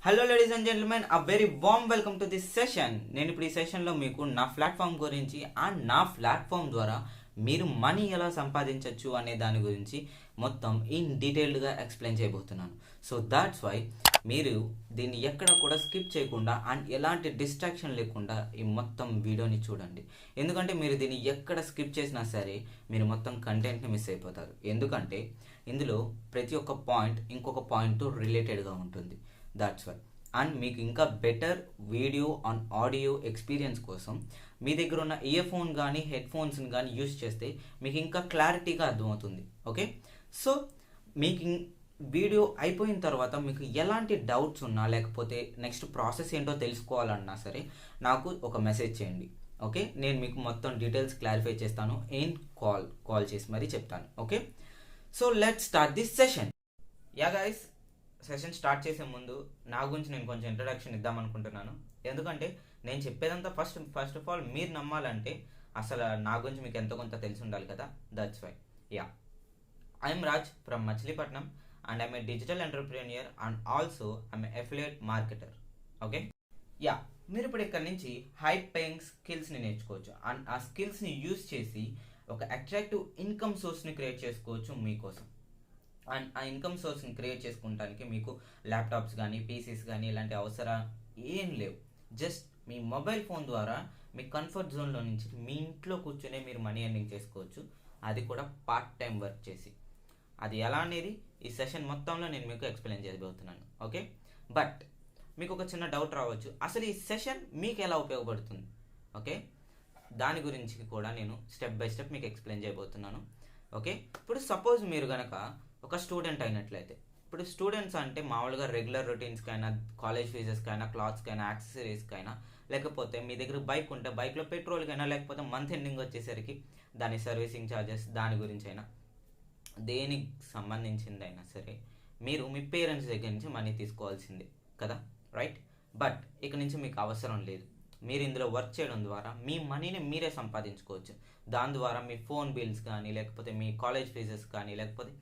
Hello ladies and gentlemen, a very warm welcome to this session. నేను ఇప్పుడు ఈ సెషన్లో మీకు నా ప్లాట్ఫామ్ గురించి అండ్ నా ప్లాట్ఫామ్ ద్వారా మీరు మనీ ఎలా సంపాదించవచ్చు అనే దాని గురించి మొత్తం ఇన్ డీటెయిల్డ్గా ఎక్స్ప్లెయిన్ చేయబోతున్నాను. సో దాట్స్ వై మీరు దీన్ని ఎక్కడ కూడా స్కిప్ చేయకుండా అండ్ ఎలాంటి డిస్ట్రాక్షన్ లేకుండా ఈ మొత్తం వీడియోని చూడండి. ఎందుకంటే మీరు దీన్ని ఎక్కడ స్కిప్ చేసినా సరే మీరు మొత్తం కంటెంట్ని మిస్ అయిపోతారు. ఎందుకంటే ఇందులో ప్రతి ఒక్క పాయింట్ ఇంకొక పాయింట్తో రిలేటెడ్గా ఉంటుంది. That's why. అండ్ మీకు ఇంకా better video on audio experience కోసం మీ దగ్గర ఉన్న ఇయర్ ఫోన్ కానీ హెడ్ ఫోన్స్ని కానీ యూస్ చేస్తే మీకు ఇంకా క్లారిటీగా అర్థమవుతుంది. ఓకే, సో మీకు వీడియో అయిపోయిన తర్వాత మీకు ఎలాంటి డౌట్స్ ఉన్నా లేకపోతే నెక్స్ట్ ప్రాసెస్ ఏంటో తెలుసుకోవాలన్నా సరే నాకు ఒక మెసేజ్ చేయండి. ఓకే, నేను మీకు మొత్తం డీటెయిల్స్ క్లారిఫై చేస్తాను. కాల్ చేసి మరీ చెప్తాను. Okay, so let's start this session. Yeah guys, session start చేసే ముందు నా గురించి నేను కొంచెం ఇంట్రడక్షన్ ఇద్దాం అనుకుంటున్నాను. ఎందుకంటే నేను చెప్పేదంతా ఫస్ట్ ఆఫ్ ఆల్ మీరు నమ్మాలంటే అసలు నా గురించి మీకు ఎంతో కొంత తెలిసి ఉండాలి కదా. That's why. Yeah, I'm Raj from Machilipatnam and I'm a digital entrepreneur and also I'm a affiliate marketer. Okay, yeah, మీరు ఇప్పుడు ఇక్కడ నుంచి హై పేయింగ్ స్కిల్స్ని నేర్చుకోవచ్చు అండ్ ఆ స్కిల్స్ని యూజ్ చేసి ఒక అట్రాక్టివ్ ఇన్కమ్ సోర్స్ని క్రియేట్ చేసుకోవచ్చు మీకోసం. అండ్ ఆ ఇన్కమ్ సోర్స్ని క్రియేట్ చేసుకోవడానికి మీకు ల్యాప్టాప్స్ కానీ పీసీస్ కానీ ఇలాంటి అవసరం ఏం లేవు. జస్ట్ మీ మొబైల్ ఫోన్ ద్వారా మీ కంఫర్ట్ జోన్లో నుంచి మీ ఇంట్లో కూర్చొనే మీరు మనీ ఎర్నింగ్ చేసుకోవచ్చు, అది కూడా పార్ట్ టైం వర్క్ చేసి. అది ఎలా అనేది ఈ సెషన్ మొత్తంలో నేను మీకు ఎక్స్ప్లెయిన్ చేయబోతున్నాను. ఓకే, బట్ మీకు ఒక చిన్న డౌట్ రావచ్చు, అసలు ఈ సెషన్ మీకు ఎలా ఉపయోగపడుతుంది? ఓకే, దాని గురించి కూడా నేను స్టెప్ బై స్టెప్ మీకు ఎక్స్ప్లెయిన్ చేయబోతున్నాను. ఓకే, ఇప్పుడు సపోజ్ మీరు కనుక ఒక స్టూడెంట్ అయినట్లయితే, ఇప్పుడు స్టూడెంట్స్ అంటే మామూలుగా రెగ్యులర్ రొటీన్స్కైనా కాలేజ్ ఫీజెస్కైనా క్లాత్స్కైనా యాక్సెసరీస్కైనా లేకపోతే మీ దగ్గర బైక్ ఉంటే బైక్లో పెట్రోల్కైనా లేకపోతే మంత్ ఎండింగ్ వచ్చేసరికి దాని సర్వీసింగ్ ఛార్జెస్ దాని గురించి అయినా దేనికి సంబంధించిందైనా సరే మీరు మీ పేరెంట్స్ దగ్గర నుంచి మనీ తీసుకోవాల్సిందే కదా, రైట్? బట్ ఇక నుంచి మీకు అవసరం లేదు. మీరు ఇందులో వర్క్ చేయడం ద్వారా మీ మనీని మీరే సంపాదించుకోవచ్చు. దాని ద్వారా మీ ఫోన్ బిల్స్ కానీ లేకపోతే మీ కాలేజ్ ఫీజెస్ కానీ లేకపోతే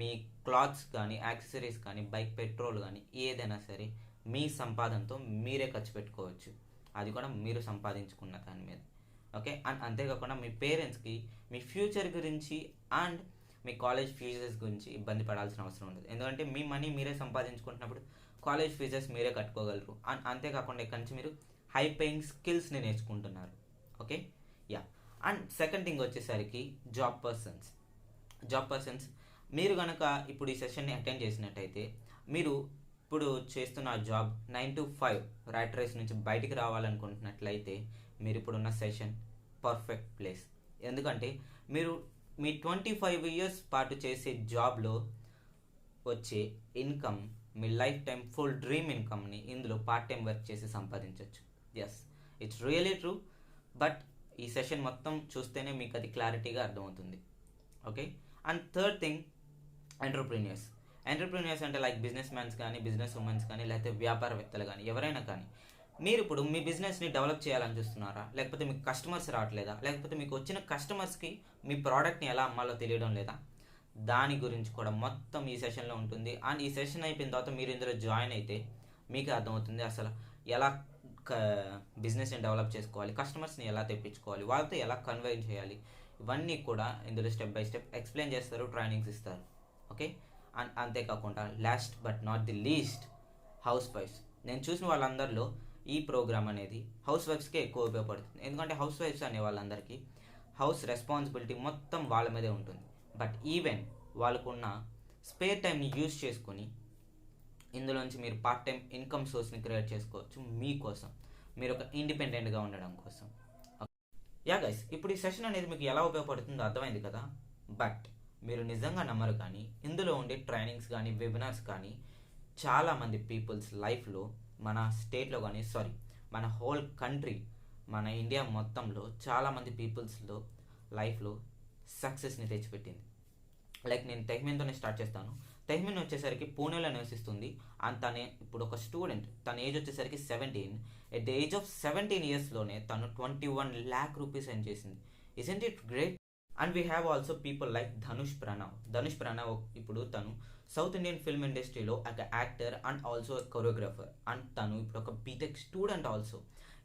మీ క్లాత్స్ కానీ యాక్సెసరీస్ కానీ బైక్ పెట్రోల్ కానీ ఏదైనా సరే మీ సంపాదనతో మీరే ఖర్చు పెట్టుకోవచ్చు, అది కూడా మీరు సంపాదించుకున్న దాని మీద. ఓకే, అండ్ అంతేకాకుండా మీ పేరెంట్స్కి మీ ఫ్యూచర్ గురించి అండ్ మీ కాలేజ్ ఫీజెస్ గురించి ఇబ్బంది పడాల్సిన అవసరం ఉండదు. ఎందుకంటే మీ మనీ మీరే సంపాదించుకుంటున్నప్పుడు కాలేజ్ ఫీజెస్ మీరే కట్టుకోగలరు. అండ్ అంతేకాకుండా ఇక్కడి నుంచి మీరు హై పేయింగ్ స్కిల్స్ని నేర్చుకుంటున్నారు. Okay, yeah. And second thing వచ్చేసరికి జాబ్ పర్సన్స్ మీరు కనుక ఇప్పుడు ఈ సెషన్ని అటెండ్ చేసినట్టయితే మీరు ఇప్పుడు చేస్తున్న జాబ్ 9 to 5 ర్యాట్ రేస్ నుంచి బయటికి రావాలనుకుంటున్నట్లయితే మీరు ఇప్పుడున్న సెషన్ పర్ఫెక్ట్ ప్లేస్. ఎందుకంటే మీరు మీ 25 years పాటు చేసే జాబ్లో వచ్చే ఇన్కమ్ మీ లైఫ్ టైం ఫుల్ డ్రీమ్ ఇన్కమ్ని ఇందులో పార్ట్ టైం వర్క్ చేసి సంపాదించవచ్చు. Yes, it's really true. But ఈ సెషన్ మొత్తం చూస్తేనే మీకు అది క్లారిటీగా అర్థమవుతుంది. Okay, and third thing, entrepreneurs అంటే లైక్ బిజినెస్ మ్యాన్స్ కానీ బిజినెస్ ఉమెన్స్ కానీ లేకపోతే వ్యాపారవేత్తలు కానీ ఎవరైనా కానీ మీరు ఇప్పుడు మీ బిజినెస్ని డెవలప్ చేయాలని చూస్తున్నారా, లేకపోతే మీకు కస్టమర్స్ రావట్లేదా, లేకపోతే మీకు వచ్చిన కస్టమర్స్కి మీ ప్రోడక్ట్ని ఎలా అమ్మాలో తెలియడం లేదా, దాని గురించి కూడా మొత్తం ఈ సెషన్లో ఉంటుంది. అండ్ ఈ సెషన్ అయిపోయిన తర్వాత మీరు ఇందులో జాయిన్ అయితే మీకు అర్థమవుతుంది అసలు ఎలా బిజినెస్ని డెవలప్ చేసుకోవాలి, కస్టమర్స్ని ఎలా తెప్పించుకోవాలి, వాళ్ళతో ఎలా కన్వే చేయాలి, ఇవన్నీ కూడా ఇందులో స్టెప్ బై స్టెప్ ఎక్స్ప్లెయిన్ చేస్తారు, ట్రైనింగ్స్ ఇస్తారు. ఓకే, అండ్ అంతేకాకుండా last but not the least, house wifes. నేను చూసిన వాళ్ళందరిలో ఈ ప్రోగ్రామ్ అనేది హౌస్ వైఫ్స్కే ఎక్కువ ఉపయోగపడుతుంది. ఎందుకంటే హౌస్ వైఫ్స్ అనే వాళ్ళందరికీ హౌస్ రెస్పాన్సిబిలిటీ మొత్తం వాళ్ళ మీదే ఉంటుంది. బట్ ఈవెన్ వాళ్ళకున్న స్పేర్ టైంని యూజ్ చేసుకొని ఇందులోంచి మీరు పార్ట్ టైం ఇన్కమ్ సోర్స్ని క్రియేట్ చేసుకోవచ్చు మీకోసం, మీరు ఒక ఇండిపెండెంట్గా ఉండడం కోసం. యా గైస్, ఇప్పుడు ఈ సెషన్ అనేది మీకు ఎలా ఉపయోగపడుతుందో అర్థమైంది కదా. బట్ మీరు నిజంగా నమ్మరు కానీ ఇందులో ఉండే ట్రైనింగ్స్ కానీ వెబినార్స్ కానీ చాలామంది పీపుల్స్ లైఫ్లో మన స్టేట్లో కానీ మన హోల్ కంట్రీ మన ఇండియా మొత్తంలో చాలామంది పీపుల్స్లో లైఫ్లో సక్సెస్ని తెచ్చిపెట్టింది. లైక్ నేను తెహ్మిన్తోనే స్టార్ట్ చేస్తాను. తెహ్మిన్ వచ్చేసరికి పూణేలో నివసిస్తుంది. అండ్ తనే ఇప్పుడు ఒక స్టూడెంట్. తన ఏజ్ వచ్చేసరికి 17. ఎట్ ద ఏజ్ ఆఫ్ 17 yearsలోనే తను 21 lakh rupees ఎర్న్ చేసింది. Isn't it great? And we have also people like Dhanush Pranav ఇప్పుడు తను సౌత్ ఇండియన్ ఫిల్మ్ ఇండస్ట్రీలో ఒక actor and also choreographer and తను ఇప్పుడు ఒక బీటెక్ స్టూడెంట్ ఆల్సో.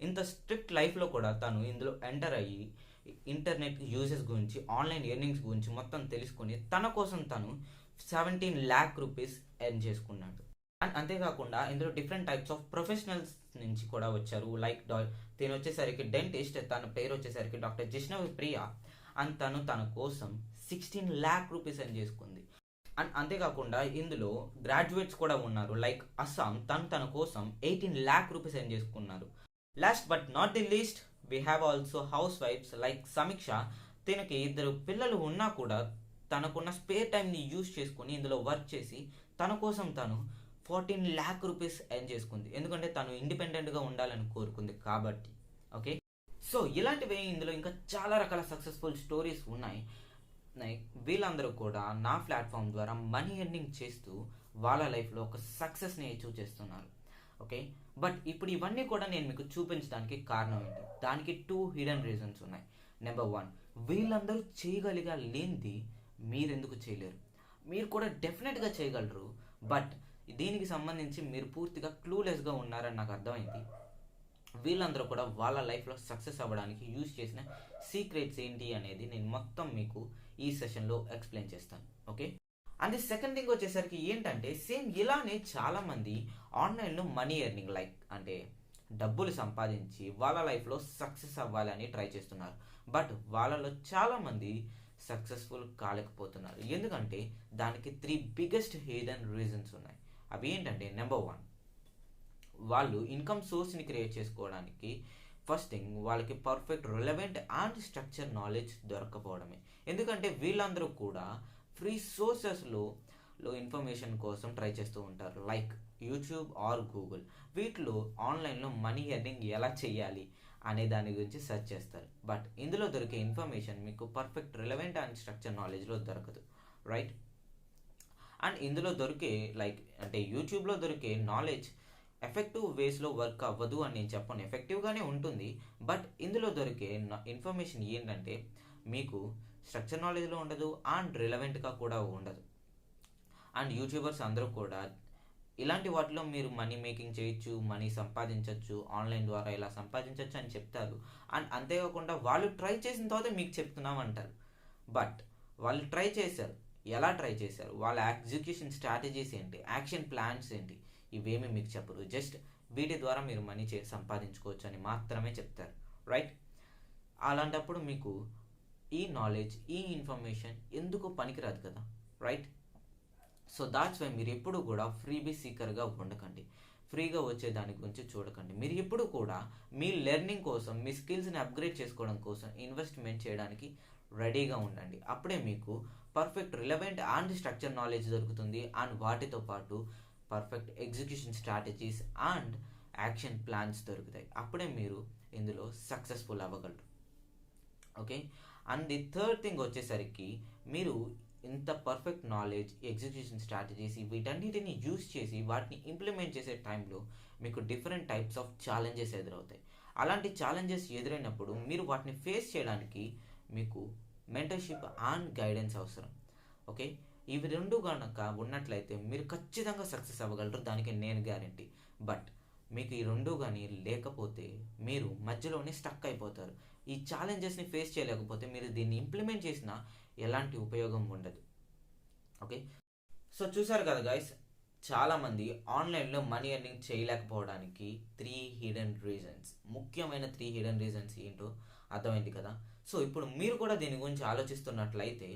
ఇంత స్ట్రిక్ట్ లైఫ్లో కూడా తను ఇందులో ఎంటర్ అయ్యి ఇంటర్నెట్ యూజెస్ గురించి, ఆన్లైన్ ఎర్నింగ్స్ గురించి మొత్తం తెలుసుకొని తన కోసం తను 17 lakh రూపీస్ ఎర్న్ చేసుకున్నాడు. అండ్ అంతేకాకుండా ఇందులో డిఫరెంట్ టైప్స్ ఆఫ్ ప్రొఫెషనల్స్ నుంచి కూడా వచ్చారు. లైక్ తను వచ్చేసరికి డెంటిస్ట్, తన పేరు వచ్చేసరికి డాక్టర్ జిష్ణవి ప్రియ. అండ్ తన కోసం 16 lakh రూపీస్ ఎర్న్ చేసుకుంది. అండ్ అంతేకాకుండా ఇందులో గ్రాడ్యుయేట్స్ కూడా ఉన్నారు. లైక్ అస్సాం, తన కోసం 18 lakh రూపీస్ ఎర్న్ చేసుకున్నారు. Last but not the least we have also house wifes like Sameeksha. తనకి 2 పిల్లలు ఉన్నా కూడా తనకున్న స్పేర్ టైంని యూజ్ చేసుకొని ఇందులో వర్క్ చేసి తన కోసం తను 14 lakh రూపీస్ ఎర్న్ చేసుకుంది. ఎందుకంటే తను ఇండిపెండెంట్గా ఉండాలని కోరుకుంది కాబట్టి. ఓకే, సో ఇలాంటివి ఇందులో ఇంకా చాలా రకాల సక్సెస్ఫుల్ స్టోరీస్ ఉన్నాయి. వీళ్ళందరూ కూడా నా ప్లాట్ఫామ్ ద్వారా మనీ ఎర్నింగ్ చేస్తూ వాళ్ళ లైఫ్లో ఒక సక్సెస్ని అచీవ్ చేస్తున్నారు. ఓకే, బట్ ఇప్పుడు ఇవన్నీ కూడా నేను మీకు చూపించడానికి కారణం ఏంటి? దానికి 2 హిడెన్ రీజన్స్ ఉన్నాయి. నెంబర్ 1, వీళ్ళందరూ చేయగలిగా లేనిది మీరెందుకు చేయలేరు? మీరు కూడా డెఫినెట్గా చేయగలరు, బట్ దీనికి సంబంధించి మీరు పూర్తిగా క్లూలెస్గా ఉన్నారని నాకు అర్థమైంది. వీళ్ళందరూ కూడా వాళ్ళ లైఫ్లో సక్సెస్ అవ్వడానికి యూజ్ చేసిన సీక్రెట్స్ ఏంటి అనేది నేను మొత్తం మీకు ఈ సెషన్లో ఎక్స్ప్లెయిన్ చేస్తాను. Okay, and the second thing వచ్చేసరికి ఏంటంటే, సేమ్ ఇలానే చాలామంది ఆన్లైన్లో మనీ ఎర్నింగ్ అంటే డబ్బులు సంపాదించి వాళ్ళ లైఫ్లో సక్సెస్ అవ్వాలని ట్రై చేస్తున్నారు. బట్ వాళ్ళలో చాలామంది సక్సెస్ఫుల్ కాలేకపోతున్నారు. ఎందుకంటే దానికి 3 బిగ్గెస్ట్ హిడెన్ రీజన్స్ ఉన్నాయి. అవి ఏంటంటే, నెంబర్ 1, వాళ్ళు ఇన్కమ్ సోర్స్ని క్రియేట్ చేసుకోవడానికి ఫస్ట్ థింగ్ వాళ్ళకి perfect relevant and structure knowledge దొరకపోవడమే. ఎందుకంటే వీళ్ళందరూ కూడా ఫ్రీ సోర్సెస్లో ఇన్ఫర్మేషన్ కోసం ట్రై చేస్తూ ఉంటారు. Like YouTube or Google. వీటిలో ఆన్లైన్లో మనీ ఎర్నింగ్ ఎలా చేయాలి అనే దాని గురించి సెర్చ్ చేస్తారు. బట్ ఇందులో దొరికే ఇన్ఫర్మేషన్ మీకు పర్ఫెక్ట్ రిలవెంట్ అండ్ స్ట్రక్చర్ నాలెడ్జ్లో దొరకదు, రైట్? అండ్ ఇందులో దొరికే అంటే యూట్యూబ్లో దొరికే నాలెడ్జ్ ఎఫెక్టివ్ వేస్లో వర్క్ అవ్వదు అని నేను చెప్పను. ఎఫెక్టివ్గానే ఉంటుంది, బట్ ఇందులో దొరికే ఇన్ఫర్మేషన్ ఏంటంటే మీకు స్ట్రక్చర్ నాలెడ్జ్లో ఉండదు అండ్ రిలవెంట్గా కూడా ఉండదు. అండ్ యూట్యూబర్స్ అందరూ కూడా ఇలాంటి వాటిలో మీరు మనీ మేకింగ్ చేయొచ్చు, మనీ సంపాదించవచ్చు, ఆన్లైన్ ద్వారా ఇలా సంపాదించవచ్చు అని చెప్తారు. అండ్ అంతేకాకుండా వాళ్ళు ట్రై చేసిన తర్వాత మీకు చెప్తున్నామంటారు. బట్ వాళ్ళు ట్రై చేశారు, ఎలా ట్రై చేశారు, వాళ్ళ ఎగ్జిక్యూషన్ స్ట్రాటజీస్ ఏంటి, యాక్షన్ ప్లాన్స్ ఏంటి, ఇవేమీ మీకు చెప్పరు. జస్ట్ వీటి ద్వారా మీరు మనీ సంపాదించుకోవచ్చు అని మాత్రమే చెప్తారు, రైట్? అలాంటప్పుడు మీకు ఈ నాలెడ్జ్, ఈ ఇన్ఫర్మేషన్ ఎందుకు పనికిరాదు కదా, రైట్? సో దాట్స్ వై మీరు ఎప్పుడు కూడా ఫ్రీబీ సీకర్గా ఉండకండి, ఫ్రీగా వచ్చే దాని గురించి చూడకండి. మీరు ఎప్పుడు కూడా మీ లెర్నింగ్ కోసం, మీ స్కిల్స్ని అప్గ్రేడ్ చేసుకోవడం కోసం ఇన్వెస్ట్మెంట్ చేయడానికి రెడీగా ఉండండి. అప్పుడే మీకు perfect relevant and structure knowledge దొరుకుతుంది. అండ్ వాటితో పాటు perfect execution strategies and action plans దొరుకుతాయి. అప్పుడే మీరు ఇందులో సక్సెస్ఫుల్ అవ్వగలరు. Okay, and the third thing వచ్చేసరికి, మీరు ఇంత పర్ఫెక్ట్ నాలెడ్జ్, ఎగ్జిక్యూషన్ స్ట్రాటజీస్ వీటన్నిటిని యూజ్ చేసి వాటిని ఇంప్లిమెంట్ చేసే టైంలో మీకు డిఫరెంట్ టైప్స్ ఆఫ్ ఛాలెంజెస్ ఎదురవుతాయి. అలాంటి ఛాలెంజెస్ ఎదురైనప్పుడు మీరు వాటిని ఫేస్ చేయడానికి మీకు మెంటర్షిప్ అండ్ గైడెన్స్ అవసరం. ఓకే, ఇవి 2 కనుక ఉన్నట్లయితే మీరు ఖచ్చితంగా సక్సెస్ అవ్వగలరు, దానికి నేను గ్యారంటీ. బట్ మీకు ఈ 2 కానీ లేకపోతే మీరు మధ్యలోనే స్టక్ అయిపోతారు. ఈ ఛాలెంజెస్ని ఫేస్ చేయలేకపోతే మీరు దీన్ని ఇంప్లిమెంట్ చేసినా ఎలాంటి ఉపయోగం ఉండదు. ఓకే, సో చూసారు కదా గైస్, చాలామంది ఆన్లైన్లో మనీ ఎర్నింగ్ చేయలేకపోవడానికి 3 హిడెన్ రీజన్స్, ముఖ్యమైన 3 హిడెన్ రీజన్స్ ఏంటో అర్థమైంది కదా. సో ఇప్పుడు మీరు కూడా దీని గురించి ఆలోచిస్తున్నట్లయితే,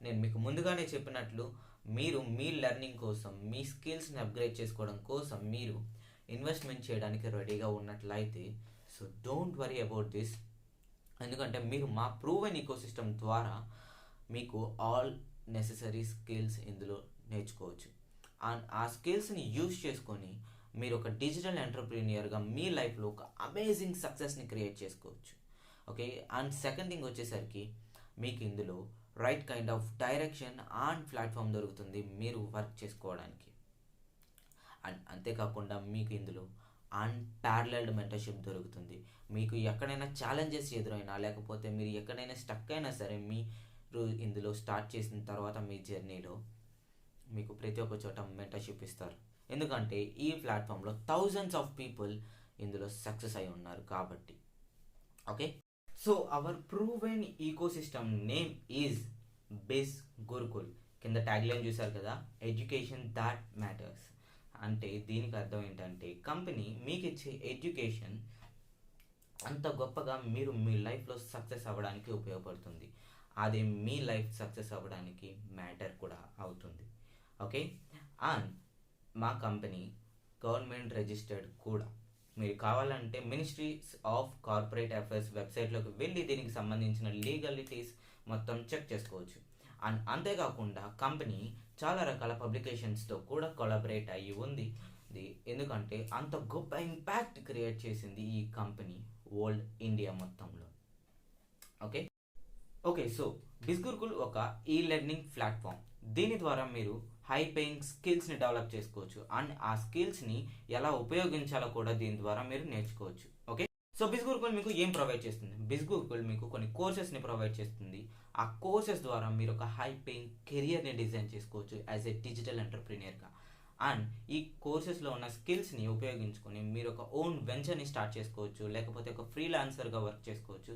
నేను మీకు ముందుగానే చెప్పినట్లు మీరు మీ లెర్నింగ్ కోసం, మీ స్కిల్స్ని అప్గ్రేడ్ చేసుకోవడం కోసం మీరు ఇన్వెస్ట్మెంట్ చేయడానికి రెడీగా ఉన్నట్లయితే, so don't worry about this. ఎందుకంటే మీరు మా ప్రూవెన్ ఈకోసిస్టమ్ ద్వారా మీకు ఆల్ నెసెసరీ స్కిల్స్ ఇందులో నేర్చుకోవచ్చు. అండ్ ఆ స్కిల్స్ని యూజ్ చేసుకొని మీరు ఒక డిజిటల్ ఎంటర్ప్రీనియర్గా మీ లైఫ్లో ఒక అమేజింగ్ సక్సెస్ని క్రియేట్ చేసుకోవచ్చు. ఓకే, అండ్ సెకండ్ థింగ్ వచ్చేసరికి మీకు ఇందులో right kind of direction and platform దొరుకుతుంది మీరు వర్క్ చేసుకోవడానికి. అండ్ అంతేకాకుండా మీకు ఇందులో అన్పారలల్డ్ మెంటర్షిప్ దొరుకుతుంది. మీకు ఎక్కడైనా ఛాలెంజెస్ ఎదురైనా, లేకపోతే మీరు ఎక్కడైనా స్టక్ అయినా సరే, మీరు ఇందులో స్టార్ట్ చేసిన తర్వాత మీ జర్నీలో మీకు ప్రతి ఒక్క చోట మెంటర్షిప్ ఇస్తారు. ఎందుకంటే ఈ ప్లాట్ఫామ్లో థౌజండ్స్ ఆఫ్ పీపుల్ ఇందులో సక్సెస్ అయి ఉన్నారు కాబట్టి. Okay, so our proven ecosystem name is Biz Gurukul. కింద ట్యాగ్ లైన్ చూసారు కదా, ఎడ్యుకేషన్ దాట్ మ్యాటర్స్. అంటే దీనికి అర్థం ఏంటంటే కంపెనీ మీకు ఇచ్చే ఎడ్యుకేషన్ అంత గొప్పగా మీరు మీ లైఫ్లో సక్సెస్ అవ్వడానికి ఉపయోగపడుతుంది. అది మీ లైఫ్ సక్సెస్ అవ్వడానికి మ్యాటర్ కూడా అవుతుంది. ఓకే, అండ్ మా కంపెనీ గవర్నమెంట్ రిజిస్టర్డ్ కూడా. మీరు కావాలంటే మినిస్ట్రీస్ ఆఫ్ కార్పొరేట్ అఫైర్స్ వెబ్సైట్లోకి వెళ్ళి దీనికి సంబంధించిన లీగలిటీస్ మొత్తం చెక్ చేసుకోవచ్చు. అండ్ అంతేకాకుండా కంపెనీ చాలా రకాల పబ్లికేషన్స్తో కూడా కొలాబరేట్ అయ్యి ఉంది. ఎందుకంటే అంత గొప్ప ఇంపాక్ట్ క్రియేట్ చేసింది ఈ కంపెనీ వరల్డ్ ఇండియా మొత్తంలో. ఓకే ఓకే సో బిజ్ గురుకుల్ ఒక ఈ లెర్నింగ్ ప్లాట్ఫామ్. దీని ద్వారా మీరు హై పేయింగ్ స్కిల్స్ని డెవలప్ చేసుకోవచ్చు అండ్ ఆ స్కిల్స్ని ఎలా ఉపయోగించాలో కూడా దీని ద్వారా మీరు నేర్చుకోవచ్చు. ఓకే, సో బిజ్ గురుకుల్ మీకు ఏం ప్రొవైడ్ చేస్తుంది? బిజ్ గురుకుల్ మీకు కొన్ని కోర్సెస్ని ప్రొవైడ్ చేస్తుంది. ఆ కోర్సెస్ ద్వారా మీరు ఒక హై పేయింగ్ కెరియర్ని డిజైన్ చేసుకోవచ్చు యాజ్ ఏ డిజిటల్ ఎంటర్ప్రీనియర్గా. అండ్ ఈ కోర్సెస్లో ఉన్న స్కిల్స్ని ఉపయోగించుకొని మీరు ఒక ఓన్ వెంచర్ని స్టార్ట్ చేసుకోవచ్చు, లేకపోతే ఒక ఫ్రీలాన్సర్గా వర్క్ చేసుకోవచ్చు,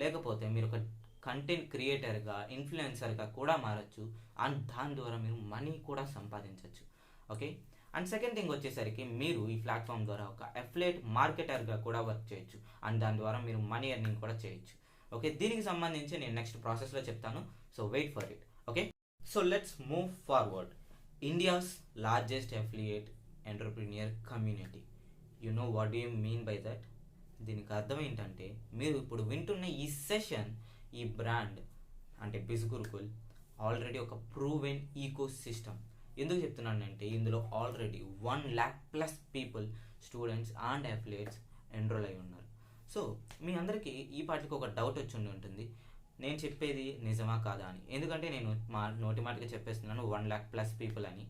లేకపోతే మీరు ఒక కంటెంట్ క్రియేటర్గా, ఇన్ఫ్లుయెన్సర్గా కూడా మారచ్చు. అండ్ దాని ద్వారా మీరు మనీ కూడా సంపాదించవచ్చు. ఓకే, అండ్ సెకండ్ థింగ్ వచ్చేసరికి మీరు ఈ ప్లాట్ఫామ్ ద్వారా ఒక అఫిలియేట్ మార్కెటర్గా కూడా వర్క్ చేయొచ్చు అండ్ దాని ద్వారా మీరు మనీ ఎర్నింగ్ కూడా చేయొచ్చు. ఓకే, దీనికి సంబంధించి నేను నెక్స్ట్ ప్రాసెస్లో చెప్తాను. So wait for it. Okay, so let's move forward. India's largest affiliate entrepreneur community. You know what do you mean by that? దీనికి అర్థం ఏంటంటే మీరు ఇప్పుడు వింటున్న ఈ సెషన్, ఈ బ్రాండ్ అంటే బిజ్ గురుకుల్ ఆల్రెడీ ఒక ప్రూవెన్ ఈకో సిస్టమ్. ఎందుకు చెప్తున్నానంటే ఇందులో already 1,00,000+ people, students and affiliates enrol అయి ఉన్నారు. సో మీ అందరికీ ఈ పాటికి ఒక డౌట్ వచ్చి ఉంటుంది, నేను చెప్పేది నిజమా కాదా అని. ఎందుకంటే నేను మా నోటి మాటగా చెప్పేస్తున్నాను 1,00,000+ పీపుల్ అని,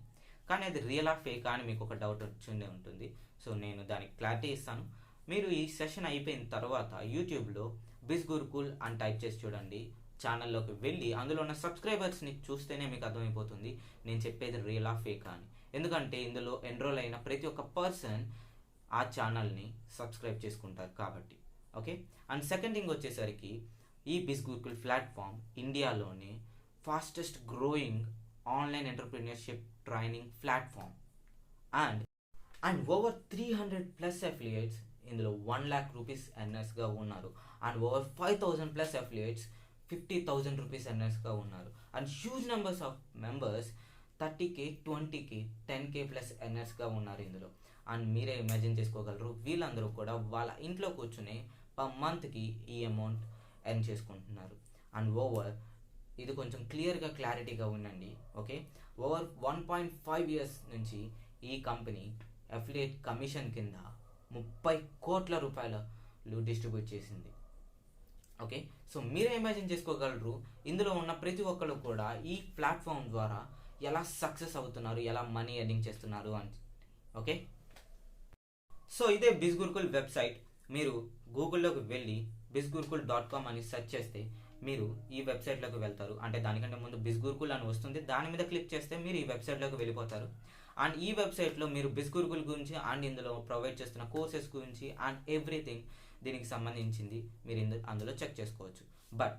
కానీ అది రియలా ఫేకా అని మీకు ఒక డౌట్ వచ్చిండే ఉంటుంది. సో నేను దానికి క్లారిటీ ఇస్తాను. మీరు ఈ సెషన్ అయిపోయిన తర్వాత యూట్యూబ్లో బిజ్ గురుకుల్ అని టైప్ చేసి చూడండి. ఛానల్లోకి వెళ్ళి అందులో ఉన్న సబ్స్క్రైబర్స్ని చూస్తేనే మీకు అర్థమైపోతుంది నేను చెప్పేది రియలా ఫేకా అని. ఎందుకంటే ఇందులో ఎన్రోల్ అయిన ప్రతి ఒక్క పర్సన్ ఆ ఛానల్ని సబ్స్క్రైబ్ చేసుకుంటారు కాబట్టి. ఓకే, అండ్ సెకండ్ థింగ్ వచ్చేసరికి ఈ బిజ్ గురుకుల్ ప్లాట్ఫామ్ ఇండియాలోనే fastest growing online entrepreneurship training platform. And over 300+ affiliates ఇందులో 1 lakh రూపీస్ ఎర్నర్స్గా ఉన్నారు. అండ్ ఓవర్ 5,000+ అఫిలియేట్స్ 50,000 రూపీస్ ఎర్నర్స్గా ఉన్నారు. And huge numbers of members 30K, 20K, 10K+ ఎర్నర్స్గా ఉన్నారు ఇందులో. అండ్ మీరే ఇమాజిన్ చేసుకోగలరు, వీళ్ళందరూ కూడా వాళ్ళ ఇంట్లో కూర్చుని పర్ మంత్కి ఈ అమౌంట్ ఎర్న్ చేసుకుంటున్నారు. అండ్ ఓవర్ ఇది కొంచెం క్లారిటీగా ఉండండి. ఓకే, ఓవర్ 1.5 years నుంచి ఈ కంపెనీ అఫిలియేట్ కమిషన్ కింద 30 కోట్ల రూపాయలు డిస్ట్రిబ్యూట్ చేసింది. ఓకే, సో మీరే ఇమాజిన్ చేసుకోగలరు ఇందులో ఉన్న ప్రతి ఒక్కరు కూడా ఈ ప్లాట్ఫామ్ ద్వారా ఎలా సక్సెస్ అవుతున్నారు, ఎలా మనీ ఎర్నింగ్ చేస్తున్నారు అని. ఓకే, సో ఇదే బిజ్ గురుకుల్ వెబ్సైట్. మీరు గూగుల్లోకి వెళ్ళి bizgurukul.com అని సెర్చ్ చేస్తే మీరు ఈ వెబ్సైట్లోకి వెళ్తారు. అంటే దానికంటే ముందు బిజ్ గురుకుల్ అని వస్తుంది, దాని మీద క్లిక్ చేస్తే మీరు ఈ వెబ్సైట్లోకి వెళ్ళిపోతారు. అండ్ ఈ వెబ్సైట్లో మీరు బిజ్ గురుకుల్ గురించి అండ్ ఇందులో ప్రొవైడ్ చేస్తున్న కోర్సెస్ గురించి అండ్ ఎవ్రీథింగ్ దీనికి సంబంధించింది మీరు అందులో చెక్ చేసుకోవచ్చు. బట్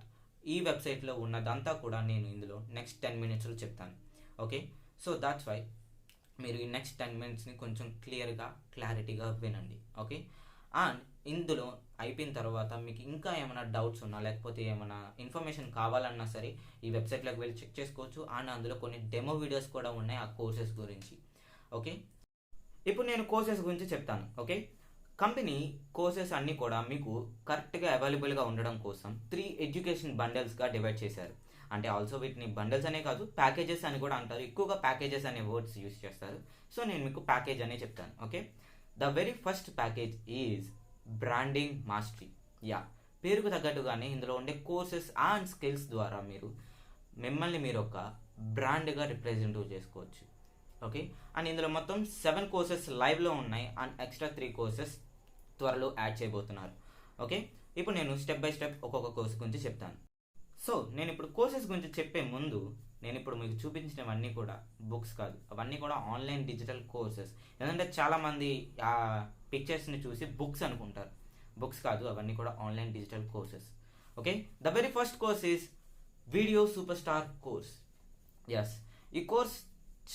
ఈ వెబ్సైట్లో ఉన్నదంతా కూడా నేను ఇందులో నెక్స్ట్ 10 minutesలో చెప్తాను. ఓకే, సో దాట్స్ వై మీరు ఈ నెక్స్ట్ 10 minutesని కొంచెం క్లారిటీగా వినండి. ఓకే, అండ్ ఇందులో అయిపోయిన తర్వాత మీకు ఇంకా ఏమైనా డౌట్స్ ఉన్నా లేకపోతే ఏమైనా ఇన్ఫర్మేషన్ కావాలన్నా సరే ఈ వెబ్సైట్లోకి వెళ్ళి చెక్ చేసుకోవచ్చు. అండ్ అందులో కొన్ని డెమో వీడియోస్ కూడా ఉన్నాయి ఆ కోర్సెస్ గురించి. ఓకే, ఇప్పుడు నేను కోర్సెస్ గురించి చెప్తాను. ఓకే, కంపెనీ కోర్సెస్ అన్నీ కూడా మీకు కరెక్ట్గా అవైలబుల్గా ఉండడం కోసం 3 ఎడ్యుకేషన్ బండల్స్గా డివైడ్ చేశారు. అంటే ఆల్సో వీటిని బండల్స్ అనే కాదు, ప్యాకేజెస్ అని కూడా అంటారు. ఎక్కువగా ప్యాకేజెస్ అనే వర్డ్స్ యూజ్ చేస్తారు. సో నేను మీకు ప్యాకేజ్ అనే చెప్తాను. Okay, the very first package is branding mastery. పేరుకు తగ్గట్టుగానే ఇందులో ఉండే కోర్సెస్ అండ్ స్కిల్స్ ద్వారా మిమ్మల్ని మీరు ఒక బ్రాండ్గా రిప్రజెంట్ చేసుకోవచ్చు. ఓకే, అండ్ ఇందులో మొత్తం 7 కోర్సెస్ లైవ్లో ఉన్నాయి అండ్ ఎక్స్ట్రా 3 కోర్సెస్ త్వరలో యాడ్ చేయబోతున్నారు. ఓకే, ఇప్పుడు నేను స్టెప్ బై స్టెప్ ఒక్కొక్క కోర్స్ గురించి చెప్తాను. సో నేను ఇప్పుడు కోర్సెస్ గురించి చెప్పే ముందు నేను ఇప్పుడు మీకు చూపించినవన్నీ కూడా బుక్స్ కాదు, అవన్నీ కూడా ఆన్లైన్ డిజిటల్ కోర్సెస్. ఎందుకంటే చాలామంది ఆ పిక్చర్స్ని చూసి బుక్స్ అనుకుంటారు. బుక్స్ కాదు, అవన్నీ కూడా online digital courses. Okay, the very first course is video super star course. Yes, ఈ కోర్స్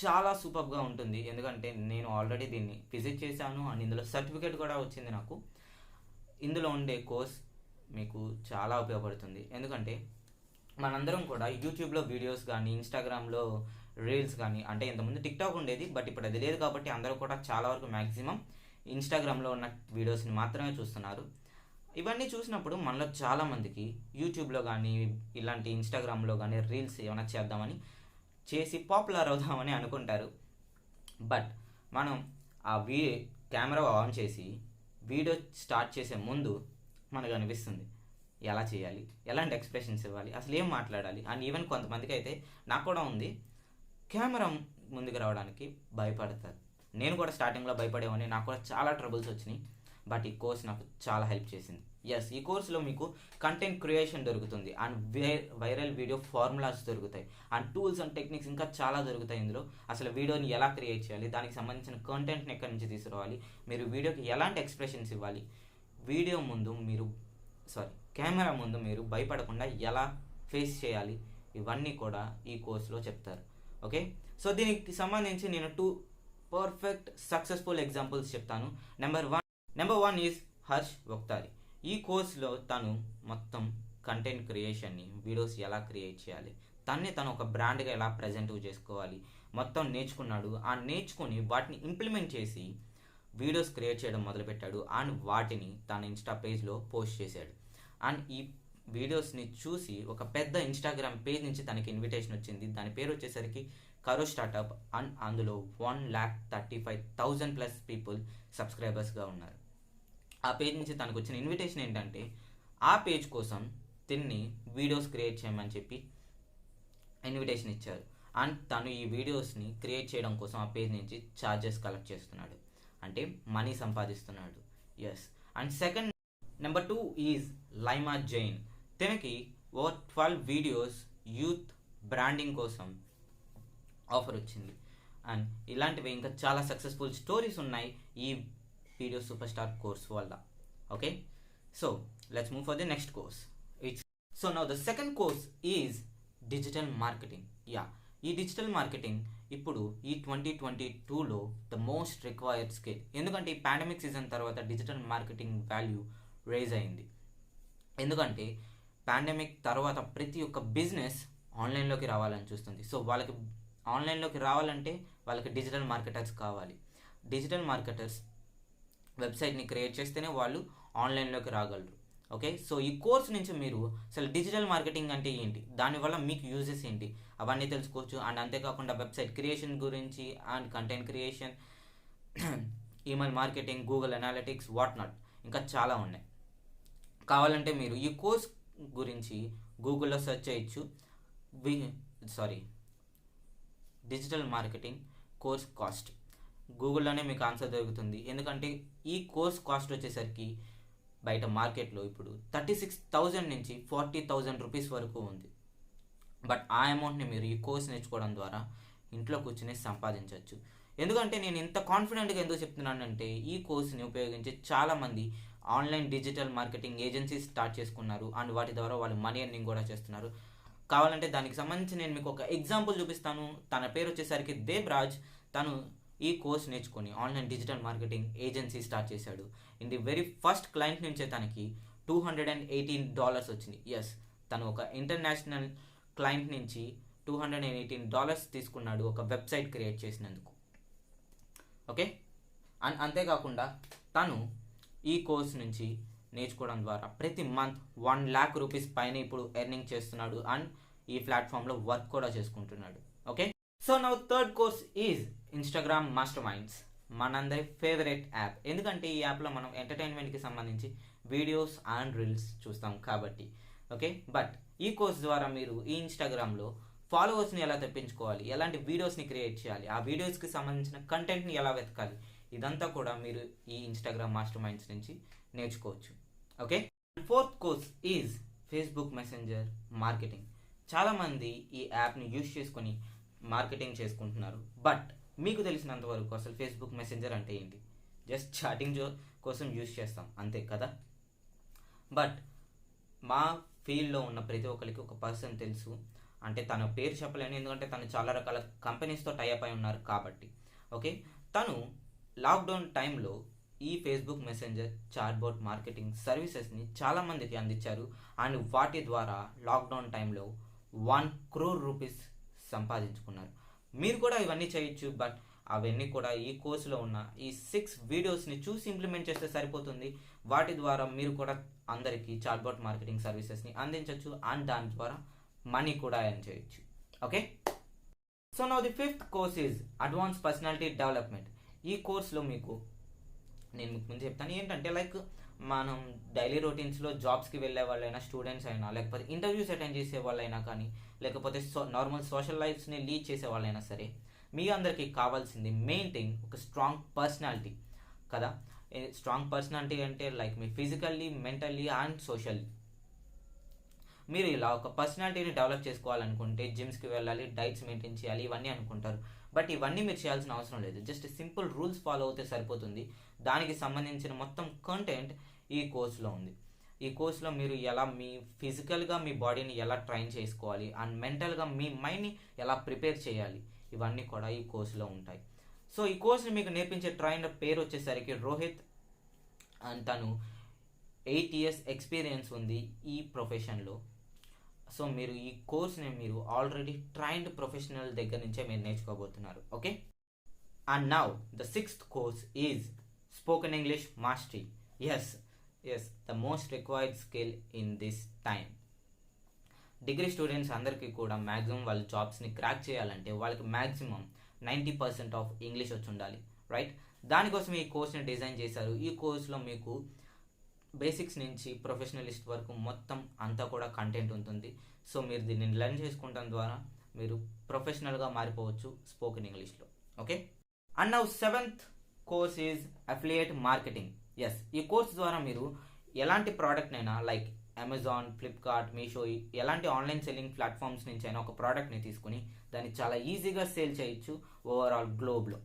చాలా సూపర్గా ఉంటుంది. ఎందుకంటే నేను ఆల్రెడీ దీన్ని విజిట్ చేశాను అండ్ ఇందులో సర్టిఫికేట్ కూడా వచ్చింది నాకు. ఇందులో ఉండే కోర్స్ మీకు చాలా ఉపయోగపడుతుంది. ఎందుకంటే మనందరం కూడా యూట్యూబ్లో వీడియోస్ కానీ, ఇన్స్టాగ్రామ్లో రీల్స్ కానీ, అంటే ఇంతకుముందు టిక్టాక్ ఉండేది బట్ ఇప్పుడు అది లేదు కాబట్టి అందరూ కూడా చాలా వరకు మ్యాక్సిమం ఇన్స్టాగ్రామ్లో ఉన్న వీడియోస్ని మాత్రమే చూస్తున్నారు. ఇవన్నీ చూసినప్పుడు మనలో చాలామందికి యూట్యూబ్లో కానీ ఇలాంటి ఇన్స్టాగ్రామ్లో కానీ రీల్స్ ఏమైనా చేద్దామని చేసి పాపులర్ అవుదామని అనుకుంటారు. బట్ మనం ఆ కెమెరా ఆన్ చేసి వీడియో స్టార్ట్ చేసే ముందు మనకు అనిపిస్తుంది ఎలా చేయాలి, ఎలాంటి ఎక్స్ప్రెషన్స్ ఇవ్వాలి, అసలు ఏం మాట్లాడాలి. అండ్ ఈవెన్ కొంతమందికి అయితే నాకు కూడా ఉంది, కెమెరా ముందుకు రావడానికి భయపడతారు. నేను కూడా స్టార్టింగ్లో భయపడేవాడిని, నాకు కూడా చాలా ట్రబుల్స్ వచ్చినాయి. బట్ ఈ కోర్స్ నాకు చాలా హెల్ప్ చేసింది. ఎస్, ఈ కోర్సులో మీకు కంటెంట్ క్రియేషన్ దొరుకుతుంది అండ్ వైరల్ వీడియో ఫార్ములాస్ దొరుకుతాయి అండ్ టూల్స్ అండ్ టెక్నిక్స్ ఇంకా చాలా దొరుకుతాయి. ఇందులో అసలు వీడియోని ఎలా క్రియేట్ చేయాలి, దానికి సంబంధించిన కంటెంట్ని ఎక్కడి నుంచి తీసుకురావాలి, మీరు వీడియోకి ఎలాంటి ఎక్స్ప్రెషన్స్ ఇవ్వాలి, కెమెరా ముందు మీరు భయపడకుండా ఎలా ఫేస్ చేయాలి, ఇవన్నీ కూడా ఈ కోర్సులో చెప్తారు. ఓకే, సో దీనికి సంబంధించి నేను 2 పర్ఫెక్ట్ సక్సెస్ఫుల్ ఎగ్జాంపుల్స్ చెప్తాను. Number one is Harsh Vaktari. ఈ కోర్సులో తను మొత్తం కంటెంట్ క్రియేషన్ని, వీడియోస్ ఎలా క్రియేట్ చేయాలి, తను ఒక బ్రాండ్గా ఎలా ప్రజెంట్ చేసుకోవాలి మొత్తం నేర్చుకున్నాడు. ఆ నేర్చుకుని వాటిని ఇంప్లిమెంట్ చేసి వీడియోస్ క్రియేట్ చేయడం మొదలుపెట్టాడు అండ్ వాటిని తన ఇన్స్టా పేజ్లో పోస్ట్ చేశాడు. అండ్ ఈ వీడియోస్ని చూసి ఒక పెద్ద ఇన్స్టాగ్రామ్ పేజ్ నుంచి తనకి ఇన్విటేషన్ వచ్చింది. దాని పేరు వచ్చేసరికి కరో స్టార్టప్ అండ్ అందులో 1,35,000+ పీపుల్ సబ్స్క్రైబర్స్గా ఉన్నారు. ఆ పేజ్ నుంచి తనకు వచ్చిన ఇన్విటేషన్ ఏంటంటే ఆ పేజ్ కోసం తిన్ని వీడియోస్ క్రియేట్ చేయమని చెప్పి ఇన్విటేషన్ ఇచ్చారు. అండ్ తను ఈ వీడియోస్ని క్రియేట్ చేయడం కోసం ఆ పేజ్ నుంచి ఛార్జెస్ కలెక్ట్ చేస్తున్నాడు, అంటే మనీ సంపాదిస్తున్నాడు. Yes, and second number 2 is Laima Jain. తనకి 12 వీడియోస్ యూత్ బ్రాండింగ్ కోసం ఆఫర్ వచ్చింది. అండ్ ఇలాంటివి ఇంకా చాలా సక్సెస్ఫుల్ స్టోరీస్ ఉన్నాయి ఈ వీడియో సూపర్ స్టార్ కోర్స్ వల్ల. Okay, so let's move for the next course. So now the second course is digital marketing. ఈ డిజిటల్ మార్కెటింగ్ ఇప్పుడు ఈ 2022లో ద మోస్ట్ రిక్వైర్డ్ స్కిల్. ఎందుకంటే ఈ పాండమిక్ సీజన్ తర్వాత డిజిటల్ మార్కెటింగ్ వాల్యూ రైజ్ అయింది. ఎందుకంటే పాండమిక్ తర్వాత ప్రతి ఒక్క బిజినెస్ ఆన్లైన్లోకి రావాలని చూస్తుంది. సో వాళ్ళకి ఆన్లైన్లోకి రావాలంటే వాళ్ళకి డిజిటల్ మార్కెటర్స్ కావాలి. డిజిటల్ మార్కెటర్స్ వెబ్సైట్ని క్రియేట్ చేస్తేనే వాళ్ళు ఆన్లైన్లోకి రాగలరు. ఓకే, సో ఈ కోర్స్ నుంచి మీరు అసలు డిజిటల్ మార్కెటింగ్ అంటే ఏంటి, దానివల్ల మీకు యూజెస్ ఏంటి అవన్నీ తెలుసుకోవచ్చు. అండ్ అంతేకాకుండా వెబ్సైట్ క్రియేషన్ గురించి and content creation, email marketing, Google analytics, what not ఇంకా చాలా ఉన్నాయి. కావాలంటే మీరు ఈ కోర్స్ గురించి గూగుల్లో సెర్చ్ చేయొచ్చు. డిజిటల్ మార్కెటింగ్ కోర్స్ కాస్ట్ గూగుల్లోనే మీకు ఆన్సర్ దొరుకుతుంది. ఎందుకంటే ఈ కోర్స్ కాస్ట్ వచ్చేసరికి బయట మార్కెట్లో ఇప్పుడు 36,000 నుంచి 40,000 రూపీస్ వరకు ఉంది. బట్ ఆ అమౌంట్ని మీరు ఈ కోర్స్ నేర్చుకోవడం ద్వారా ఇంట్లో కూర్చుని సంపాదించవచ్చు. ఎందుకంటే నేను ఇంత కాన్ఫిడెంట్గా ఎందుకు చెప్తున్నానంటే ఈ కోర్స్ని ఉపయోగించి చాలామంది online digital marketing agencies start చేసుకున్నారు అండ్ వాటి ద్వారా వాళ్ళు మనీ ఎర్నింగ్ కూడా చేస్తున్నారు. కావాలంటే దానికి సంబంధించి నేను మీకు ఒక ఎగ్జాంపుల్ చూపిస్తాను. తన పేరు వచ్చేసరికి దేబ్రాజ్. తను ఈ కోర్స్ నేర్చుకొని online digital marketing agency start చేశాడు. In the very first client నుంచే తనకి $218 వచ్చింది. ఎస్, తను ఒక ఇంటర్నేషనల్ క్లయింట్ నుంచి $218 తీసుకున్నాడు ఒక వెబ్సైట్ క్రియేట్ చేసినందుకు. ఓకే, అండ్ అంతేకాకుండా తను ఈ కోర్స్ నుంచి నేర్చుకోవడం ద్వారా ప్రతి మంత్ 1 lakh రూపీస్ పైన ఇప్పుడు ఎర్నింగ్ చేస్తున్నాడు అండ్ ఈ ప్లాట్ఫామ్లో వర్క్ కూడా చేసుకుంటున్నాడు. Okay, so now third course is Instagram master minds, మనందరి ఫేవరెట్ యాప్. ఎందుకంటే ఈ యాప్లో మనం ఎంటర్టైన్మెంట్కి సంబంధించి వీడియోస్ అండ్ రీల్స్ చూస్తాం కాబట్టి. ఓకే, బట్ ఈ కోర్స్ ద్వారా మీరు ఈ ఇన్స్టాగ్రామ్లో ఫాలోవర్స్ని ఎలా తెప్పించుకోవాలి, ఎలాంటి వీడియోస్ని క్రియేట్ చేయాలి, ఆ వీడియోస్కి సంబంధించిన కంటెంట్ని ఎలా వెతకాలి, ఇదంతా కూడా మీరు ఈ ఇన్స్టాగ్రామ్ మాస్టర్ మైండ్స్ నుంచి నేర్చుకోవచ్చు. Okay, fourth course is Facebook messenger marketing. చాలామంది ఈ యాప్ని యూజ్ చేసుకొని మార్కెటింగ్ చేసుకుంటున్నారు. బట్ మీకు తెలిసినంత వరకు అసలు ఫేస్బుక్ మెసెంజర్ అంటే ఏంటి? జస్ట్ చాటింగ్ కోసం యూజ్ చేస్తాం అంతే కదా. బట్ మా ఫీల్డ్లో ఉన్న ప్రతి ఒక్కరికి ఒక పర్సన్ తెలుసు, అంటే తన పేరు చెప్పలేను ఎందుకంటే తను చాలా రకాల కంపెనీస్తో టైఅప్ అయి ఉన్నారు కాబట్టి. ఓకే, తను లాక్డౌన్ టైంలో ఈ ఫేస్బుక్ మెసెంజర్ చాట్బోట్ మార్కెటింగ్ సర్వీసెస్ని చాలామందికి అందించారు. అండ్ వాటి ద్వారా లాక్డౌన్ టైంలో 1 crore రూపీస్ సంపాదించుకున్నారు. మీరు కూడా ఇవన్నీ చేయొచ్చు. బట్ అవన్నీ కూడా ఈ కోర్సులో ఉన్న ఈ 6 వీడియోస్ని చూసి ఇంప్లిమెంట్ చేస్తే సరిపోతుంది. వాటి ద్వారా మీరు కూడా అందరికీ చాట్బోట్ మార్కెటింగ్ సర్వీసెస్ని అందించవచ్చు అండ్ దాని ద్వారా మనీ కూడా ఎర్న్ చేయొచ్చు. Okay, so now the 5th course is advance personality development. ఈ కోర్స్లో మీకు నేను మీకు ముందు చెప్తాను ఏంటంటే, లైక్ మనం డైలీ రొటీన్స్లో జాబ్స్కి వెళ్ళే వాళ్ళైనా, స్టూడెంట్స్ అయినా, లేకపోతే ఇంటర్వ్యూస్ అటెండ్ చేసే వాళ్ళైనా కానీ, లేకపోతే నార్మల్ సోషల్ లైఫ్స్ని లీడ్ చేసే వాళ్ళైనా సరే, మీ అందరికీ కావాల్సింది మెయిన్ థింగ్ ఒక స్ట్రాంగ్ పర్సనాలిటీ కదా. స్ట్రాంగ్ పర్సనాలిటీ అంటే like me physically, mentally and socially మీరు ఇలా ఒక పర్సనాలిటీని డెవలప్ చేసుకోవాలనుకుంటే జిమ్స్కి వెళ్ళాలి, డైట్స్ మెయింటైన్ చేయాలి, ఇవన్నీ అనుకుంటారు. బట్ ఇవన్నీ మీరు చేయాల్సిన అవసరం లేదు. జస్ట్ సింపుల్ రూల్స్ ఫాలో అవుతే సరిపోతుంది. దానికి సంబంధించిన మొత్తం కంటెంట్ ఈ కోర్సులో ఉంది. ఈ కోర్సులో మీరు ఎలా మీ ఫిజికల్గా మీ బాడీని ఎలా ట్రైన్ చేసుకోవాలి అండ్ మెంటల్గా మీ మైండ్ని ఎలా ప్రిపేర్ చేయాలి, ఇవన్నీ కూడా ఈ కోర్సులో ఉంటాయి. సో ఈ కోర్సుని మీకు నేర్పించే ట్రైనర్ పేరు వచ్చేసరికి రోహిత్ అండ్ తను 8 years ఎక్స్పీరియన్స్ ఉంది ఈ ప్రొఫెషన్లో. సో మీరు ఈ కోర్స్ని మీరు ఆల్రెడీ ట్రైన్డ్ ప్రొఫెషనల్ దగ్గర నుంచే మీరు నేర్చుకోబోతున్నారు. Okay, and now the 6th course is spoken English mastery. Yes the most required skill in this time. Degree students అందరికీ కూడా మ్యాక్సిమం వాళ్ళ జాబ్స్ని క్రాక్ చేయాలంటే వాళ్ళకి మ్యాక్సిమం 90% ఆఫ్ ఇంగ్లీష్ వచ్చి ఉండాలి, రైట్? దానికోసం ఈ కోర్స్ని డిజైన్ చేశారు. ఈ కోర్స్లో మీకు బేసిక్స్ నుంచి ప్రొఫెషనలిస్ట్ వరకు మొత్తం అంతా కూడా కంటెంట్ ఉంటుంది. సో మీరు దీన్ని లెర్న్ చేసుకోవడం ద్వారా మీరు ప్రొఫెషనల్గా మారిపోవచ్చు స్పోకెన్ ఇంగ్లీష్లో. Okay, and now 7th course is affiliate marketing. Yes, ఈ కోర్స్ ద్వారా మీరు ఎలాంటి ప్రోడక్ట్ అయినా లైక్ అమెజాన్, ఫ్లిప్కార్ట్, మీషో ఎలాంటి ఆన్లైన్ సెల్లింగ్ ప్లాట్ఫామ్స్ నుంచి అయినా ఒక ప్రోడక్ట్ని తీసుకుని దాన్ని చాలా ఈజీగా సేల్ చేయొచ్చు ఓవరాల్ గ్లోబ్లో.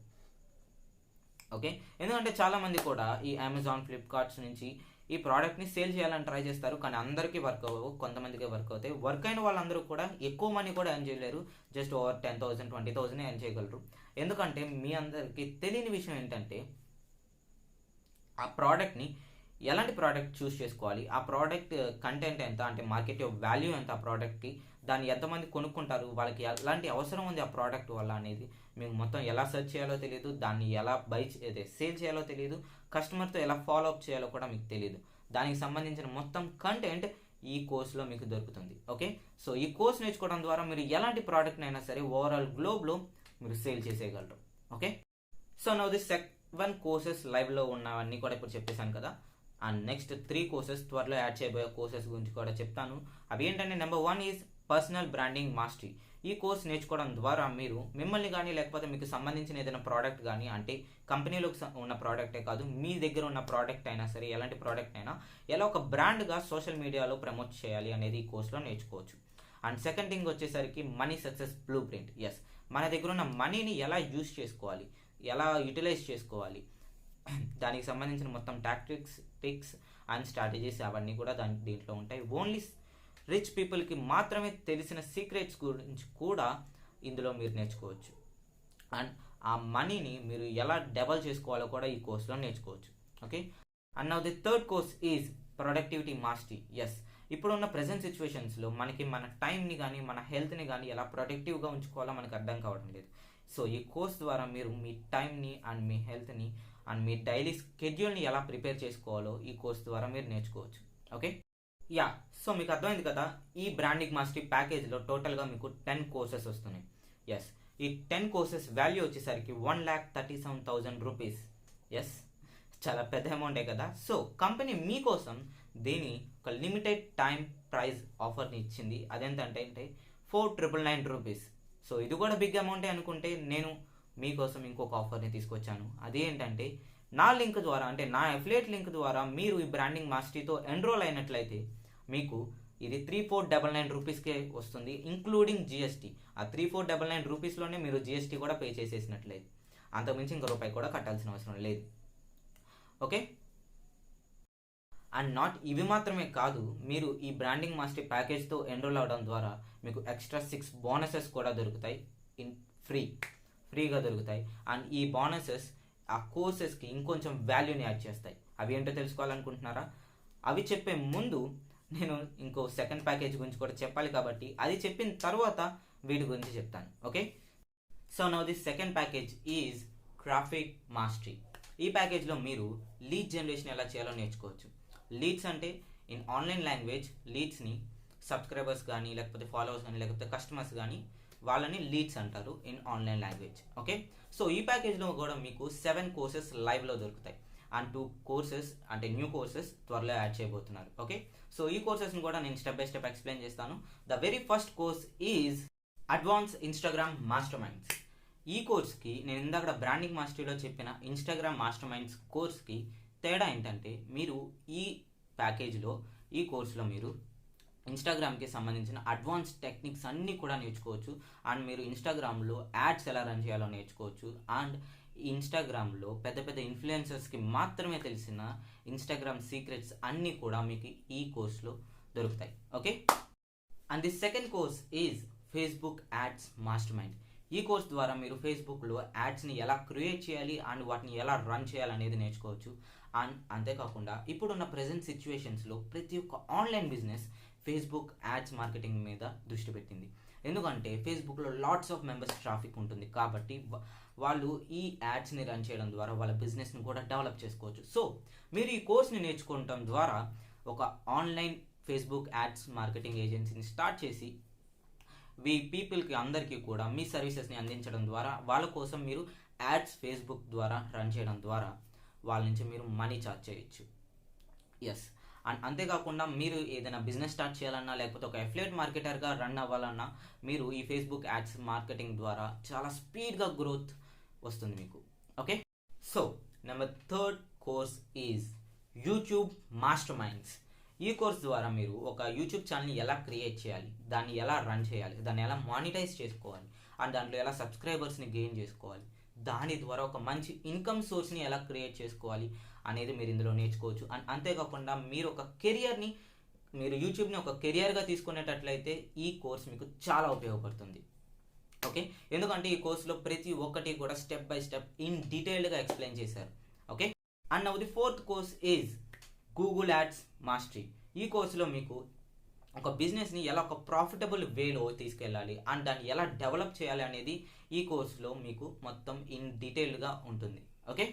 ఓకే, ఎందుకంటే చాలామంది కూడా ఈ అమెజాన్, ఫ్లిప్కార్ట్స్ నుంచి ఈ ప్రోడక్ట్ని సేల్ చేయాలని ట్రై చేస్తారు, కానీ అందరికీ వర్క్ అవ్వవు, కొంతమందికి వర్క్ అవుతాయి. వర్క్ అయిన వాళ్ళందరూ కూడా ఎక్కువ మనీ కూడా ఎర్న్ చేయలేరు, జస్ట్ ఓవర్ 10,000, 20,000 ఎర్న్ చేయగలరు. ఎందుకంటే మీ అందరికీ తెలియని విషయం ఏంటంటే ఆ ప్రోడక్ట్ని ఎలాంటి ప్రోడక్ట్ చూస్ చేసుకోవాలి, ఆ ప్రోడక్ట్ కంటెంట్ ఎంత, అంటే మార్కెట్ వాల్యూ ఎంత ఆ ప్రోడక్ట్కి, దాన్ని ఎంతమంది కొనుక్కుంటారు, వాళ్ళకి ఎలాంటి అవసరం ఉంది ఆ ప్రోడక్ట్ వల్ల అనేది మీకు మొత్తం ఎలా సెర్చ్ చేయాలో తెలియదు, దాన్ని ఎలా సేల్ చేయాలో తెలియదు, కస్టమర్తో ఎలా ఫాలో అప్ చేయాలో కూడా మీకు తెలియదు. దానికి సంబంధించిన మొత్తం కంటెంట్ ఈ కోర్సులో మీకు దొరుకుతుంది. ఓకే, సో ఈ కోర్స్ నేర్చుకోవడం ద్వారా మీరు ఎలాంటి ప్రోడక్ట్ని అయినా సరే ఓవరాల్ గ్లోబ్లో మీరు సేల్ చేసేయగలరు. Okay, so now the 7 courses లైవ్లో ఉన్నవన్నీ కూడా ఇప్పుడు చెప్పేశాను కదా. అండ్ నెక్స్ట్ 3 కోర్సెస్ త్వరలో యాడ్ చేయబోయే కోర్సెస్ గురించి కూడా చెప్తాను. అవి ఏంటంటే, number 1 is personal branding mastery. ఈ కోర్స్ నేర్చుకోవడం ద్వారా మీరు మిమ్మల్ని కానీ లేకపోతే మీకు సంబంధించిన ఏదైనా ప్రోడక్ట్ కానీ, అంటే కంపెనీలోకి ఉన్న ప్రోడక్టే కాదు, మీ దగ్గర ఉన్న ప్రోడక్ట్ అయినా సరే, ఎలాంటి ప్రోడక్ట్ అయినా ఎలా ఒక బ్రాండ్గా సోషల్ మీడియాలో ప్రమోట్ చేయాలి అనేది ఈ కోర్సులో నేర్చుకోవచ్చు. అండ్ సెకండ్ థింగ్ వచ్చేసరికి money success blueprint. Yes, మన దగ్గర ఉన్న మనీని ఎలా యూజ్ చేసుకోవాలి, ఎలా యూటిలైజ్ చేసుకోవాలి, దానికి సంబంధించిన మొత్తం టాక్టిక్స్ అండ్ స్ట్రాటజీస్ అవన్నీ కూడా దీంట్లో ఉంటాయి. ఓన్లీ రిచ్ పీపుల్కి మాత్రమే తెలిసిన సీక్రెట్స్ గురించి కూడా ఇందులో మీరు నేర్చుకోవచ్చు. అండ్ ఆ మనీని మీరు ఎలా డబల్ చేసుకోవాలో కూడా ఈ కోర్సులో నేర్చుకోవచ్చు. Okay, and now the 3rd course is productivity mastery. Yes, ఇప్పుడున్న ప్రజెంట్ సిచ్యువేషన్స్లో మనకి మన టైంని కానీ మన హెల్త్ని కానీ ఎలా ప్రొడక్టివ్గా ఉంచుకోవాలో మనకు అర్థం కావడం లేదు. సో ఈ కోర్స్ ద్వారా మీరు మీ టైంని అండ్ మీ హెల్త్ని అండ్ మీ డైలీ స్కెడ్యూల్ని ఎలా ప్రిపేర్ చేసుకోవాలో ఈ కోర్స్ ద్వారా మీరు నేర్చుకోవచ్చు. ఓకే, యా, సో మీకు అర్థమైంది కదా. ఈ బ్రాండింగ్ మాస్టరీ ప్యాకేజ్లో టోటల్గా మీకు 10 కోర్సెస్ వస్తున్నాయి. ఎస్, ఈ 10 కోర్సెస్ వాల్యూ వచ్చేసరికి 1,37,000 రూపీస్. ఎస్, చాలా పెద్ద అమౌంటే కదా. సో కంపెనీ మీకోసం దీని ఒక లిమిటెడ్ టైం ప్రైజ్ ఆఫర్ని ఇచ్చింది. అదేంటంటే 4,999 రూపీస్. సో ఇది కూడా బిగ్ అమౌంటే అనుకుంటే, నేను మీకోసం ఇంకొక ఆఫర్ని తీసుకొచ్చాను. అదేంటంటే, నా లింక్ ద్వారా, అంటే నా అఫిలియేట్ లింక్ ద్వారా మీరు ఈ బ్రాండింగ్ మాస్టరీతో ఎన్రోల్ అయినట్లయితే మీకు ఇది 3499 రూపీస్కే వస్తుంది, ఇంక్లూడింగ్ జిఎస్టీ. ఆ 3499 రూపీస్లోనే మీరు జిఎస్టీ కూడా పే చేసేసినట్లేదు, అంతకుమించి ఇంకో రూపాయి కూడా కట్టాల్సిన అవసరం లేదు. ఓకే, అండ్ నాట్ ఇవి మాత్రమే కాదు, మీరు ఈ బ్రాండింగ్ మాస్టర్ ప్యాకేజ్తో ఎన్రోల్ అవడం ద్వారా మీకు ఎక్స్ట్రా 6 బోనసెస్ కూడా దొరుకుతాయి, ఫ్రీగా దొరుకుతాయి. అండ్ ఈ బోనసెస్ ఆ కోర్సెస్కి ఇంకొంచెం వాల్యూని యాడ్ చేస్తాయి. అవి ఏంటో తెలుసుకోవాలనుకుంటున్నారా? అవి చెప్పే ముందు నేను ఇంకో సెకండ్ ప్యాకేజ్ గురించి కూడా చెప్పాలి, కాబట్టి అది చెప్పిన తర్వాత వీటి గురించి చెప్తాను. Okay, so now the second package is traffic mastery. ఈ ప్యాకేజ్లో మీరు లీడ్ జనరేషన్ ఎలా చేయాలో నేర్చుకోవచ్చు. లీడ్స్ అంటే ఇన్ ఆన్లైన్ లాంగ్వేజ్ లీడ్స్ని సబ్స్క్రైబర్స్ కానీ, లేకపోతే ఫాలోవర్స్ కానీ, లేకపోతే కస్టమర్స్ కానీ, వాళ్ళని లీడ్స్ అంటారు in online language. Okay, so ఈ ప్యాకేజ్లో కూడా మీకు 7 కోర్సెస్ లైవ్లో దొరుకుతాయి అండ్ 2 కోర్సెస్ అంటే న్యూ కోర్సెస్ త్వరలో యాడ్ చేయబోతున్నారు. ఓకే, సో ఈ కోర్సెస్ని కూడా నేను స్టెప్ బై స్టెప్ ఎక్స్ప్లెయిన్ చేస్తాను. The very first course is advance Instagram master minds. ఈ కోర్స్కి నేను ఇందాక బ్రాండింగ్ మాస్టరీలో చెప్పిన ఇన్స్టాగ్రామ్ మాస్టర్ మైండ్స్ కోర్స్కి తేడా ఏంటంటే, మీరు ఈ ప్యాకేజ్లో ఈ కోర్సులో మీరు ఇన్స్టాగ్రామ్కి సంబంధించిన అడ్వాన్స్ టెక్నిక్స్ అన్నీ కూడా నేర్చుకోవచ్చు. అండ్ మీరు ఇన్స్టాగ్రామ్లో యాడ్స్ ఎలా రన్ చేయాలో నేర్చుకోవచ్చు. అండ్ ఇన్స్టాగ్రామ్లో పెద్ద పెద్ద ఇన్ఫ్లుయెన్సర్స్కి మాత్రమే తెలిసిన ఇన్స్టాగ్రామ్ సీక్రెట్స్ అన్నీ కూడా మీకు ఈ కోర్సులో దొరుకుతాయి. Okay, and the second course is Facebook ads master mind. ఈ కోర్స్ ద్వారా మీరు ఫేస్బుక్లో యాడ్స్ని ఎలా క్రియేట్ చేయాలి అండ్ వాటిని ఎలా రన్ చేయాలనేది నేర్చుకోవచ్చు. అండ్ అంతేకాకుండా ఇప్పుడున్న ప్రజెంట్ సిచ్యువేషన్స్లో ప్రతి ఒక్క online business Facebook ads marketing మీద దృష్టి పెట్టింది. ఎందుకంటే ఫేస్బుక్లో లాట్స్ ఆఫ్ మెంబర్స్ ట్రాఫిక్ ఉంటుంది, కాబట్టి వాళ్ళు ఈ యాడ్స్ని రన్ చేయడం ద్వారా వాళ్ళ బిజినెస్ని కూడా డెవలప్ చేసుకోవచ్చు. సో మీరు ఈ కోర్స్ని నేర్చుకోవడం ద్వారా ఒక ఆన్లైన్ ఫేస్బుక్ యాడ్స్ మార్కెటింగ్ ఏజెన్సీని స్టార్ట్ చేసి పీపుల్కి అందరికీ కూడా మీ సర్వీసెస్ని అందించడం ద్వారా వాళ్ళ కోసం మీరు యాడ్స్ ఫేస్బుక్ ద్వారా రన్ చేయడం ద్వారా వాళ్ళ నుంచి మీరు మనీ చార్జ్ చేయొచ్చు. ఎస్, అండ్ అంతేకాకుండా మీరు ఏదైనా బిజినెస్ స్టార్ట్ చేయాలన్నా, లేకపోతే ఒక అఫిలియేట్ మార్కెటర్గా రన్ అవ్వాలన్నా, మీరు ఈ ఫేస్బుక్ యాడ్స్ మార్కెటింగ్ ద్వారా చాలా స్పీడ్గా గ్రోత్ వస్తుంది మీకు. Okay, so number third course is YouTube master minds. ఈ కోర్స్ ద్వారా మీరు ఒక యూట్యూబ్ ఛానల్ని ఎలా క్రియేట్ చేయాలి, దాన్ని ఎలా రన్ చేయాలి, దాన్ని ఎలా మానిటైజ్ చేసుకోవాలి, అండ్ దాంట్లో ఎలా సబ్స్క్రైబర్స్ని గెయిన్ చేసుకోవాలి, దాని ద్వారా ఒక మంచి ఇన్కమ్ సోర్స్ని ఎలా క్రియేట్ చేసుకోవాలి అనేది మీరు ఇందులో నేర్చుకోవచ్చు. అండ్ అంతేకాకుండా మీరు ఒక కెరియర్ని, మీరు యూట్యూబ్ని ఒక కెరియర్గా తీసుకునేటట్లయితే ఈ కోర్స్ మీకు చాలా ఉపయోగపడుతుంది. ఓకే, ఎందుకంటే ఈ కోర్సులో ప్రతి ఒక్కటి కూడా స్టెప్ బై స్టెప్ ఇన్ డీటెయిల్డ్గా ఎక్స్ప్లెయిన్ చేశారు. Okay, and now the fourth course is Google ads mastery. ఈ కోర్సులో మీకు ఒక బిజినెస్ని ఎలా ఒక ప్రాఫిటబుల్ వేలో తీసుకెళ్ళాలి అండ్ దాన్ని ఎలా డెవలప్ చేయాలి అనేది ఈ కోర్సులో మీకు మొత్తం ఇన్ డీటెయిల్డ్గా ఉంటుంది. Okay,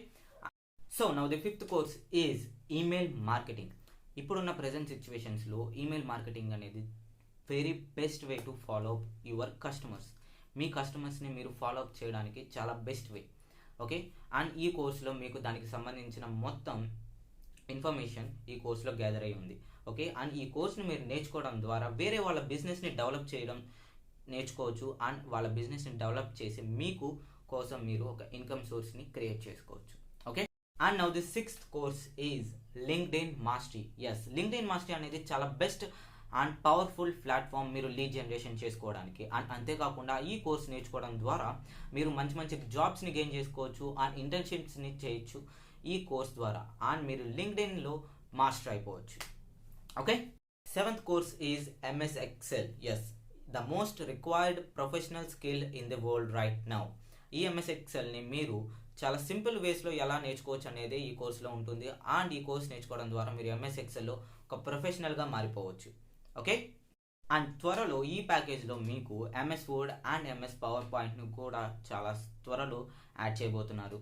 so now the fifth course is email marketing. ఇప్పుడున్న ప్రజెంట్ సిచ్యువేషన్స్లో ఈమెయిల్ మార్కెటింగ్ అనేది very best way to follow up your customers. మీ కస్టమర్స్ని మీరు ఫాలో అప్ చేయడానికి చాలా బెస్ట్ వే. ఓకే, అండ్ ఈ కోర్సులో మీకు దానికి సంబంధించిన మొత్తం ఇన్ఫర్మేషన్ ఈ కోర్సులో గ్యాదర్ అయి ఉంది. ఓకే, అండ్ ఈ కోర్స్ని మీరు నేర్చుకోవడం ద్వారా వేరే వాళ్ళ బిజినెస్ని డెవలప్ చేయడం నేర్చుకోవచ్చు. అండ్ వాళ్ళ బిజినెస్ని డెవలప్ చేసి మీకు కోసం మీరు ఒక ఇన్కమ్ సోర్స్ని క్రియేట్ చేసుకోవచ్చు. Okay, and now the sixth course is LinkedIn mastery. Yes, LinkedIn mastery అనేది చాలా బెస్ట్ అండ్ పవర్ఫుల్ ప్లాట్ఫామ్ మీరు లీడ్ జనరేషన్ చేసుకోవడానికి. అండ్ అంతేకాకుండా ఈ కోర్స్ నేర్చుకోవడం ద్వారా మీరు మంచి మంచి జాబ్స్ని గెయిన్ చేసుకోవచ్చు అండ్ ఇంటర్న్షిప్స్ని చేయొచ్చు ఈ కోర్స్ ద్వారా. అండ్ మీరు లింక్డ్ఇన్లో మాస్టర్ అయిపోవచ్చు. Okay, seventh course is MS Excel. Yes, the most required professional skill in the world right now. ఈ ఎంఎస్ ఎక్సెల్ని మీరు చాలా సింపుల్ వేస్లో ఎలా నేర్చుకోవచ్చు అనేది ఈ కోర్సులో ఉంటుంది. అండ్ ఈ కోర్స్ నేర్చుకోవడం ద్వారా మీరు ఎంఎస్ ఎక్సెల్లో ఒక ప్రొఫెషనల్గా మారిపోవచ్చు. ఓకే, అండ్ త్వరలో ఈ ప్యాకేజ్లో మీకు MS word and MS power పాయింట్ను కూడా చాలా త్వరలో యాడ్ చేయబోతున్నారు.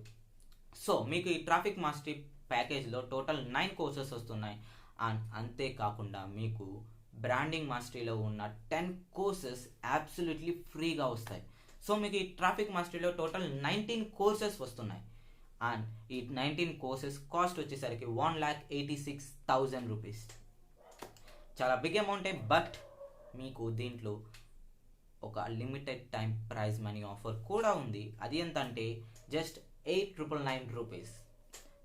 సో మీకు ఈ ట్రాఫిక్ మాస్టరీ ప్యాకేజ్లో టోటల్ 9 కోర్సెస్ వస్తున్నాయి. అండ్ అంతేకాకుండా మీకు బ్రాండింగ్ మాస్టరీలో ఉన్న 10 కోర్సెస్ అబ్సల్యూట్లీ ఫ్రీగా వస్తాయి. సో మీకు ఈ ట్రాఫిక్ మాస్టరీలో టోటల్ 19 కోర్సెస్ వస్తున్నాయి. అండ్ ఈ 19 కోర్సెస్ కాస్ట్ వచ్చేసరికి 1,86,000 రూపీస్. చాలా బిగ్ అమౌంటే, బట్ మీకు దీంట్లో ఒక limited time prize money offer కూడా ఉంది. అది ఎంత అంటే జస్ట్ 8,999 రూపీస్.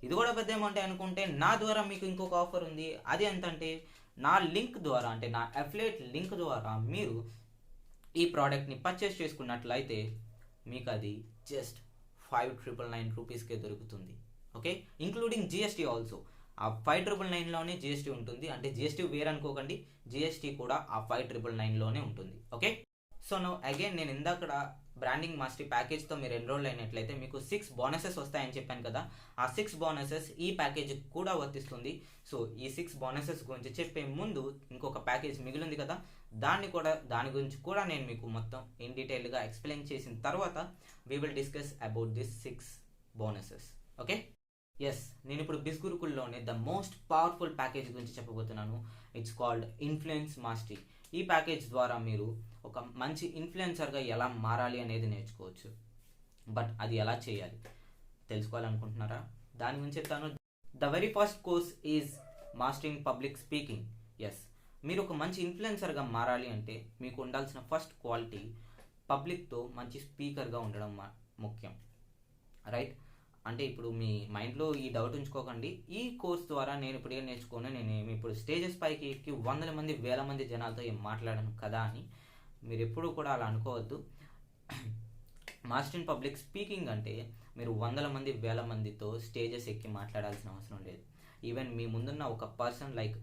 ఇది కూడా పెద్ద అమౌంట్ అనుకుంటే నా ద్వారా మీకు ఇంకొక ఆఫర్ ఉంది. అది ఎంత అంటే నా లింక్ ద్వారా, అంటే నా అఫిలియేట్ లింక్ ద్వారా మీరు ఈ ప్రోడక్ట్ని పర్చేస్ చేసుకున్నట్లయితే మీకు అది జస్ట్ 5,999 రూపీస్కే దొరుకుతుంది. Okay, including GST also. ఆ 5,999లోనే జిఎస్టీ ఉంటుంది, అంటే జిఎస్టీ వేరు అనుకోకండి, జిఎస్టీ కూడా ఆ 5,999లోనే ఉంటుంది. ఓకే, సో నో అగైన్ నేను ఇందాక బ్రాండింగ్ మాస్టరీ ప్యాకేజ్తో మీరు ఎన్రోల్ అయినట్లయితే మీకు 6 బోనసెస్ వస్తాయని చెప్పాను కదా. ఆ 6 బోనసెస్ ఈ ప్యాకేజ్ కూడా వర్తిస్తుంది. సో ఈ 6 బోనసెస్ గురించి చెప్పే ముందు ఇంకొక ప్యాకేజ్ మిగిలింది కదా, దాని గురించి కూడా నేను మీకు మొత్తం ఇన్ డీటెయిల్గా ఎక్స్ప్లెయిన్ చేసిన తర్వాత we will discuss about this 6 bonuses. Okay, yes, నేను ఇప్పుడు బిస్ గురుకుల్లోనే ద మోస్ట్ పవర్ఫుల్ ప్యాకేజ్ గురించి చెప్పబోతున్నాను. It's called influence mastery. ఈ ప్యాకేజ్ ద్వారా మీరు ఒక మంచి ఇన్ఫ్లుయెన్సర్గా ఎలా మారాలి అనేది నేర్చుకోవచ్చు. బట్ అది ఎలా చేయాలి తెలుసుకోవాలనుకుంటున్నారా? దాని గురించి చెప్తాను. The very first course is mastering public speaking. Yes, మీరు ఒక మంచి ఇన్ఫ్లుయెన్సర్గా మారాలి అంటే మీకు ఉండాల్సిన ఫస్ట్ క్వాలిటీ పబ్లిక్తో మంచి స్పీకర్గా ఉండడం ముఖ్యం. రైట్, అంటే ఇప్పుడు మీ మైండ్లో ఈ డౌట్ ఉంచుకోకండి. ఈ కోర్స్ ద్వారా నేను ఇప్పుడు ఏం నేర్చుకోను, నేను ఇప్పుడు స్టేజెస్ పైకి ఎక్కి 100 మంది 1000 మంది జనాలతో ఏం మాట్లాడను కదా అని మీరు ఎప్పుడూ కూడా అలా అనుకోవద్దు. మాస్టర్ ఇన్ పబ్లిక్ స్పీకింగ్ అంటే మీరు 100 మంది 1000 మందితో స్టేజెస్ ఎక్కి మాట్లాడాల్సిన అవసరం లేదు. ఈవెన్ మీ ముందున్న ఒక పర్సన్, లైక్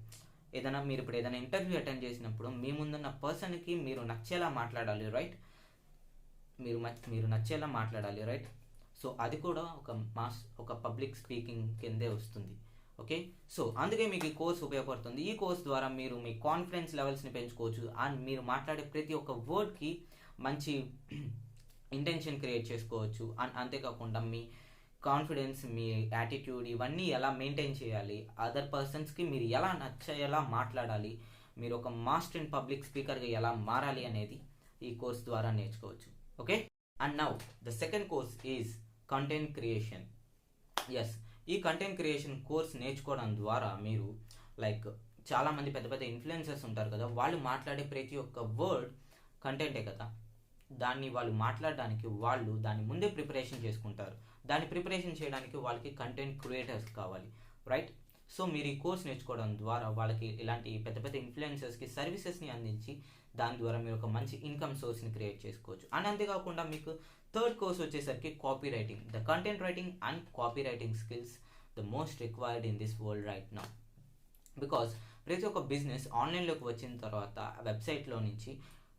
మీరు ఇప్పుడు ఏదైనా ఇంటర్వ్యూ అటెండ్ చేసినప్పుడు మీ ముందున్న పర్సన్కి మీరు నచ్చేలా మాట్లాడాలి. రైట్, మీరు నచ్చేలా మాట్లాడాలి. రైట్, సో అది కూడా ఒక పబ్లిక్ స్పీకింగ్ కిందే వస్తుంది. ఓకే, సో అందుకే మీకు ఈ కోర్స్ ఉపయోగపడుతుంది. ఈ కోర్స్ ద్వారా మీరు మీ కాన్ఫిడెన్స్ లెవెల్స్ని పెంచుకోవచ్చు అండ్ మీరు మాట్లాడే ప్రతి ఒక్క వర్డ్కి మంచి ఇంటెన్షన్ క్రియేట్ చేసుకోవచ్చు. అండ్ అంతేకాకుండా మీ కాన్ఫిడెన్స్, మీ యాటిట్యూడ్ ఇవన్నీ ఎలా మెయింటైన్ చేయాలి, అదర్ పర్సన్స్కి మీరు ఎలా నచ్చేలా మాట్లాడాలి, మీరు ఒక మాస్టర్ ఇన్ పబ్లిక్ స్పీకర్గా ఎలా మారాలి అనేది ఈ కోర్స్ ద్వారా నేర్చుకోవచ్చు. Okay, and now the second course is content creation. Yes, ఈ కంటెంట్ క్రియేషన్ కోర్స్ నేర్చుకోవడం ద్వారా మీరు లైక్ చాలామంది పెద్ద పెద్ద ఇన్ఫ్లుయెన్సర్స్ ఉంటారు కదా, వాళ్ళు మాట్లాడే ప్రతి ఒక్క వర్డ్ కంటెంటే కదా. దాన్ని వాళ్ళు మాట్లాడడానికి వాళ్ళు దాన్ని ముందే ప్రిపరేషన్ చేసుకుంటారు. దాన్ని ప్రిపరేషన్ చేయడానికి వాళ్ళకి కంటెంట్ క్రియేటర్స్ కావాలి. రైట్, సో మీరు ఈ కోర్స్ నేర్చుకోవడం ద్వారా వాళ్ళకి ఇలాంటి పెద్ద పెద్ద ఇన్ఫ్లుయెన్సర్స్కి సర్వీసెస్ని అందించి దాని ద్వారా మీరు ఒక మంచి ఇన్కమ్ సోర్స్ని క్రియేట్ చేసుకోవచ్చు. అండ్ అంతేకాకుండా మీకు థర్డ్ కోర్స్ వచ్చేసరికి copy writing. The content writing and copy writing skills the most required in this world right now. Because ప్రతి ఒక్క బిజినెస్ ఆన్లైన్లోకి వచ్చిన తర్వాత వెబ్సైట్లో నుంచి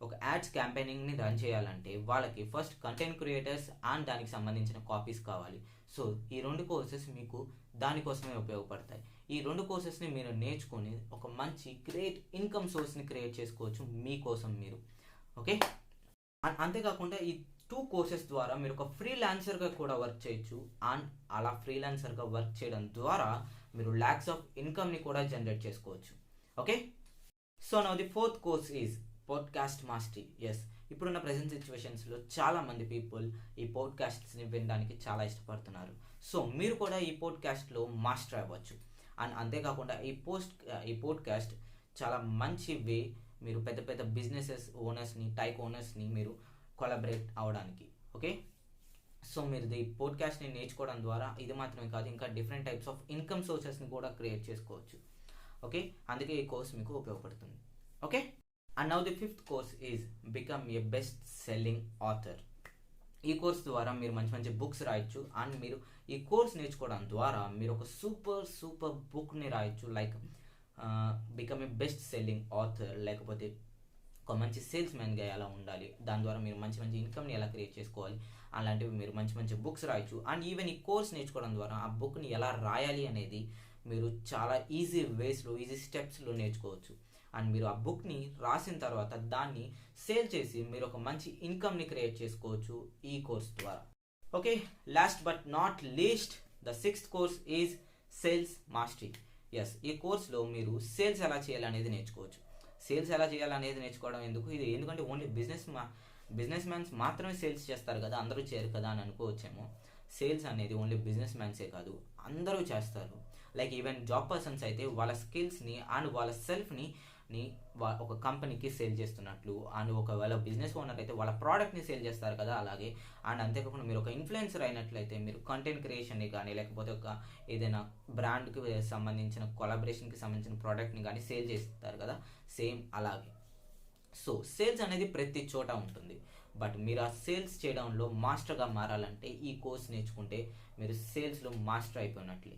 ఒక యాడ్స్ క్యాంపెయినింగ్ని రన్ చేయాలంటే వాళ్ళకి ఫస్ట్ కంటెంట్ క్రియేటర్స్ అండ్ దానికి సంబంధించిన కాపీస్ కావాలి. సో ఈ 2 కోర్సెస్ మీకు దానికోసమే ఉపయోగపడతాయి. ఈ 2 కోర్సెస్ని మీరు నేర్చుకొని ఒక మంచి గ్రేట్ ఇన్కమ్ సోర్స్ని క్రియేట్ చేసుకోవచ్చు మీకోసం మీరు. ఓకే, అంతేకాకుండా ఈ 2 కోర్సెస్ ద్వారా మీరు ఒక ఫ్రీలాన్సర్గా కూడా వర్క్ చేయొచ్చు. అండ్ అలా ఫ్రీలాన్సర్గా వర్క్ చేయడం ద్వారా మీరు ల్యాక్స్ ఆఫ్ ఇన్కమ్ని కూడా జనరేట్ చేసుకోవచ్చు. Okay, so now the fourth course is podcast mastery. Yes, ఇప్పుడున్న ప్రజెంట్ సిచ్యువేషన్స్లో చాలామంది పీపుల్ ఈ పాడ్కాస్ట్స్ని వినడానికి చాలా ఇష్టపడుతున్నారు. సో మీరు కూడా ఈ పాడ్కాస్ట్లో మాస్టర్ అవ్వచ్చు. అండ్ అంతేకాకుండా ఈ పాడ్కాస్ట్ చాలా మంచి వే మీరు పెద్ద పెద్ద బిజినెసెస్ ఓనర్స్ని, టైక్ ఓనర్స్ని మీరు కొలాబరేట్ అవ్వడానికి. ఓకే, సో మీరు ఈ పాడ్కాస్ట్ని నేర్చుకోవడం ద్వారా ఇది మాత్రమే కాదు, ఇంకా డిఫరెంట్ టైప్స్ ఆఫ్ ఇన్కమ్ సోర్సెస్ని కూడా క్రియేట్ చేసుకోవచ్చు. ఓకే, అందుకే ఈ కోర్స్ మీకు ఉపయోగపడుతుంది. Okay, and now the fifth course is become a best selling author. ఈ కోర్స్ ద్వారా మీరు మంచి మంచి బుక్స్ రాయొచ్చు. అండ్ మీరు ఈ కోర్స్ నేర్చుకోవడం ద్వారా మీరు ఒక సూపర్ బుక్ని రాయొచ్చు. Like become a best selling author, లేకపోతే ఒక మంచి సేల్స్ మ్యాన్గా ఎలా ఉండాలి, దాని ద్వారా మీరు మంచి మంచి ఇన్కమ్ని ఎలా క్రియేట్ చేసుకోవాలి, అలాంటివి మీరు మంచి మంచి బుక్స్ రాయొచ్చు. అండ్ ఈవెన్ ఈ కోర్స్ నేర్చుకోవడం ద్వారా ఆ బుక్ని ఎలా రాయాలి అనేది మీరు చాలా ఈజీ వేస్లో, ఈజీ స్టెప్స్లో నేర్చుకోవచ్చు. అండ్ మీరు ఆ బుక్ని రాసిన తర్వాత దాన్ని సేల్ చేసి మీరు ఒక మంచి ఇన్కమ్ని క్రియేట్ చేసుకోవచ్చు ఈ కోర్స్ ద్వారా. Okay, last but not least the sixth course is sales mastery. Yes, ఈ కోర్స్లో మీరు సేల్స్ ఎలా చేయాలనేది నేర్చుకోవచ్చు. సేల్స్ ఎలా చేయాలనేది నేర్చుకోవడం ఎందుకంటే ఓన్లీ బిజినెస్ మ్యాన్స్ మాత్రమే సేల్స్ చేస్తారు కదా, అందరూ చేయరు కదా అని అనుకోవచ్చేమో. సేల్స్ అనేది ఓన్లీ బిజినెస్ మ్యాన్సే కాదు, అందరూ చేస్తారు. లైక్ ఈవెన్ జాబ్ పర్సన్స్ అయితే వాళ్ళ స్కిల్స్ని అండ్ వాళ్ళ సెల్ఫ్ని ని ఒక కంపెనీకి సేల్ చేస్తున్నట్లు. అండ్ ఒకవేళ బిజినెస్ ఓనర్ అయితే వాళ్ళ ప్రోడక్ట్ని సేల్ చేస్తారు కదా, అలాగే. అండ్ అంతేకాకుండా మీరు ఒక ఇన్ఫ్లుయెన్సర్ అయినట్లయితే మీరు కంటెంట్ క్రియేషన్ని కానీ లేకపోతే ఒక ఏదైనా బ్రాండ్కి సంబంధించిన కొలాబరేషన్కి సంబంధించిన ప్రోడక్ట్ని కానీ సేల్ చేస్తారు కదా, సేమ్ అలాగే. సో సేల్స్ అనేది ప్రతి చోట ఉంటుంది. బట్ మీరు ఆ సేల్స్ చేయడంలో మాస్టర్గా మారాలంటే ఈ కోర్స్ నేర్చుకుంటే మీరు సేల్స్లో మాస్టర్ అయిపోయినట్లే.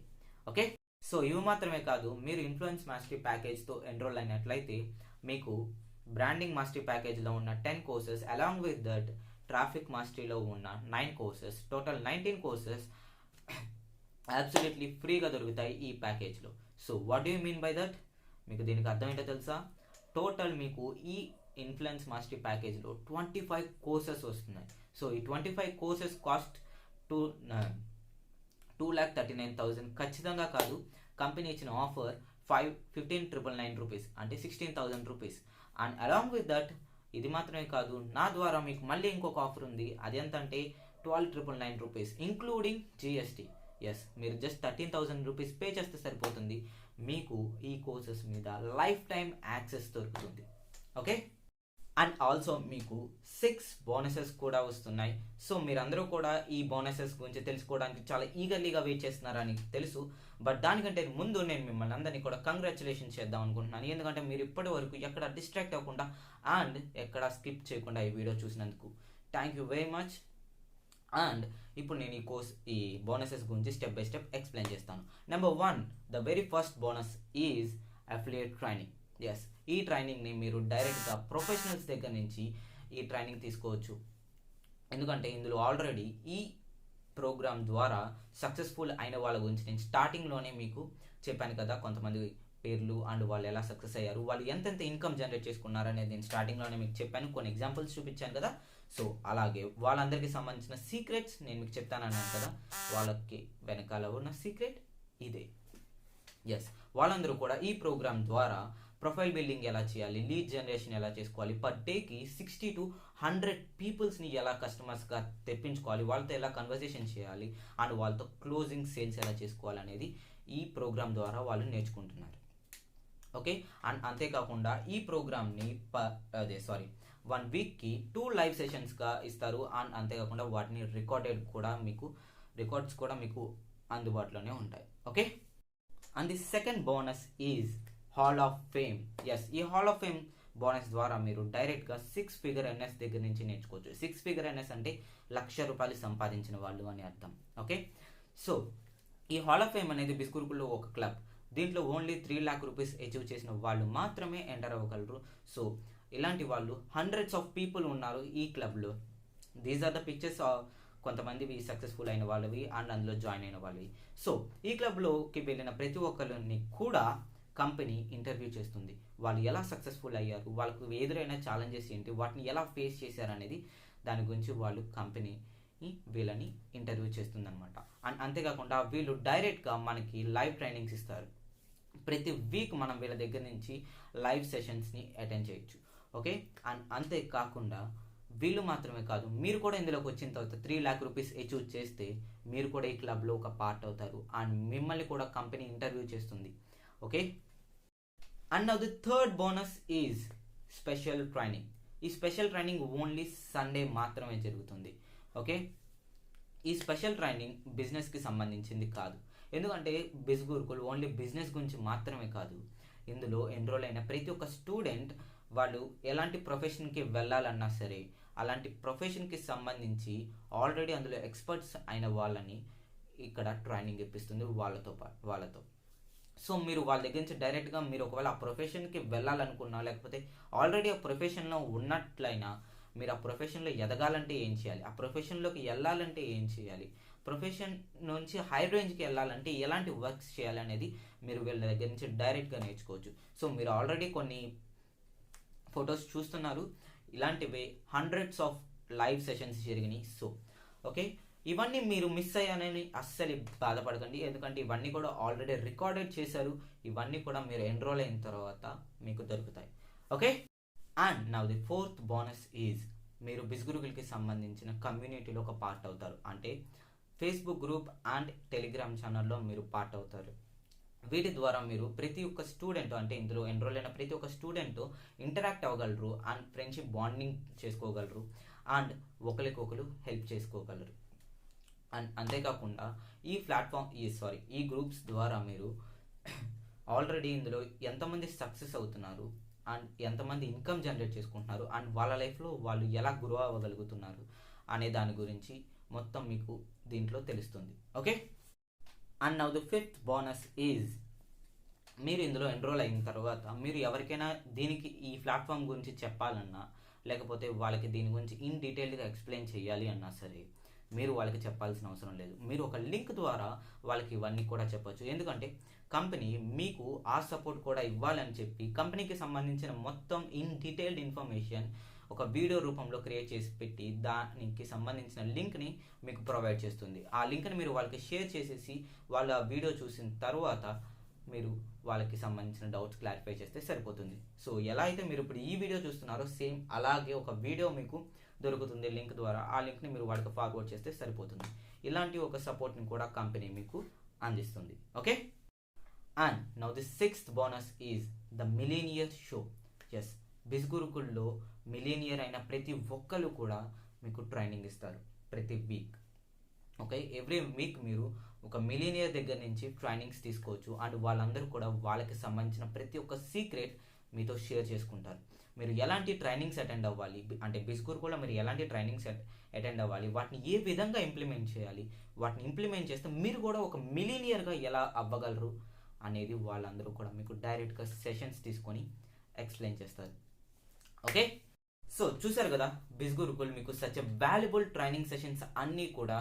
ఓకే, సో ఇవి మాత్రమే కాదు, మీరు ఇన్ఫ్లుయెన్స్ మాస్టరీ ప్యాకేజ్తో ఎన్రోల్ అయినట్లయితే మీకు బ్రాండింగ్ మాస్టరీ ప్యాకేజ్లో ఉన్న 10 courses along with that traffic మాస్టరీలో ఉన్న 9 కోర్సెస్, టోటల్ 19 కోర్సెస్ అబ్సల్యూట్లీ ఫ్రీగా దొరుకుతాయి ఈ ప్యాకేజ్లో. So what do you mean by that? మీకు దీనికి అర్థం ఏంటో తెలుసా? టోటల్ మీకు ఈ ఇన్ఫ్లుయెన్స్ మాస్టరీ ప్యాకేజ్లో 25 కోర్సెస్ వస్తున్నాయి. సో ఈ 25 కోర్సెస్ కాస్ట్ 2,39,000 ఖచ్చితంగా కాదు. కంపెనీ ఇచ్చిన ఆఫర్ 15,999 రూపీస్, అంటే 16,000 rupees. And along with that ఇది మాత్రమే కాదు, నా ద్వారా మీకు మళ్ళీ ఇంకొక ఆఫర్ ఉంది. అది ఎంత అంటే 12,999 రూపీస్ ఇంక్లూడింగ్ జిఎస్టీ. ఎస్, మీరు జస్ట్ 13,000 రూపీస్ పే చేస్తే సరిపోతుంది. మీకు ఈ కోర్సెస్ మీద లైఫ్ టైం యాక్సెస్ దొరుకుతుంది. ఓకే, అండ్ ఆల్సో మీకు 6 బోనసెస్ కూడా వస్తున్నాయి. సో మీరందరూ కూడా ఈ బోనసెస్ గురించి తెలుసుకోవడానికి చాలా ఈగర్లీగా వెయిట్ చేస్తున్నారని తెలుసు. బట్ దానికంటే ముందు నేను మిమ్మల్ని అందరినీ కూడా కంగ్రాచులేషన్ చేద్దాం అనుకుంటున్నాను. ఎందుకంటే మీరు ఇప్పటి వరకు ఎక్కడ డిస్ట్రాక్ట్ అవ్వకుండా అండ్ ఎక్కడ స్కిప్ చేయకుండా ఈ వీడియో చూసినందుకు thank you very much. And ఇప్పుడు నేను ఈ బోనసెస్ గురించి స్టెప్ బై స్టెప్ ఎక్స్ప్లెయిన్ చేస్తాను. Number 1, the very first bonus is affiliate training. Yes, ఈ ట్రైనింగ్ని మీరు డైరెక్ట్గా ప్రొఫెషనల్స్ దగ్గర నుంచి ఈ ట్రైనింగ్ తీసుకోవచ్చు. ఎందుకంటే ఇందులో ఆల్రెడీ ఈ ప్రోగ్రామ్ ద్వారా సక్సెస్ఫుల్ అయిన వాళ్ళ గురించి నేను స్టార్టింగ్లోనే మీకు చెప్పాను కదా, కొంతమంది పేర్లు అండ్ వాళ్ళు ఎలా సక్సెస్ అయ్యారు, వాళ్ళు ఎంతెంత ఇన్కమ్ జనరేట్ చేసుకున్నారు అనేది నేను స్టార్టింగ్లోనే మీకు చెప్పాను, కొన్ని ఎగ్జాంపుల్స్ చూపించాను కదా. సో అలాగే వాళ్ళందరికీ సంబంధించిన సీక్రెట్స్ నేను మీకు చెప్తానన్నాను కదా, వాళ్ళకి వెనకాల ఉన్న సీక్రెట్ ఇదే. ఎస్, వాళ్ళందరూ కూడా ఈ ప్రోగ్రామ్ ద్వారా ప్రొఫైల్ బిల్డింగ్ ఎలా చేయాలి, లీడ్ జనరేషన్ ఎలా చేసుకోవాలి, పర్ డేకి 60 to 100 పీపుల్స్ని ఎలా కస్టమర్స్గా తెప్పించుకోవాలి, వాళ్ళతో ఎలా కన్వర్సేషన్ చేయాలి అండ్ వాళ్ళతో క్లోజింగ్ సేల్స్ ఎలా చేసుకోవాలి అనేది ఈ ప్రోగ్రామ్ ద్వారా వాళ్ళు నేర్చుకుంటున్నారు. ఓకే, అండ్ అంతేకాకుండా ఈ ప్రోగ్రామ్ని 1 వీక్కి 2 లైవ్ సెషన్స్గా ఇస్తారు. అండ్ అంతేకాకుండా వాటిని రికార్డ్స్ కూడా మీకు అందుబాటులోనే ఉంటాయి. Okay, and the second bonus is hall of fame. Yes, ఈ హాల్ ఆఫ్ ఫేమ్ బోనస్ ద్వారా మీరు డైరెక్ట్గా 6 ఫిగర్ ఎన్ఎస్ దగ్గర నుంచి నేర్చుకోవచ్చు. 6 ఫిగర్ ఎన్ఎస్ అంటే ₹1,00,000 సంపాదించిన వాళ్ళు అని అర్థం. ఓకే, సో ఈ హాల్ ఆఫ్ ఫేమ్ అనేది బిస్గురుకుల్లో ఒక క్లబ్. దీంట్లో ఓన్లీ 3 lakh రూపీస్ అచీవ్ చేసిన వాళ్ళు మాత్రమే ఎంటర్ అవ్వగలరు. సో ఇలాంటి వాళ్ళు హండ్రెడ్స్ ఆఫ్ పీపుల్ ఉన్నారు ఈ క్లబ్లో. దీస్ ఆర్ ద పిక్చర్స్ కొంతమందివి సక్సెస్ఫుల్ అయిన వాళ్ళవి అండ్ అందులో జాయిన్ అయిన వాళ్ళవి. సో ఈ క్లబ్లోకి వెళ్ళిన ప్రతి ఒక్కరిని కూడా కంపెనీ ఇంటర్వ్యూ చేస్తుంది. వాళ్ళు ఎలా సక్సెస్ఫుల్ అయ్యారు, వాళ్ళకు ఎదురైన ఛాలెంజెస్ ఏంటి, వాటిని ఎలా ఫేస్ చేశారనేది దాని గురించి వాళ్ళు కంపెనీ వీళ్ళని ఇంటర్వ్యూ చేస్తుంది అనమాట. అండ్ అంతేకాకుండా వీళ్ళు డైరెక్ట్గా మనకి లైవ్ ట్రైనింగ్స్ ఇస్తారు. ప్రతి వీక్ మనం వీళ్ళ దగ్గర నుంచి లైవ్ సెషన్స్ని అటెండ్ చేయొచ్చు. ఓకే, అండ్ అంతేకాకుండా వీళ్ళు మాత్రమే కాదు, మీరు కూడా ఇందులోకి వచ్చిన తర్వాత 3 lakh రూపీస్ అచీవ్ చేస్తే మీరు కూడా ఈ క్లబ్లో ఒక పార్ట్ అవుతారు అండ్ మిమ్మల్ని కూడా కంపెనీ ఇంటర్వ్యూ చేస్తుంది. Okay, and now the third bonus is special training. ఈ స్పెషల్ ట్రైనింగ్ ఓన్లీ సండే మాత్రమే జరుగుతుంది. ఓకే, ఈ స్పెషల్ ట్రైనింగ్ బిజినెస్కి సంబంధించింది కాదు. ఎందుకంటే బిస్గురుకుల్ ఓన్లీ బిజినెస్ గురించి మాత్రమే కాదు, ఇందులో ఎన్రోల్ అయిన ప్రతి ఒక్క స్టూడెంట్ వాళ్ళు ఎలాంటి ప్రొఫెషన్కి వెళ్ళాలన్నా సరే అలాంటి ప్రొఫెషన్కి సంబంధించి ఆల్రెడీ అందులో ఎక్స్పర్ట్స్ అయిన వాళ్ళని ఇక్కడ ట్రైనింగ్ ఇప్పిస్తుంది వాళ్ళతో. సో మీరు వాళ్ళ దగ్గర నుంచి డైరెక్ట్గా మీరు ఒకవేళ ఆ ప్రొఫెషన్కి వెళ్ళాలనుకున్నా లేకపోతే ఆల్రెడీ ఆ ప్రొఫెషన్లో ఉన్నట్లయినా మీరు ఆ ప్రొఫెషన్లో ఎదగాలంటే ఏం చేయాలి, ఆ ప్రొఫెషన్లోకి వెళ్ళాలంటే ఏం చేయాలి, ప్రొఫెషన్ నుంచి హై రేంజ్కి వెళ్ళాలంటే ఎలాంటి వర్క్స్ చేయాలి అనేది మీరు వీళ్ళ దగ్గర నుంచి డైరెక్ట్గా నేర్చుకోవచ్చు. సో మీరు ఆల్రెడీ కొన్ని ఫొటోస్ చూస్తున్నారు, ఇలాంటివి హండ్రెడ్స్ ఆఫ్ లైవ్ సెషన్స్ జరిగినాయి. సో ఓకే, ఇవన్నీ మీరు మిస్ అయ్యానని అస్సలు బాధపడకండి, ఎందుకంటే ఇవన్నీ కూడా ఆల్రెడీ రికార్డెడ్ చేశారు. ఇవన్నీ కూడా మీరు ఎన్రోల్ అయిన తర్వాత మీకు దొరుకుతాయి. Okay, and now the fourth bonus is మీరు బిస్గురుకులకి సంబంధించిన కమ్యూనిటీలో ఒక పార్ట్ అవుతారు. అంటే ఫేస్బుక్ గ్రూప్ అండ్ టెలిగ్రామ్ ఛానల్లో మీరు పార్ట్ అవుతారు. వీటి ద్వారా మీరు ప్రతి ఒక్క స్టూడెంట్, అంటే ఇందులో ఎన్రోల్ అయిన ప్రతి ఒక్క స్టూడెంట్ ఇంటరాక్ట్ అవ్వగలరు అండ్ ఫ్రెండ్షిప్ బాండింగ్ చేసుకోగలరు అండ్ ఒకరికొకరు హెల్ప్ చేసుకోగలరు. అండ్ అంతేకాకుండా ఈ గ్రూప్స్ ద్వారా మీరు ఆల్రెడీ ఇందులో ఎంతమంది సక్సెస్ అవుతున్నారు అండ్ ఎంతమంది ఇన్కమ్ జనరేట్ చేసుకుంటున్నారు అండ్ వాళ్ళ లైఫ్లో వాళ్ళు ఎలా గ్రో అవ్వగలుగుతున్నారు అనే దాని గురించి మొత్తం మీకు దీంట్లో తెలుస్తుంది. Okay, and now the fifth bonus is, మీరు ఇందులో ఎన్రోల్ అయిన తర్వాత మీరు ఎవరికైనా ఈ ప్లాట్ఫామ్ గురించి చెప్పాలన్నా లేకపోతే వాళ్ళకి దీని గురించి ఇన్ డీటెయిల్గా ఎక్స్ప్లెయిన్ చేయాలి అన్నా సరే మీరు వాళ్ళకి చెప్పాల్సిన అవసరం లేదు. మీరు ఒక లింక్ ద్వారా వాళ్ళకి ఇవన్నీ కూడా చెప్పొచ్చు. ఎందుకంటే కంపెనీ మీకు ఆ సపోర్ట్ కూడా ఇవ్వాలని చెప్పి కంపెనీకి సంబంధించిన మొత్తం ఇన్ డీటెయిల్డ్ ఇన్ఫర్మేషన్ ఒక వీడియో రూపంలో క్రియేట్ చేసి పెట్టి దానికి సంబంధించిన లింక్ని మీకు ప్రొవైడ్ చేస్తుంది. ఆ లింక్ని మీరు వాళ్ళకి షేర్ చేసేసి వాళ్ళ వీడియో చూసిన తర్వాత మీరు వాళ్ళకి సంబంధించిన డౌట్స్ క్లారిఫై చేస్తే సరిపోతుంది. సో ఎలా అయితే మీరు ఇప్పుడు ఈ వీడియో చూస్తున్నారో సేమ్ అలాగే ఒక వీడియో మీకు దొరుకుతుంది లింక్ ద్వారా. ఆ లింక్ని మీరు వాళ్ళకి ఫార్వర్డ్ చేస్తే సరిపోతుంది. ఇలాంటి ఒక సపోర్ట్ని కూడా కంపెనీ మీకు అందిస్తుంది. Okay, and now the sixth bonus is the millionaire show. Yes, బిస్గురుకుల్లో మిలీనియర్ అయిన ప్రతి ఒక్కరు కూడా మీకు ట్రైనింగ్ ఇస్తారు ప్రతి వీక్. ఓకే, ఎవ్రీ వీక్ మీరు ఒక మిలీనియర్ దగ్గర నుంచి ట్రైనింగ్స్ తీసుకోవచ్చు అండ్ వాళ్ళందరూ కూడా వాళ్ళకి సంబంధించిన ప్రతి ఒక్క సీక్రెట్ మీతో షేర్ చేసుకుంటారు. మీరు ఎలాంటి ట్రైనింగ్స్ అటెండ్ అవ్వాలి, అంటే బిస్గురుకుల్లో మీరు ఎలాంటి ట్రైనింగ్స్ అటెండ్ అవ్వాలి, వాటిని ఏ విధంగా ఇంప్లిమెంట్ చేయాలి, వాటిని ఇంప్లిమెంట్ చేస్తే మీరు కూడా ఒక మిలీనియర్గా ఎలా అవ్వగలరు అనేది వాళ్ళందరూ కూడా మీకు డైరెక్ట్గా సెషన్స్ తీసుకొని ఎక్స్ప్లెయిన్ చేస్తారు. ఓకే, సో చూసారు కదా, బిస్గురుకుల్ మీకు such a valuable training sessions అన్నీ కూడా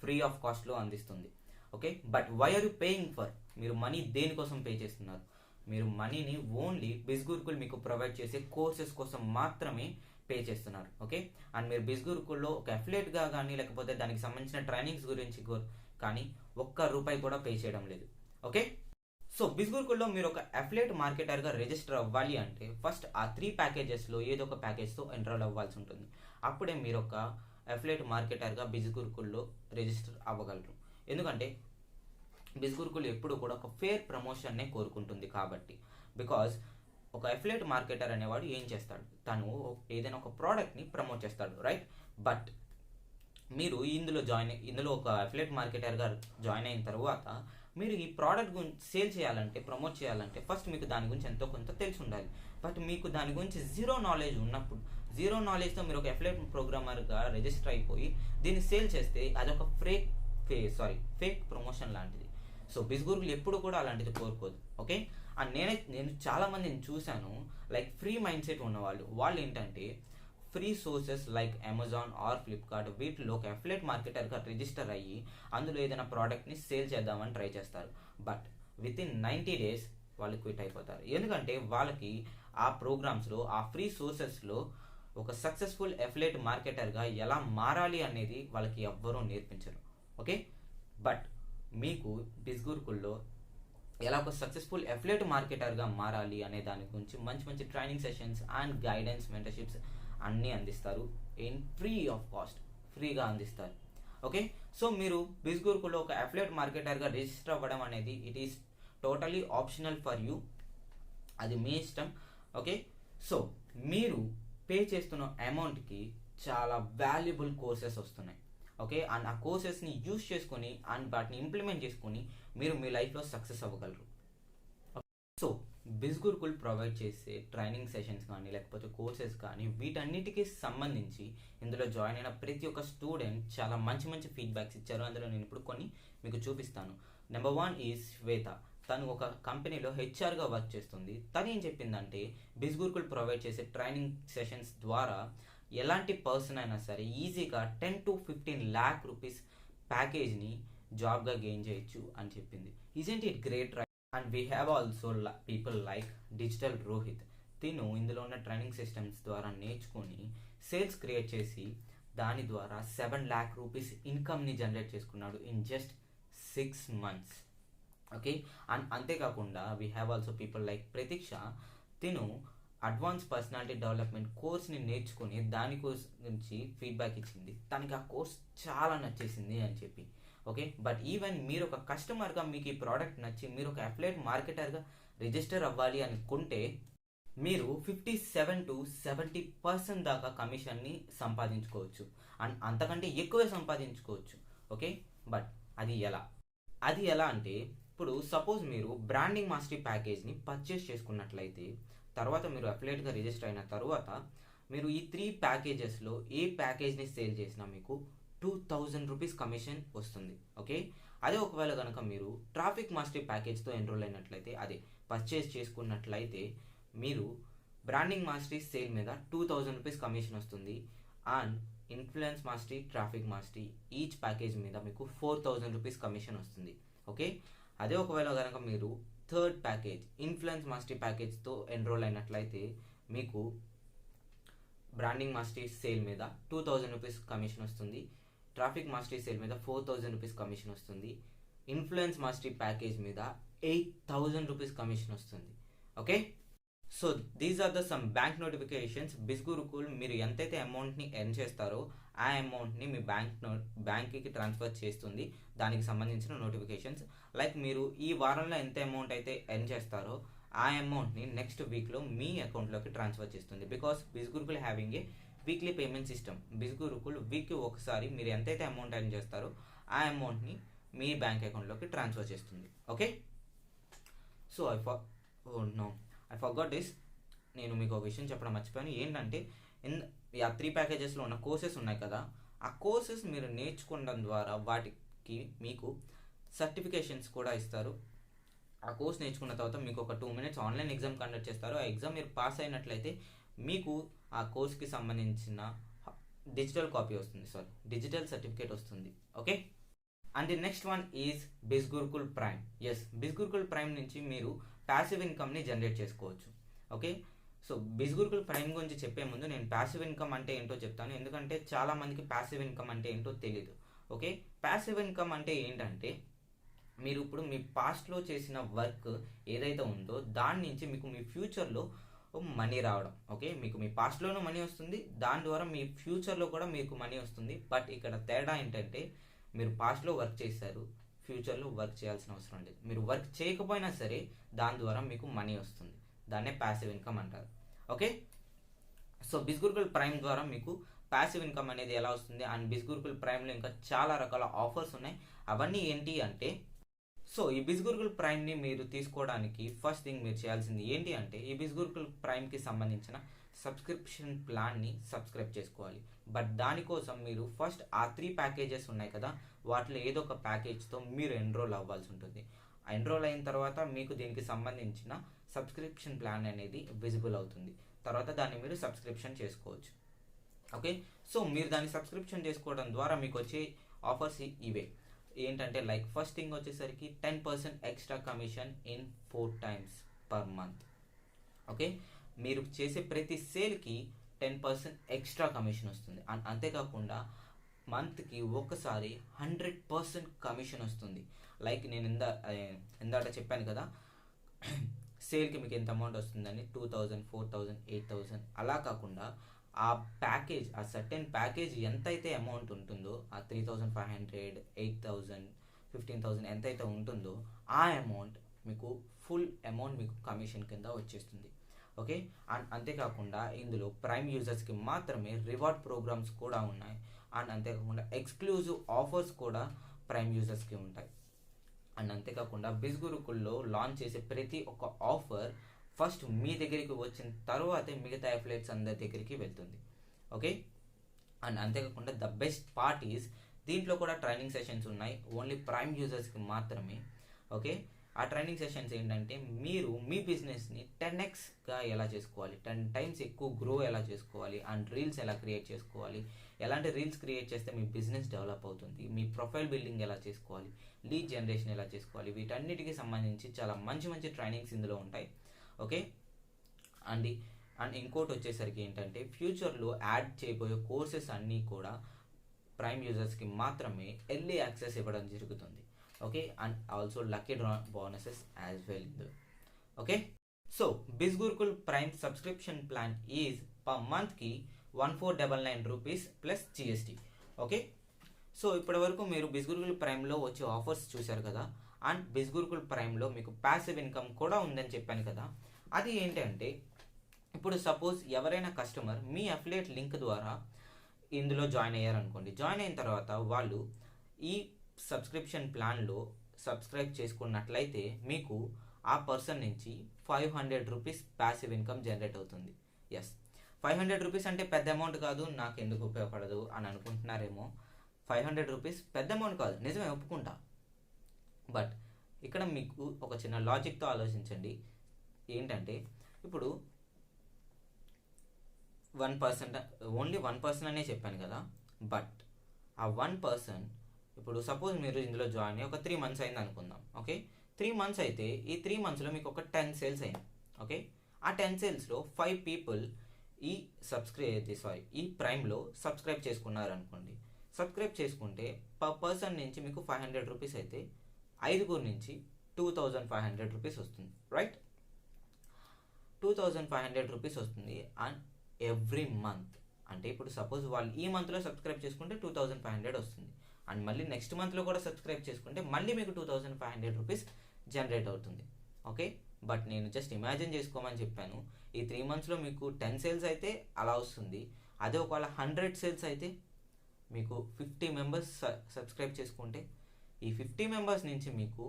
ఫ్రీ ఆఫ్ కాస్ట్లో అందిస్తుంది. Okay, but why are you paying for? మీరు మనీ దేనికోసం పే చేస్తున్నారు? మీరు మనీని ఓన్లీ బిస్గురుకుల్ మీకు ప్రొవైడ్ చేసే కోర్సెస్ కోసం మాత్రమే పే చేస్తున్నారు. ఓకే, అండ్ మీరు బిస్గురుకుల్లో ఒక అఫిలియేట్గా కానీ లేకపోతే దానికి సంబంధించిన ట్రైనింగ్స్ గురించి కానీ ₹1 కూడా పే చేయడం లేదు. ఓకే, సో బిస్గురుకుల్లో మీరు ఒక అఫిలియేట్ మార్కెటర్గా రిజిస్టర్ అవ్వాలి అంటే ఫస్ట్ ఆ 3 ప్యాకేజెస్లో ఏదో ఒక ప్యాకేజ్తో ఎన్రోల్ అవ్వాల్సి ఉంటుంది. అప్పుడే మీరు ఒక అఫిలియేట్ మార్కెటర్గా బిస్గురుకుల్లో రిజిస్టర్ అవ్వగలరు. ఎందుకంటే బిస్గురుకుల్ ఎప్పుడు కూడా ఒక ఫేర్ ప్రమోషన్నే కోరుకుంటుంది కాబట్టి. బికాజ్ ఒక అఫిలియేట్ మార్కెటర్ అనేవాడు ఏం చేస్తాడు, తను ఏదైనా ఒక ప్రోడక్ట్ని ప్రమోట్ చేస్తాడు, రైట్? బట్ మీరు ఇందులో ఒక అఫిలియేట్ మార్కెటర్గా జాయిన్ అయిన తర్వాత మీరు ఈ ప్రోడక్ట్ గురించి సేల్ చేయాలంటే, ప్రమోట్ చేయాలంటే ఫస్ట్ మీకు దాని గురించి ఎంతో కొంత తెలిసి ఉండాలి. బట్ మీకు దాని గురించి జీరో నాలెడ్జ్ ఉన్నప్పుడు, జీరో నాలెడ్జ్తో మీరు ఒక అఫిలియేట్ ప్రోగ్రామర్గా రిజిస్టర్ అయిపోయి దీన్ని సేల్ చేస్తే అదొక ఫేక్ ప్రమోషన్ లాంటిది. సో బిస్గురుకుల్ ఎప్పుడు కూడా అలాంటిది కోరుకోదు. ఓకే, అండ్ నేను చాలా మందిని చూశాను, లైక్ ఫ్రీ మైండ్ సెట్ ఉన్నవాళ్ళు. వాళ్ళు ఏంటంటే free sources like Amazon are Flipkart వీటిలో ఒక అఫిలియేట్ మార్కెటర్గా రిజిస్టర్ అయ్యి అందులో ఏదైనా ప్రోడక్ట్ని సేల్ చేద్దామని ట్రై చేస్తారు. బట్ విత్ ఇన్ 90 days వాళ్ళు క్విట్ అయిపోతారు. ఎందుకంటే వాళ్ళకి ఆ ప్రోగ్రామ్స్లో, ఆ ఫ్రీ సోర్సెస్లో ఒక సక్సెస్ఫుల్ అఫిలియేట్ మార్కెటర్గా ఎలా మారాలి అనేది వాళ్ళకి ఎవ్వరూ నేర్పించరు. ఓకే, బట్ మీకు బిస్గురుకుల్లో ఎలా ఒక సక్సెస్ఫుల్ అఫిలియేట్ మార్కెటర్గా మారాలి అనే దాని గురించి మంచి మంచి training sessions and guidance, mentorships అన్నీ అందిస్తారు. ఫ్రీ ఆఫ్ కాస్ట్, ఫ్రీగా అందిస్తారు. ఓకే, సో మీరు బిస్గురుకుల్లో ఒక అఫిలియేట్ మార్కెటర్గా రిజిస్టర్ అవ్వడం అనేది it is totally optional for you, అది మీ ఇష్టం. ఓకే, సో మీరు పే చేస్తున్న అమౌంట్కి చాలా వాల్యుబుల్ కోర్సెస్ వస్తున్నాయి. ఓకే, అండ్ ఆ కోర్సెస్ని యూజ్ చేసుకొని అండ్ వాటిని ఇంప్లిమెంట్ చేసుకొని మీరు మీ లైఫ్లో సక్సెస్ అవ్వగలరు. సో బిస్గురుకుల్ ప్రొవైడ్ చేసే ట్రైనింగ్ సెషన్స్ కానీ లేకపోతే కోర్సెస్ కానీ వీటన్నిటికీ సంబంధించి ఇందులో జాయిన్ అయిన ప్రతి ఒక్క స్టూడెంట్ చాలా మంచి మంచి ఫీడ్బ్యాక్స్ ఇచ్చారు. అందులో నేను ఇప్పుడు కొన్ని మీకు చూపిస్తాను. నెంబర్ 1 ఈజ్ శ్వేత. తను ఒక కంపెనీలో హెచ్ఆర్గా వర్క్ చేస్తుంది. తను ఏం చెప్పిందంటే బిస్గురుకుల్ ప్రొవైడ్ చేసే ట్రైనింగ్ సెషన్స్ ద్వారా ఎలాంటి పర్సన్ అయినా సరే ఈజీగా 10 to 15 lakh rupees ప్యాకేజ్ని జాబ్గా గెయిన్ చేయొచ్చు అని చెప్పింది. Isn't it great, right? And we have also people like digital Rohit. తిను ఇందులో ఉన్న ట్రైనింగ్ సిస్టమ్స్ ద్వారా నేర్చుకొని సేల్స్ క్రియేట్ చేసి దాని ద్వారా 7 lakh rupees ఇన్కమ్ని జనరేట్ చేసుకున్నాడు in just 6 months. Okay, and అంతేకాకుండా we have also people like Prateeksha. తిను అడ్వాన్స్ పర్సనాలిటీ డెవలప్మెంట్ కోర్స్ని నేర్చుకుని దాని గురించి ఫీడ్బ్యాక్ ఇచ్చింది. తనకి ఆ కోర్స్ చాలా నచ్చేసింది అని చెప్పి. ఓకే, బట్ ఈవెన్ మీరు ఒక కస్టమర్గా మీకు ఈ ప్రోడక్ట్ నచ్చి మీరు ఒక అఫిలియేట్ మార్కెటర్గా రిజిస్టర్ అవ్వాలి అనుకుంటే మీరు 57 to 70% దాకా కమిషన్ని సంపాదించుకోవచ్చు అండ్ అంతకంటే ఎక్కువే సంపాదించుకోవచ్చు. ఓకే, బట్ అది ఎలా అంటే ఇప్పుడు సపోజ్ మీరు బ్రాండింగ్ మాస్టరీ ప్యాకేజ్ని పర్చేస్ చేసుకున్నట్లయితే తర్వాత మీరు అఫిలియేట్గా రిజిస్టర్ అయిన తర్వాత మీరు ఈ 3 ప్యాకేజెస్లో ఏ ప్యాకేజ్ని సేల్ చేసినా మీకు 2000 రూపీస్ కమిషన్ వస్తుంది. ఓకే, అదే ఒకవేళ కనుక మీరు ట్రాఫిక్ మాస్టరీ ప్యాకేజ్తో ఎన్రోల్ అయినట్లయితే అదే పర్చేస్ చేసుకున్నట్లయితే మీరు బ్రాండింగ్ మాస్టరీ సేల్ మీద 2000 రూపీస్ కమిషన్ వస్తుంది and influence mastery traffic mastery each package మీద మీకు 4000 రూపీస్ కమిషన్ వస్తుంది. ఓకే, అదే ఒకవేళ కనుక మీరు థర్డ్ ప్యాకేజ్ ఇన్ఫ్లుయెన్స్ మాస్టరీ ప్యాకేజ్తో ఎన్రోల్ అయినట్లయితే మీకు బ్రాండింగ్ మాస్టరీ సేల్ మీద 2000 రూపీస్ కమిషన్ వస్తుంది, ట్రాఫిక్ మాస్టరీ సేల్ మీద 4000 రూపీస్ కమిషన్ వస్తుంది, ఇన్ఫ్లుయెన్స్ మాస్టరీ ప్యాకేజ్ మీద 8000 రూపీస్ కమిషన్ వస్తుంది. Okay, so these are the some bank notifications. బిస్గురుకుల్ మీరు ఎంతైతే అమౌంట్ని ఎర్న్ చేస్తారో ఆ అమౌంట్ని మీ బ్యాంక్కి ట్రాన్స్ఫర్ చేస్తుంది. దానికి సంబంధించిన నోటిఫికేషన్స్ లైక్ మీరు ఈ వారంలో ఎంత అమౌంట్ అయితే ఎర్న్ చేస్తారో ఆ అమౌంట్ని నెక్స్ట్ వీక్లో మీ అకౌంట్లోకి ట్రాన్స్ఫర్ చేస్తుంది. Because Bizgurukul having a weekly payment system. Bizgurukul వీక్కి ఒకసారి మీరు ఎంతైతే అమౌంట్ ఎర్న్ చేస్తారో ఆ అమౌంట్ని మీ బ్యాంక్ అకౌంట్లోకి ట్రాన్స్ఫర్ చేస్తుంది. Okay, so I forgot this. నేను మీకు ఒక విషయం చెప్పడం మర్చిపోయాను. ఏంటంటే ఆ 3 ప్యాకేజెస్లో ఉన్న కోర్సెస్ ఉన్నాయి కదా, ఆ కోర్సెస్ మీరు నేర్చుకోవడం ద్వారా వాటికి మీకు సర్టిఫికేషన్స్ కూడా ఇస్తారు. ఆ కోర్స్ నేర్చుకున్న తర్వాత మీకు ఒక 2 minutes ఆన్లైన్ ఎగ్జామ్ కండక్ట్ చేస్తారు. ఆ ఎగ్జామ్ మీరు పాస్ అయినట్లయితే మీకు ఆ కోర్స్కి సంబంధించిన డిజిటల్ సర్టిఫికేట్ వస్తుంది. Okay, and the next one is Bizgurukul prime. Bizgurukul prime నుంచి మీరు ప్యాసివ్ ఇన్కమ్ని జనరేట్ చేసుకోవచ్చు. ఓకే, సో బిస్గురుకుల్ ప్రైమ్ గురించి చెప్పే ముందు నేను ప్యాసివ్ ఇన్కమ్ అంటే ఏంటో చెప్తాను, ఎందుకంటే చాలామందికి ప్యాసివ్ ఇన్కమ్ అంటే ఏంటో తెలీదు. ఓకే, ప్యాసివ్ ఇన్కమ్ అంటే ఏంటంటే మీరు ఇప్పుడు మీ పాస్ట్లో చేసిన వర్క్ ఏదైతే ఉందో దాని నుంచి మీకు మీ ఫ్యూచర్లో మనీ రావడం. ఓకే, మీకు మీ పాస్ట్లోనూ మనీ వస్తుంది, దాని ద్వారా మీ ఫ్యూచర్లో కూడా మీకు మనీ వస్తుంది. బట్ ఇక్కడ తేడా ఏంటంటే మీరు పాస్ట్లో వర్క్ చేశారు, ఫ్యూచర్లో వర్క్ చేయాల్సిన అవసరం లేదు. మీరు వర్క్ చేయకపోయినా సరే దాని ద్వారా మీకు మనీ వస్తుంది. దాన్నే ప్యాసివ్ ఇన్కమ్ అంటారు. ఓకే, సో బిస్గురుకుల్ ప్రైమ్ ద్వారా మీకు ప్యాసివ్ ఇన్కమ్ అనేది ఎలా వస్తుంది అండ్ బిస్గురుకుల్ ప్రైమ్లో ఇంకా చాలా రకాల ఆఫర్స్ ఉన్నాయి. అవన్నీ ఏంటి అంటే సో ఈ బిస్గురుకుల్ ప్రైమ్ని మీరు తీసుకోవడానికి ఫస్ట్ థింగ్ మీరు చేయాల్సింది ఏంటి అంటే ఈ బిస్గురుకుల్ ప్రైమ్కి సంబంధించిన సబ్స్క్రిప్షన్ ప్లాన్ని సబ్స్క్రైబ్ చేసుకోవాలి. బట్ దానికోసం మీరు ఫస్ట్ ఆ 3 ప్యాకేజెస్ ఉన్నాయి కదా, వాటిలో ఏదో ఒక ప్యాకేజ్తో మీరు ఎన్రోల్ అవ్వాల్సి ఉంటుంది. ఎన్రోల్ అయిన తర్వాత మీకు దీనికి సంబంధించిన సబ్స్క్రిప్షన్ ప్లాన్ అనేది విజిబుల్ అవుతుంది. తర్వాత దాన్ని మీరు సబ్స్క్రిప్షన్ చేసుకోవచ్చు. ఓకే, సో మీరు దాన్ని సబ్స్క్రిప్షన్ చేసుకోవడం ద్వారా మీకు వచ్చే ఆఫర్స్ ఇవే ఏంటంటే లైక్ ఫస్ట్ థింగ్ వచ్చేసరికి 10% extra commission in 4 times per month. Okay, మీరు చేసే ప్రతి సేల్కి 10% ఎక్స్ట్రా కమిషన్ వస్తుంది. అంతేకాకుండా మంత్కి ఒకసారి 100% కమిషన్ వస్తుంది. లైక్ నేను ఇందాక చెప్పాను కదా సేల్కి మీకు ఎంత అమౌంట్ వస్తుందని 2000, 4000, 8000 అలా కాకుండా ఆ ప్యాకేజ్ ఆ సర్టెన్ ప్యాకేజ్ ఎంతైతే అమౌంట్ ఉంటుందో ఆ 3500, 8000, 15000 ఎంతైతే ఉంటుందో ఆ అమౌంట్ మీకు ఫుల్ అమౌంట్ మీకు కమిషన్ కింద వచ్చేస్తుంది. ఓకే, అండ్ అంతేకాకుండా ఇందులో ప్రైమ్ యూజర్స్కి మాత్రమే రివార్డ్ ప్రోగ్రామ్స్ కూడా ఉన్నాయి. అండ్ అంతేకాకుండా ఎక్స్క్లూజివ్ ఆఫర్స్ కూడా ప్రైమ్ యూజర్స్కి ఉంటాయి. అండ్ అంతేకాకుండా బిస్గురుకుల్లో లాంచ్ చేసే ప్రతి ఒక్క ఆఫర్ ఫస్ట్ మీ దగ్గరికి వచ్చిన తర్వాతే మిగతా అఫిలియేట్స్ అందరి దగ్గరికి వెళ్తుంది. ఓకే, అండ్ అంతేకాకుండా ద బెస్ట్ పార్ట్ ఈస్ దీంట్లో కూడా ట్రైనింగ్ సెషన్స్ ఉన్నాయి ఓన్లీ ప్రైమ్ యూజర్స్కి మాత్రమే. ఓకే, ఆ ట్రైనింగ్ సెషన్స్ ఏంటంటే మీరు మీ బిజినెస్ని 10xగా ఎలా చేసుకోవాలి, 10 times ఎక్కువ గ్రో ఎలా చేసుకోవాలి అండ్ రీల్స్ ఎలా క్రియేట్ చేసుకోవాలి, ఎలాంటి రీల్స్ క్రియేట్ చేస్తే మీ బిజినెస్ డెవలప్ అవుతుంది, మీ ప్రొఫైల్ బిల్డింగ్ ఎలా చేసుకోవాలి, లీడ్ జనరేషన్ ఎలా చేసుకోవాలి, వీటన్నిటికీ సంబంధించి చాలా మంచి మంచి ట్రైనింగ్స్ ఇందులో ఉంటాయి. ఓకే, అండ్ ఇంకోటి వచ్చేసరికి ఏంటంటే ఫ్యూచర్లో యాడ్ చేయబోయే కోర్సెస్ అన్నీ కూడా ప్రైమ్ యూజర్స్కి మాత్రమే ఎర్లీ యాక్సెస్ ఇవ్వడం జరుగుతుంది. Okay, and also lucky draw bonuses as well. Okay, so Bizgurukul prime subscription plan is per మంత్కి 1499 rupees plus GST. Okay, so ఇప్పటి వరకు మీరు బిస్గురుకుల్ ప్రైమ్లో వచ్చే ఆఫర్స్ చూశారు కదా, అండ్ బిస్గురుకుల్ ప్రైమ్లో మీకు ప్యాసివ్ ఇన్కమ్ కూడా ఉందని చెప్పాను కదా. అది ఏంటంటే ఇప్పుడు సపోజ్ ఎవరైనా కస్టమర్ మీ అఫిలియేట్ లింక్ ద్వారా ఇందులో జాయిన్ అయ్యారనుకోండి. జాయిన్ అయిన తర్వాత వాళ్ళు ఈ సబ్స్క్రిప్షన్ ప్లాన్లో సబ్స్క్రైబ్ చేసుకున్నట్లయితే మీకు ఆ పర్సన్ నుంచి 500 రూపీస్ ప్యాసివ్ ఇన్కమ్ జనరేట్ అవుతుంది. ఎస్, 500 రూపీస్ అంటే పెద్ద అమౌంట్ కాదు, నాకు ఎందుకు ఉపయోగపడదు అని అనుకుంటున్నారేమో. 500 రూపీస్ పెద్ద అమౌంట్ కాదు, నిజమే, ఒప్పుకుంటా. బట్ ఇక్కడ మీకు ఒక చిన్న లాజిక్తో ఆలోచించండి. ఏంటంటే ఇప్పుడు 1%, ఓన్లీ 1% అనే చెప్పాను కదా. బట్ ఆ 1%, ఇప్పుడు సపోజ్ మీరు ఇందులో జాయిన్ అయ్యి ఒక 3 months అయింది అనుకుందాం. ఓకే, 3 months అయితే ఈ 3 monthsలో మీకు ఒక 10 సేల్స్ అయింది. ఓకే, ఆ 10 సేల్స్లో 5 people ఈ ప్రైమ్లో సబ్స్క్రైబ్ చేసుకున్నారు అనుకోండి. సబ్స్క్రైబ్ చేసుకుంటే పర్ పర్సన్ నుంచి మీకు 500 రూపీస్ అయితే 5 నుంచి 2500 రూపీస్ వస్తుంది. రైట్, 2500 రూపీస్ వస్తుంది. అండ్ ఎవ్రీ మంత్, అంటే ఇప్పుడు సపోజ్ వాళ్ళు ఈ మంత్లో సబ్స్క్రైబ్ చేసుకుంటే 2500 వస్తుంది. అండ్ మళ్ళీ నెక్స్ట్ మంత్లో కూడా సబ్స్క్రైబ్ చేసుకుంటే మళ్ళీ మీకు 2500 రూపీస్ జనరేట్ అవుతుంది. ఓకే, బట్ నేను జస్ట్ ఇమాజిన్ చేసుకోమని చెప్పాను. ఈ 3 monthsలో మీకు 10 సేల్స్ అయితే అలా వస్తుంది. అదే ఒకవేళ 100 సేల్స్ అయితే మీకు 50 మెంబర్స్ సబ్స్క్రైబ్ చేసుకుంటే ఈ 50 మెంబర్స్ నుంచి మీకు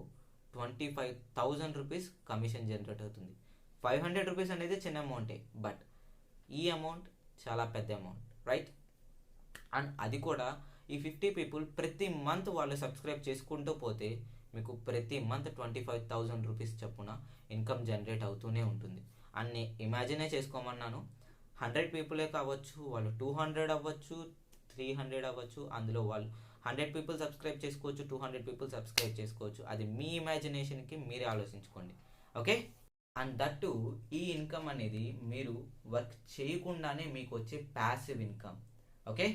25,000 రూపీస్ కమిషన్ జనరేట్ అవుతుంది. 500 రూపీస్ అనేది చిన్న అమౌంటే, బట్ ఈ అమౌంట్ చాలా పెద్ద అమౌంట్. రైట్, అండ్ అది కూడా ఈ 50 people ప్రతి మంత్ వాళ్ళు సబ్స్క్రైబ్ చేసుకుంటూ పోతే మీకు ప్రతి మంత్ 25,000 రూపీస్ చొప్పున ఇన్కమ్ జనరేట్ అవుతూనే ఉంటుంది. అన్ని ఇమాజినే చేసుకోమన్నాను. 100 people కావచ్చు, వాళ్ళు 200 అవ్వచ్చు, 300 అవ్వచ్చు. అందులో వాళ్ళు 100 people సబ్స్క్రైబ్ చేసుకోవచ్చు, 200 people సబ్స్క్రైబ్ చేసుకోవచ్చు. అది మీ ఇమాజినేషన్కి మీరే ఆలోచించుకోండి. ఓకే, అండ్ దట్టు ఈ ఇన్కమ్ అనేది మీరు వర్క్ చేయకుండానే మీకు వచ్చే passive income. Okay,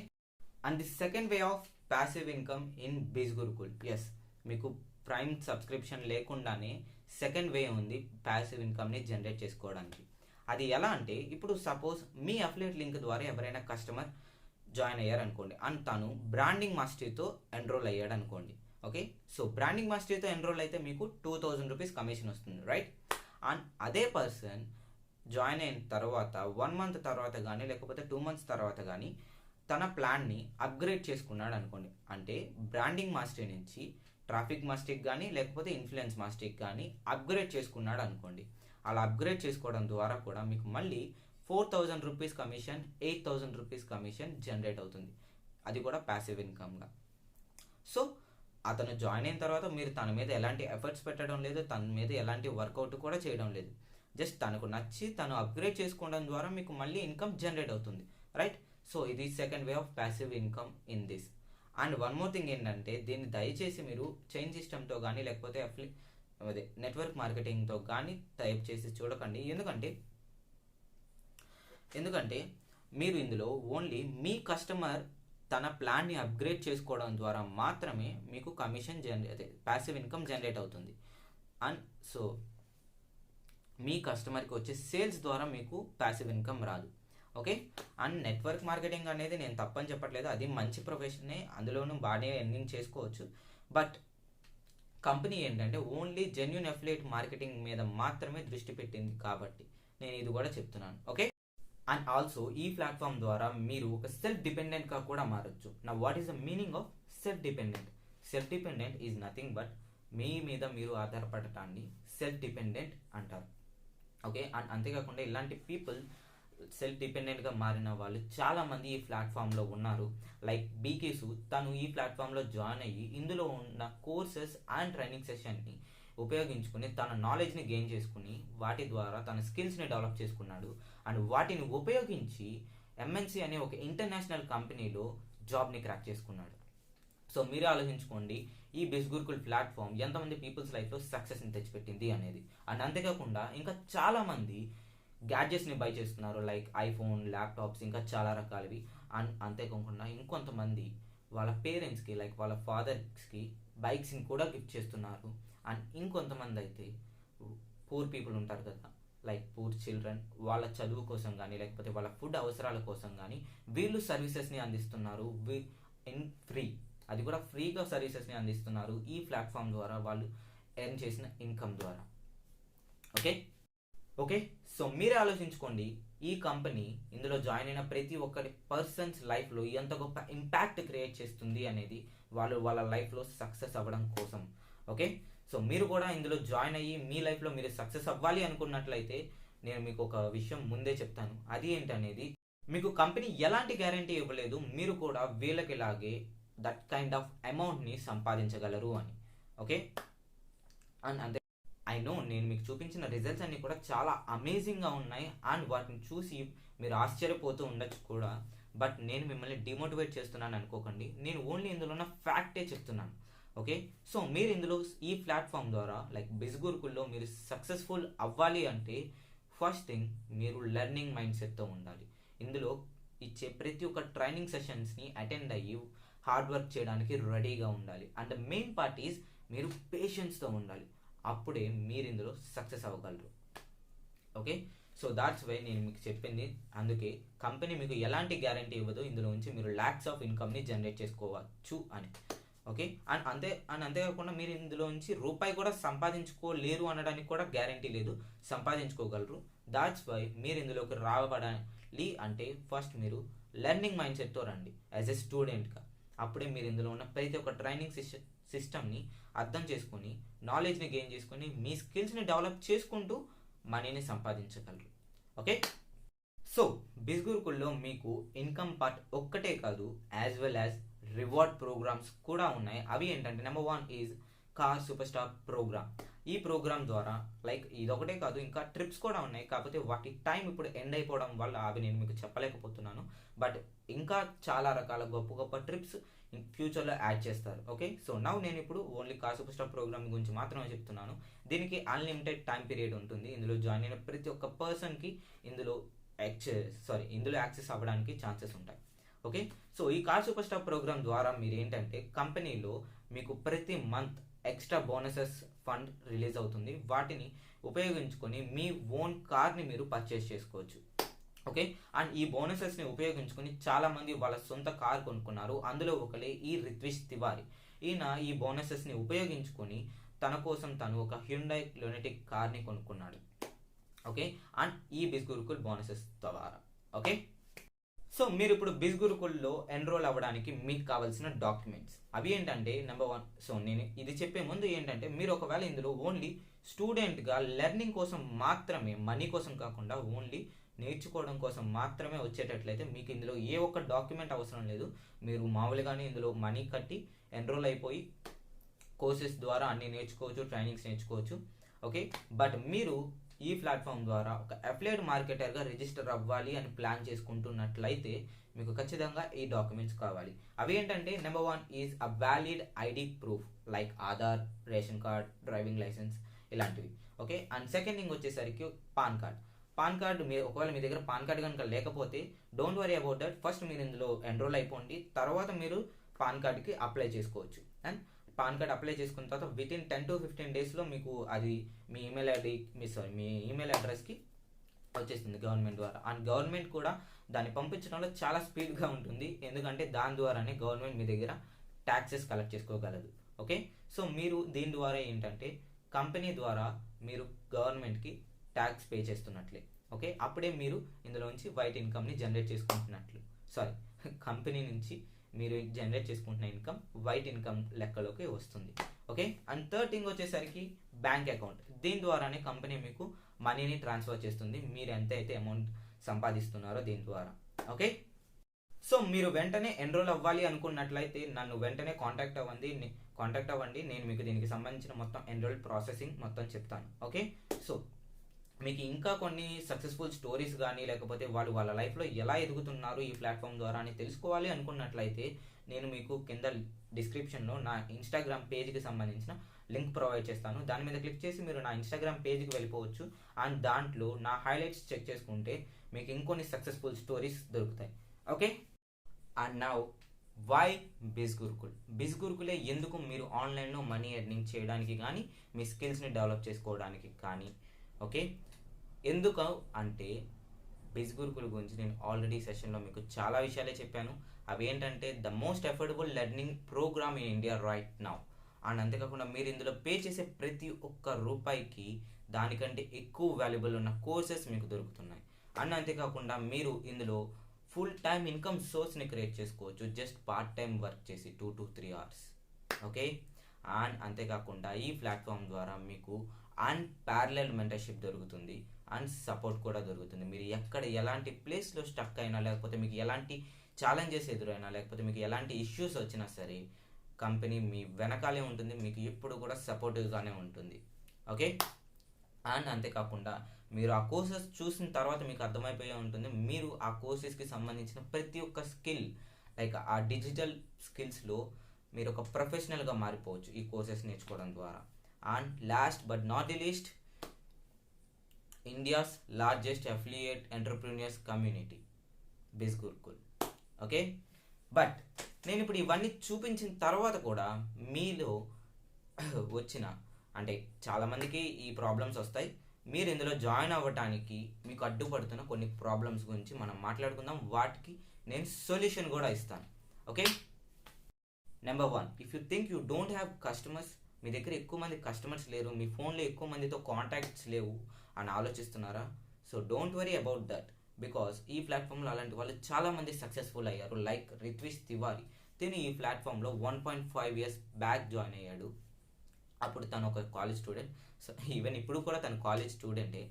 and the second way of passive income in Bizgurukul. Yes, మీకు ప్రైమ్ సబ్స్క్రిప్షన్ లేకుండానే సెకండ్ వే ఉంది ప్యాసివ్ ఇన్కమ్ని జనరేట్ చేసుకోవడానికి. అది ఎలా అంటే ఇప్పుడు సపోజ్ మీ అఫిలియేట్ లింక్ ద్వారా ఎవరైనా కస్టమర్ జాయిన్ అయ్యారు అనుకోండి, అండ్ తను బ్రాండింగ్ మాస్టరీతో ఎన్రోల్ అయ్యాడు అనుకోండి. ఓకే, సో బ్రాండింగ్ మాస్టరీతో ఎన్రోల్ అయితే మీకు 2000 రూపీస్ కమిషన్ వస్తుంది. రైట్, అండ్ అదే పర్సన్ జాయిన్ అయిన తర్వాత 1 month తర్వాత కానీ లేకపోతే 2 months తర్వాత కానీ తన ప్లాన్ని అప్గ్రేడ్ చేసుకున్నాడు అనుకోండి. అంటే బ్రాండింగ్ మాస్టరీ నుంచి ట్రాఫిక్ మాస్టరీకి కానీ లేకపోతే ఇన్ఫ్లుయెన్స్ మాస్టరీకి కానీ అప్గ్రేడ్ చేసుకున్నాడు అనుకోండి. అలా అప్గ్రేడ్ చేసుకోవడం ద్వారా కూడా మీకు మళ్ళీ 4,000 rupees commission, 8,000 rupees commission generate అవుతుంది. అది కూడా ప్యాసివ్ ఇన్కమ్గా. సో అతను జాయిన్ అయిన తర్వాత మీరు తన మీద ఎలాంటి ఎఫర్ట్స్ పెట్టడం లేదు, తన మీద ఎలాంటి వర్కౌట్ కూడా చేయడం లేదు. జస్ట్ తనకు నచ్చి తను అప్గ్రేడ్ చేసుకోవడం ద్వారా మీకు మళ్ళీ ఇన్కమ్ జనరేట్ అవుతుంది. రైట్, సో ఇది second way of passive income in this. And one more thing ఏంటంటే దీన్ని దయచేసి మీరు చైన్ సిస్టమ్తో కానీ లేకపోతే అదే నెట్వర్క్ మార్కెటింగ్తో కానీ టైప్ చేసి చూడకండి. ఎందుకంటే మీరు ఇందులో ఓన్లీ మీ కస్టమర్ తన ప్లాన్ని అప్గ్రేడ్ చేసుకోవడం ద్వారా మాత్రమే మీకు కమిషన్ ప్యాసివ్ ఇన్కమ్ జనరేట్ అవుతుంది. అండ్ సో మీ కస్టమర్కి వచ్చే సేల్స్ ద్వారా మీకు ప్యాసివ్ ఇన్కమ్ రాదు. ఓకే, అండ్ నెట్వర్క్ మార్కెటింగ్ అనేది నేను తప్పని చెప్పట్లేదు, అది మంచి ప్రొఫెషనే, అందులోనూ బాగానే ఎర్నింగ్ చేసుకోవచ్చు. బట్ కంపెనీ ఏంటంటే ఓన్లీ జెన్యూన్ అఫిలియేట్ మార్కెటింగ్ మీద మాత్రమే దృష్టి పెట్టింది కాబట్టి నేను ఇది కూడా చెప్తున్నాను. ఓకే, అండ్ ఆల్సో ఈ ప్లాట్ఫామ్ ద్వారా మీరు ఒక సెల్ఫ్ డిపెండెంట్గా కూడా మారచ్చు. నా what is the meaning of self dependent? Self dependent is nothing but మీ మీద మీరు ఆధారపడటాన్ని సెల్ఫ్ డిపెండెంట్ అంటారు. ఓకే, అండ్ అంతేకాకుండా ఇలాంటి పీపుల్ సెల్ఫ్ డిపెండెంట్గా మారిన వాళ్ళు చాలామంది ఈ ప్లాట్ఫామ్లో ఉన్నారు. లైక్ బీకేసు, తను ఈ ప్లాట్ఫామ్లో జాయిన్ అయ్యి ఇందులో ఉన్న కోర్సెస్ అండ్ ట్రైనింగ్ సెషన్ని ఉపయోగించుకుని తన నాలెడ్జ్ని గెయిన్ చేసుకుని వాటి ద్వారా తన స్కిల్స్ని డెవలప్ చేసుకున్నాడు. అండ్ వాటిని ఉపయోగించి ఎంఎన్సి అనే ఒక ఇంటర్నేషనల్ కంపెనీలో జాబ్ని క్రాక్ చేసుకున్నాడు. సో మీరే ఆలోచించుకోండి ఈ బిస్గురుకుల్ ప్లాట్ఫామ్ ఎంతమంది పీపుల్స్ లైఫ్లో సక్సెస్ని తెచ్చిపెట్టింది అనేది. అండ్ అంతేకాకుండా ఇంకా చాలామంది గ్యాడ్జెట్స్ని బై చేస్తున్నారు, లైక్ ఐఫోన్, ల్యాప్టాప్స్, ఇంకా చాలా రకాలవి. అండ్ అంతేకాకుండా ఇంకొంతమంది వాళ్ళ పేరెంట్స్కి లైక్ వాళ్ళ ఫాదర్స్కి బైక్స్ని కూడా గిఫ్ట్ చేస్తున్నారు. అండ్ ఇంకొంతమంది అయితే పూర్ పీపుల్ ఉంటారు కదా, లైక్ పూర్ చిల్డ్రన్, వాళ్ళ చదువు కోసం కానీ లేకపోతే వాళ్ళ ఫుడ్ అవసరాల కోసం కానీ వీళ్ళు సర్వీసెస్ని అందిస్తున్నారు ఇన్ ఫ్రీ. అది కూడా ఫ్రీగా సర్వీసెస్ని అందిస్తున్నారు ఈ ప్లాట్ఫామ్ ద్వారా వాళ్ళు ఎర్న్ చేసిన ఇన్కమ్ ద్వారా. ఓకే ఓకే సో మీరే ఆలోచించుకోండి, ఈ కంపెనీ ఇందులో జాయిన్ అయిన ప్రతి ఒక్కరి పర్సన్స్ లైఫ్లో ఎంత గొప్ప ఇంపాక్ట్ క్రియేట్ చేస్తుంది అనేది వాళ్ళు వాళ్ళ లైఫ్లో సక్సెస్ అవ్వడం కోసం. ఓకే సో మీరు కూడా ఇందులో జాయిన్ అయ్యి మీ లైఫ్లో మీరు సక్సెస్ అవ్వాలి అనుకున్నట్లయితే నేను మీకు ఒక విషయం ముందే చెప్తాను. అది ఏంటనేది, మీకు కంపెనీ ఎలాంటి గ్యారంటీ ఇవ్వలేదు మీరు కూడా వీళ్ళకిలాగే దట్ కైండ్ ఆఫ్ అమౌంట్ని సంపాదించగలరు అని. ఓకే అండ్ అంతే, ఐ నో నేను మీకు చూపించిన రిజల్ట్స్ అన్నీ కూడా చాలా అమేజింగ్గా ఉన్నాయి అండ్ వాటిని చూసి మీరు ఆశ్చర్యపోతూ ఉండొచ్చు కూడా. బట్ నేను మిమ్మల్ని డిమోటివేట్ చేస్తున్నాను అనుకోకండి, నేను ఓన్లీ ఇందులో ఉన్న ఫ్యాక్టే చెప్తున్నాను. ఓకే సో మీరు ఇందులో ఈ ప్లాట్ఫామ్ ద్వారా లైక్ బిజ్గురుకుల్లో మీరు సక్సెస్ఫుల్ అవ్వాలి అంటే ఫస్ట్ థింగ్ మీరు లెర్నింగ్ మైండ్ సెట్తో ఉండాలి. ఇందులో ఇచ్చే ప్రతి ఒక్క ట్రైనింగ్ సెషన్స్ని అటెండ్ అయ్యి హార్డ్ వర్క్ చేయడానికి రెడీగా ఉండాలి. అండ్ మెయిన్ పార్ట్ ఈజ్ మీరు పేషెన్స్తో ఉండాలి, అప్పుడే మీరు ఇందులో సక్సెస్ అవ్వగలరు. ఓకే సో దాట్స్ వై నేను మీకు చెప్పింది. అందుకే కంపెనీ మీకు ఎలాంటి గ్యారంటీ ఇవ్వదు ఇందులో నుంచి మీరు ల్యాక్స్ ఆఫ్ ఇన్కమ్ని జనరేట్ చేసుకోవచ్చు అని. ఓకే అండ్ అంతేకాకుండా మీరు ఇందులో నుంచి రూపాయి కూడా సంపాదించుకోలేరు అనడానికి కూడా గ్యారంటీ లేదు, సంపాదించుకోగలరు. దాట్స్ వై మీరు ఇందులోకి రావడాలి అంటే ఫస్ట్ మీరు లెర్నింగ్ మైండ్ సెట్తో రండి యాజ్ ఎ స్టూడెంట్గా. అప్పుడే మీరు ఇందులో ఉన్న ప్రతి ఒక్క ట్రైనింగ్ సిస్టమ్ని అర్థం చేసుకొని నాలెడ్జ్ని గెయిన్ చేసుకొని మీ స్కిల్స్ని డెవలప్ చేసుకుంటూ మనీని సంపాదించగలరు. ఓకే సో బిజ్గురుకుల్లో మీకు ఇన్కమ్ పార్ట్ ఒక్కటే కాదు, as well as reward programs కూడా ఉన్నాయి. అవి ఏంటంటే number 1 is car super star program. ఈ ప్రోగ్రామ్ ద్వారా లైక్ ఇదొకటే కాదు ఇంకా ట్రిప్స్ కూడా ఉన్నాయి, కాకపోతే వాటి టైం ఇప్పుడు ఎండ్ అయిపోవడం వల్ల అవి నేను మీకు చెప్పలేకపోతున్నాను. బట్ ఇంకా చాలా రకాల గొప్ప గొప్ప ట్రిప్స్ ఫ్యూచర్లో యాడ్ చేస్తారు. ఓకే సో నౌ నేను ఇప్పుడు only car super star program గురించి మాత్రమే చెప్తున్నాను. దీనికి అన్లిమిటెడ్ టైం పీరియడ్ ఉంటుంది. ఇందులో జాయిన్ అయిన ప్రతి ఒక్క పర్సన్కి ఇందులో యాక్సెస్ అవ్వడానికి ఛాన్సెస్ ఉంటాయి. ఓకే సో ఈ కార్ సూపర్ స్టార్ ప్రోగ్రామ్ ద్వారా మీరు ఏంటంటే కంపెనీలో మీకు ప్రతి month extra bonuses fund release అవుతుంది. వాటిని ఉపయోగించుకొని మీ ఓన్ కార్ని మీరు పర్చేస్ చేసుకోవచ్చు. ఓకే అండ్ ఈ బోనసెస్ని ఉపయోగించుకొని చాలామంది వాళ్ళ సొంత కార్ కొనుక్కున్నారు. అందులో ఒకరే ఈ రిత్విష్ తివారీ. ఈయన ఈ బోనసెస్ని ఉపయోగించుకొని తన కోసం తను ఒక హ్యుండై లునాటిక్ కార్ని కొనుక్కున్నాడు. ఓకే అండ్ ఈ బిజ్గురుకుల్ బోనసెస్ ద్వారా. ఓకే సో మీరు ఇప్పుడు బిజ్గురుకుల్లో ఎన్రోల్ అవ్వడానికి మీకు కావాల్సిన డాక్యుమెంట్స్ అవి ఏంటంటే నెంబర్ 1. సో నేను ఇది చెప్పే ముందు ఏంటంటే మీరు ఒకవేళ ఇందులో ఓన్లీ స్టూడెంట్గా లెర్నింగ్ కోసం మాత్రమే, మనీ కోసం కాకుండా ఓన్లీ నేర్చుకోవడం కోసం మాత్రమే వచ్చేటట్లయితే మీకు ఇందులో ఏ ఒక్క డాక్యుమెంట్ అవసరం లేదు. మీరు మామూలుగానే ఇందులో మనీ కట్టి ఎన్రోల్ అయిపోయి కోర్సెస్ ద్వారా అన్నీ నేర్చుకోవచ్చు, ట్రైనింగ్స్ నేర్చుకోవచ్చు. ఓకే బట్ మీరు ఈ ప్లాట్ఫామ్ ద్వారా ఒక అఫిలియేట్ మార్కెటర్గా రిజిస్టర్ అవ్వాలి అని ప్లాన్ చేసుకుంటున్నట్లయితే మీకు ఖచ్చితంగా ఈ డాక్యుమెంట్స్ కావాలి. అవి ఏంటంటే number 1 is a valid ID proof like Aadhaar, ration card, driving license ఇలాంటివి. ఓకే అండ్ సెకండ్ థింగ్ వచ్చేసరికి పాన్ కార్డ్ ఒకవేళ మీ దగ్గర పాన్ కార్డ్ కనుక లేకపోతే don't worry about that. First మీరు ఇందులో ఎన్రోల్ అయిపోండి, తర్వాత మీరు పాన్ కార్డ్కి అప్లై చేసుకోవచ్చు. అండ్ పాన్ కార్డ్ అప్లై చేసుకున్న తర్వాత వితిన్ 10 to 15 డేస్లో మీకు అది మీ ఈమెయిల్ అడ్రస్కి వచ్చేస్తుంది గవర్నమెంట్ ద్వారా. అండ్ గవర్నమెంట్ కూడా దాన్ని పంపించడంలో చాలా స్పీడ్గా ఉంటుంది, ఎందుకంటే దాని ద్వారానే గవర్నమెంట్ మీ దగ్గర ట్యాక్సెస్ కలెక్ట్ చేసుకోగలదు. ఓకే సో మీరు దీని ద్వారా ఏంటంటే కంపెనీ ద్వారా మీరు గవర్నమెంట్కి ట్యాక్స్ పే చేస్తున్నట్లే. ఓకే అప్పుడే మీరు ఇందులో నుంచి వైట్ ఇన్కమ్ని జనరేట్ చేసుకుంటున్నట్లు, కంపెనీ నుంచి మీరు జనరేట్ చేసుకుంటున్న ఇన్కమ్ వైట్ ఇన్కమ్ లెక్కలోకి వస్తుంది. ఓకే అండ్ థర్డ్ థింగ్ వచ్చేసరికి బ్యాంక్ అకౌంట్. దీని ద్వారానే కంపెనీ మీకు మనీని ట్రాన్స్ఫర్ చేస్తుంది, మీరు ఎంత అయితే అమౌంట్ సంపాదిస్తున్నారో దీని ద్వారా. ఓకే సో మీరు వెంటనే ఎన్రోల్ అవ్వాలి అనుకున్నట్లయితే నన్ను వెంటనే కాంటాక్ట్ అవ్వండి. నేను మీకు దీనికి సంబంధించిన మొత్తం ఎన్రోల్ ప్రాసెసింగ్ మొత్తం చెప్తాను. ఓకే సో మీకు ఇంకా కొన్ని సక్సెస్ఫుల్ స్టోరీస్ కానీ లేకపోతే వాళ్ళు వాళ్ళ లైఫ్లో ఎలా ఎదుగుతున్నారు ఈ ప్లాట్ఫామ్ ద్వారా అని తెలుసుకోవాలి అనుకున్నట్లయితే నేను మీకు కింద డిస్క్రిప్షన్లో నా ఇన్స్టాగ్రామ్ పేజ్కి సంబంధించిన లింక్ ప్రొవైడ్ చేస్తాను. దాని మీద క్లిక్ చేసి మీరు నా ఇన్స్టాగ్రామ్ పేజ్కి వెళ్ళిపోవచ్చు. అండ్ దాంట్లో నా హైలైట్స్ చెక్ చేసుకుంటే మీకు ఇంకొన్ని సక్సెస్ఫుల్ స్టోరీస్ దొరుకుతాయి. ఓకే అండ్ నౌ వై బిజ్గురుకులే ఎందుకు మీరు ఆన్లైన్లో మనీ ఎర్నింగ్ చేయడానికి కానీ మీ స్కిల్స్ని డెవలప్ చేసుకోవడానికి కానీ. ఓకే ఎందుకు అంటే బిజ్ గురుకుల్ గురించి నేను ఆల్రెడీ సెషన్లో మీకు చాలా విషయాలే చెప్పాను. అవి ఏంటంటే the most affordable learning program in India right now. And అంతేకాకుండా మీరు ఇందులో పే చేసే ప్రతి ఒక్క రూపాయికి దానికంటే ఎక్కువ వాల్యుబుల్ ఉన్న కోర్సెస్ మీకు దొరుకుతున్నాయి. అండ్ అంతేకాకుండా మీరు ఇందులో ఫుల్ టైమ్ ఇన్కమ్ సోర్స్ని క్రియేట్ చేసుకోవచ్చు జస్ట్ పార్ట్ టైం వర్క్ చేసి 2 to 3 hours. ఓకే. అండ్ అంతేకాకుండా ఈ ప్లాట్ఫామ్ ద్వారా మీకు అన్పారలెల్ మెంటర్షిప్ దొరుకుతుంది అండ్ సపోర్ట్ కూడా దొరుకుతుంది. మీరు ఎక్కడ ఎలాంటి ప్లేస్లో స్టక్ అయినా, లేకపోతే మీకు ఎలాంటి ఛాలెంజెస్ ఎదురైనా, లేకపోతే మీకు ఎలాంటి ఇష్యూస్ వచ్చినా సరే కంపెనీ మీ వెనకాలే ఉంటుంది, మీకు ఎప్పుడు కూడా సపోర్టివ్గానే ఉంటుంది. ఓకే. అండ్ అంతేకాకుండా మీరు ఆ కోర్సెస్ చూసిన తర్వాత మీకు అర్థమైపోయే ఉంటుంది, మీరు ఆ కోర్సెస్కి సంబంధించిన ప్రతి ఒక్క స్కిల్, లైక్ ఆ డిజిటల్ స్కిల్స్లో మీరు ఒక ప్రొఫెషనల్గా మారిపోవచ్చు ఈ కోర్సెస్ నేర్చుకోవడం ద్వారా. And last but not the least, India's largest affiliate entrepreneurs community Biz Gurukul. Okay. But నేను ఇప్పుడు ఇవన్నీ చూపించిన తర్వాత కూడా మీలో వచ్చిన, అంటే చాలామందికి ఈ ప్రాబ్లమ్స్ వస్తాయి, మీరు ఇందులో జాయిన్ అవ్వడానికి మీకు అడ్డుపడుతున్న కొన్ని ప్రాబ్లమ్స్ గురించి మనం మాట్లాడుకుందాం. వాటికి నేను సొల్యూషన్ కూడా ఇస్తాను. Okay. Number 1, if you think you don't have customers, మీ దగ్గర ఎక్కువ మంది కస్టమర్స్ లేరు, మీ ఫోన్లో ఎక్కువ మందితో కాంటాక్ట్స్ లేవు అని ఆలోచిస్తున్నారా? So don't worry about that, because ఈ ప్లాట్ఫామ్లో అలాంటి వాళ్ళు చాలామంది సక్సెస్ఫుల్ అయ్యారు. లైక్ రిత్విష్ తివారీ, తిని ఈ ప్లాట్ఫామ్లో 1.5 years బ్యాక్ జాయిన్ అయ్యాడు. అప్పుడు తను ఒక కాలేజ్ స్టూడెంట్. సో ఈవెన్ ఇప్పుడు కూడా తను కాలేజ్ స్టూడెంటే.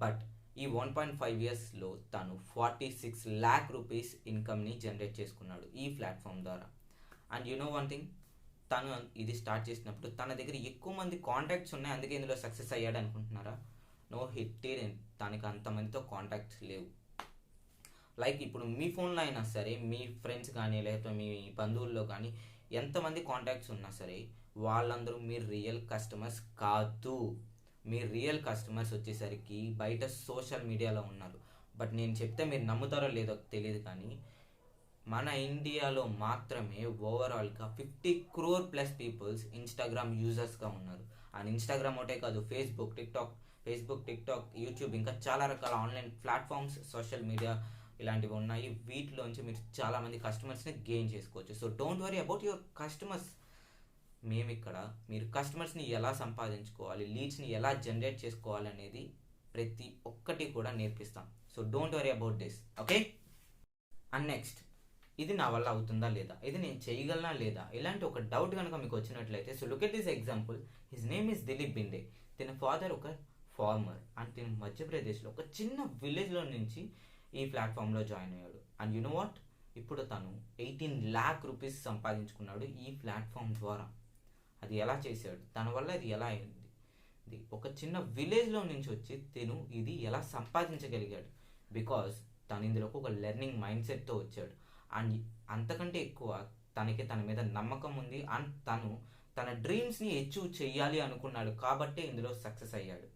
బట్ ఈ 1.5 yearsలో తను 46 lakh rupees ఇన్కమ్ని జనరేట్ చేసుకున్నాడు ఈ ప్లాట్ఫామ్ ద్వారా. And you know one thing, తను ఇది స్టార్ట్ చేసినప్పుడు తన దగ్గర ఎక్కువ మంది కాంటాక్ట్స్ ఉన్నాయి, అందుకే ఇందులో సక్సెస్ అయ్యాడు అనుకుంటున్నారా? నో, హిట్ తనకి అంతమందితో కాంటాక్ట్స్ లేవు. లైక్ ఇప్పుడు మీ ఫోన్లో అయినా సరే, మీ ఫ్రెండ్స్ కానీ లేకపోతే మీ బంధువుల్లో కానీ ఎంతమంది కాంటాక్ట్స్ ఉన్నా సరే వాళ్ళందరూ మీ రియల్ కస్టమర్స్ కాదు. మీ రియల్ కస్టమర్స్ వచ్చేసరికి బయట సోషల్ మీడియాలో ఉన్నారు. బట్ నేను చెప్తే మీరు నమ్ముతారో లేదో తెలియదు, కానీ మన ఇండియాలో మాత్రమే ఓవరాల్గా 50 crore plus పీపుల్స్ ఇన్స్టాగ్రామ్ యూజర్స్గా ఉన్నారు. అండ్ ఇన్స్టాగ్రామ్ ఒకటే కాదు, ఫేస్బుక్, టిక్టాక్, యూట్యూబ్, ఇంకా చాలా రకాల ఆన్లైన్ ప్లాట్ఫామ్స్, సోషల్ మీడియా ఇలాంటివి ఉన్నాయి. వీటిలోంచి మీరు చాలామంది కస్టమర్స్ని గెయిన్ చేసుకోవచ్చు. So don't worry about your customers. మేము ఇక్కడ మీరు కస్టమర్స్ని ఎలా సంపాదించుకోవాలి, లీడ్స్ని ఎలా జనరేట్ చేసుకోవాలి అనేది ప్రతి ఒక్కటి కూడా నేర్పిస్తాం. So don't worry about this. Okay. And next, ఇది నా వల్ల అవుతుందా లేదా, ఇది నేను చేయగలనా లేదా, ఇలాంటి ఒక డౌట్ కనుక మీకు వచ్చినట్లయితే, so look at this example. His name is Dilip Binde. తన ఫాదర్ ఒక ఫార్మర్ అండ్ తను మధ్యప్రదేశ్లో ఒక చిన్న విలేజ్లో నుంచి ఈ ప్లాట్ఫామ్లో జాయిన్ అయ్యాడు. అండ్ యు నో వాట్, ఇప్పుడు తను 18 lakh rupees సంపాదించుకున్నాడు ఈ ప్లాట్ఫామ్ ద్వారా. అది ఎలా చేశాడు, తన వల్ల ఇది ఎలా అయింది, ఇది ఒక చిన్న విలేజ్లో నుంచి వచ్చి తను ఇది ఎలా సంపాదించగలిగాడు? బికాజ్ తను ఇందులోకి ఒక లెర్నింగ్ మైండ్ సెట్తో వచ్చాడు. అండ్ అంతకంటే ఎక్కువ తనకి తన మీద నమ్మకం ఉంది. అండ్ తను తన డ్రీమ్స్ని అచీవ్ చేయాలి అనుకున్నాడు, కాబట్టే ఇందులో సక్సెస్ అయ్యాడు.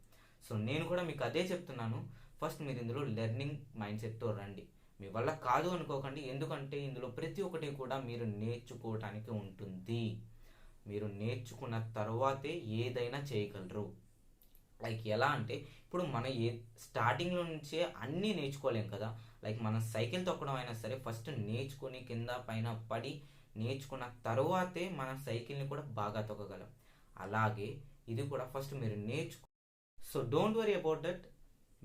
సో నేను కూడా మీకు అదే చెప్తున్నాను, ఫస్ట్ మీరు ఇందులో లెర్నింగ్ మైండ్ సెట్తో రండి. మీ వల్ల కాదు అనుకోకండి, ఎందుకంటే ఇందులో ప్రతి ఒక్కటి కూడా మీరు నేర్చుకోవటానికి ఉంటుంది. మీరు నేర్చుకున్న తర్వాతే ఏదైనా చేయగలరు. లైక్ ఎలా అంటే, ఇప్పుడు మన స్టార్టింగ్లో నుంచే అన్నీ నేర్చుకోలేం కదా. లైక్ మనం సైకిల్ తొక్కడం అయినా సరే ఫస్ట్ నేర్చుకొని కింద పైన పడి నేర్చుకున్న తర్వాతే మన సైకిల్ని కూడా బాగా తొక్కగలం. అలాగే ఇది కూడా ఫస్ట్ మీరు so don't worry about that.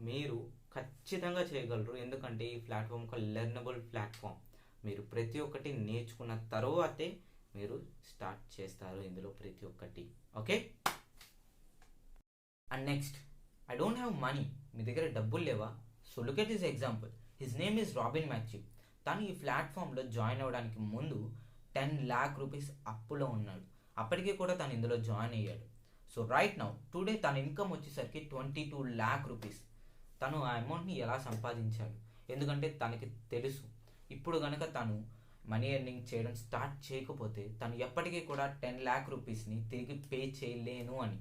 మీరు ఖచ్చితంగా చేయగలరు, ఎందుకంటే ఈ ప్లాట్ఫామ్ ఒక లెర్నబుల్ ప్లాట్ఫామ్. మీరు ప్రతి ఒక్కటి నేర్చుకున్న తర్వాతే మీరు స్టార్ట్ చేస్తారు ఇందులో ప్రతి ఒక్కటి. Okay. And next, I don't have money. మీ దగ్గర డబ్బులు లేవా? So look at this example. His name is Robin Mathew. తను ఈ ప్లాట్ఫామ్లో జాయిన్ అవ్వడానికి ముందు 10 lakh rupees అప్పులో ఉన్నాడు. అప్పటికీ కూడా తను ఇందులో జాయిన్ అయ్యాడు. సో రైట్ నౌ టుడే తన ఇన్కమ్ వచ్చేసరికి 22 lakh rupees. తను ఆ అమౌంట్ని ఎలా సంపాదించాడు? ఎందుకంటే తనకి తెలుసు, ఇప్పుడు కనుక తను మనీ ఎర్నింగ్ చేయడం స్టార్ట్ చేయకపోతే తను ఎప్పటికీ కూడా 10 lakh rupeesని తిరిగి పే చేయలేను అని.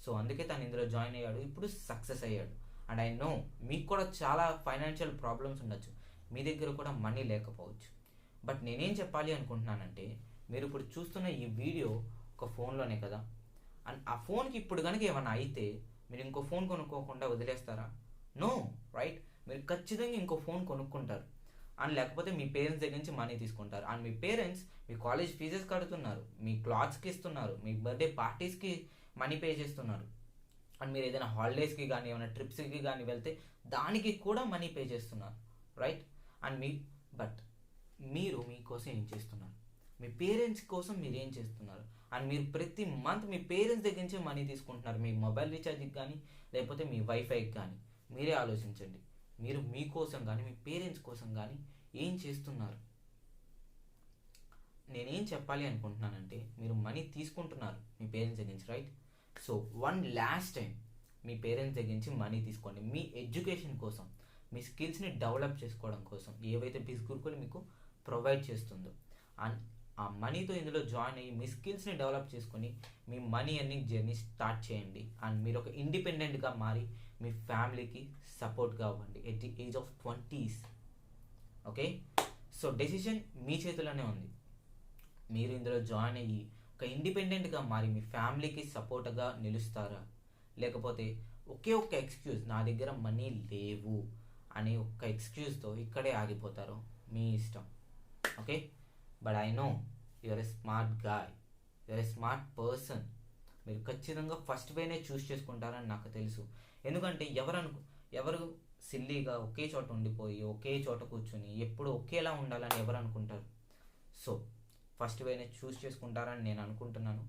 సో అందుకే తను ఇందులో జాయిన్ అయ్యాడు, ఇప్పుడు సక్సెస్ అయ్యాడు. అండ్ ఐ నో మీకు కూడా చాలా ఫైనాన్షియల్ ప్రాబ్లమ్స్ ఉండొచ్చు, మీ దగ్గర కూడా మనీ లేకపోవచ్చు. బట్ నేనేం చెప్పాలి అనుకుంటున్నానంటే, మీరు ఇప్పుడు చూస్తున్న ఈ వీడియో ఒక ఫోన్లోనే కదా, అండ్ ఆ ఫోన్కి ఇప్పుడు కనుక ఏమైనా అయితే మీరు ఇంకో ఫోన్ కొనుక్కోకుండా వదిలేస్తారా? No, right? మీరు ఖచ్చితంగా ఇంకో ఫోన్ కొనుక్కుంటారు. అండ్ లేకపోతే మీ పేరెంట్స్ దగ్గర నుంచి మనీ తీసుకుంటారు. And me parents me college fees కడుతున్నారు, మీ క్లాత్స్కి ఇస్తున్నారు, మీ బర్త్డే పార్టీస్కి మనీ పే చేస్తున్నారు. అండ్ మీరు ఏదైనా హాలిడేస్కి కానీ ఏమైనా ట్రిప్స్కి కానీ వెళ్తే దానికి కూడా మనీ పే చేస్తున్నారు, రైట్? అండ్ బట్ మీరు మీకోసం ఏం చేస్తున్నారు? మీ పేరెంట్స్ కోసం మీరు ఏం చేస్తున్నారు? అండ్ మీరు ప్రతి మంత్ మీ పేరెంట్స్ దగ్గర నుంచే మనీ తీసుకుంటున్నారు, మీ మొబైల్ రీఛార్జ్కి కానీ లేకపోతే మీ వైఫైకి కానీ. మీరే ఆలోచించండి, మీరు మీకోసం కానీ మీ పేరెంట్స్ కోసం కానీ ఏం చేస్తున్నారు? నేనేం చెప్పాలి అనుకుంటున్నానంటే, మీరు మనీ తీసుకుంటున్నారు మీ పేరెంట్స్ దగ్గర నుంచి, right? So one last time మీ పేరెంట్స్ దగ్గర నుంచి మనీ తీసుకోండి, మీ ఎడ్యుకేషన్ కోసం, మీ స్కిల్స్ని డెవలప్ చేసుకోవడం కోసం, ఏవైతే బిస్ గురుకులు మీకు ప్రొవైడ్ చేస్తుందో. అండ్ ఆ మనీతో ఇందులో జాయిన్ అయ్యి మీ స్కిల్స్ని డెవలప్ చేసుకొని మీ మనీ ఎర్నింగ్ జర్నీ స్టార్ట్ చేయండి. అండ్ మీరు ఒక ఇండిపెండెంట్గా మారి మీ ఫ్యామిలీకి సపోర్ట్గా అవ్వండి at the age of 20s. Okay, so decision మీ చేతిలోనే ఉంది. మీరు ఇందులో జాయిన్ అయ్యి ఒక ఇండిపెండెంట్గా మారి మీ ఫ్యామిలీకి సపోర్ట్గా నిలుస్తారా, లేకపోతే ఒకే ఒక్క ఎక్స్క్యూజ్, నా దగ్గర మనీ లేవు అనే ఒక్క ఎక్స్క్యూజ్తో ఇక్కడే ఆగిపోతారో మీ ఇష్టం. Okay, but I know you're a smart guy, you're a smart person. మీరు ఖచ్చితంగా ఫస్ట్ వేనే చూస్ చేసుకుంటారని నాకు తెలుసు. ఎందుకంటే ఎవరు సిల్లీగా ఒకే చోట ఉండిపోయి ఒకే చోట కూర్చొని ఎప్పుడు ఒకేలా ఉండాలని ఎవరు అనుకుంటారు? సో ఫస్ట్ వేనే చూస్ చేసుకుంటారని నేను అనుకుంటున్నాను.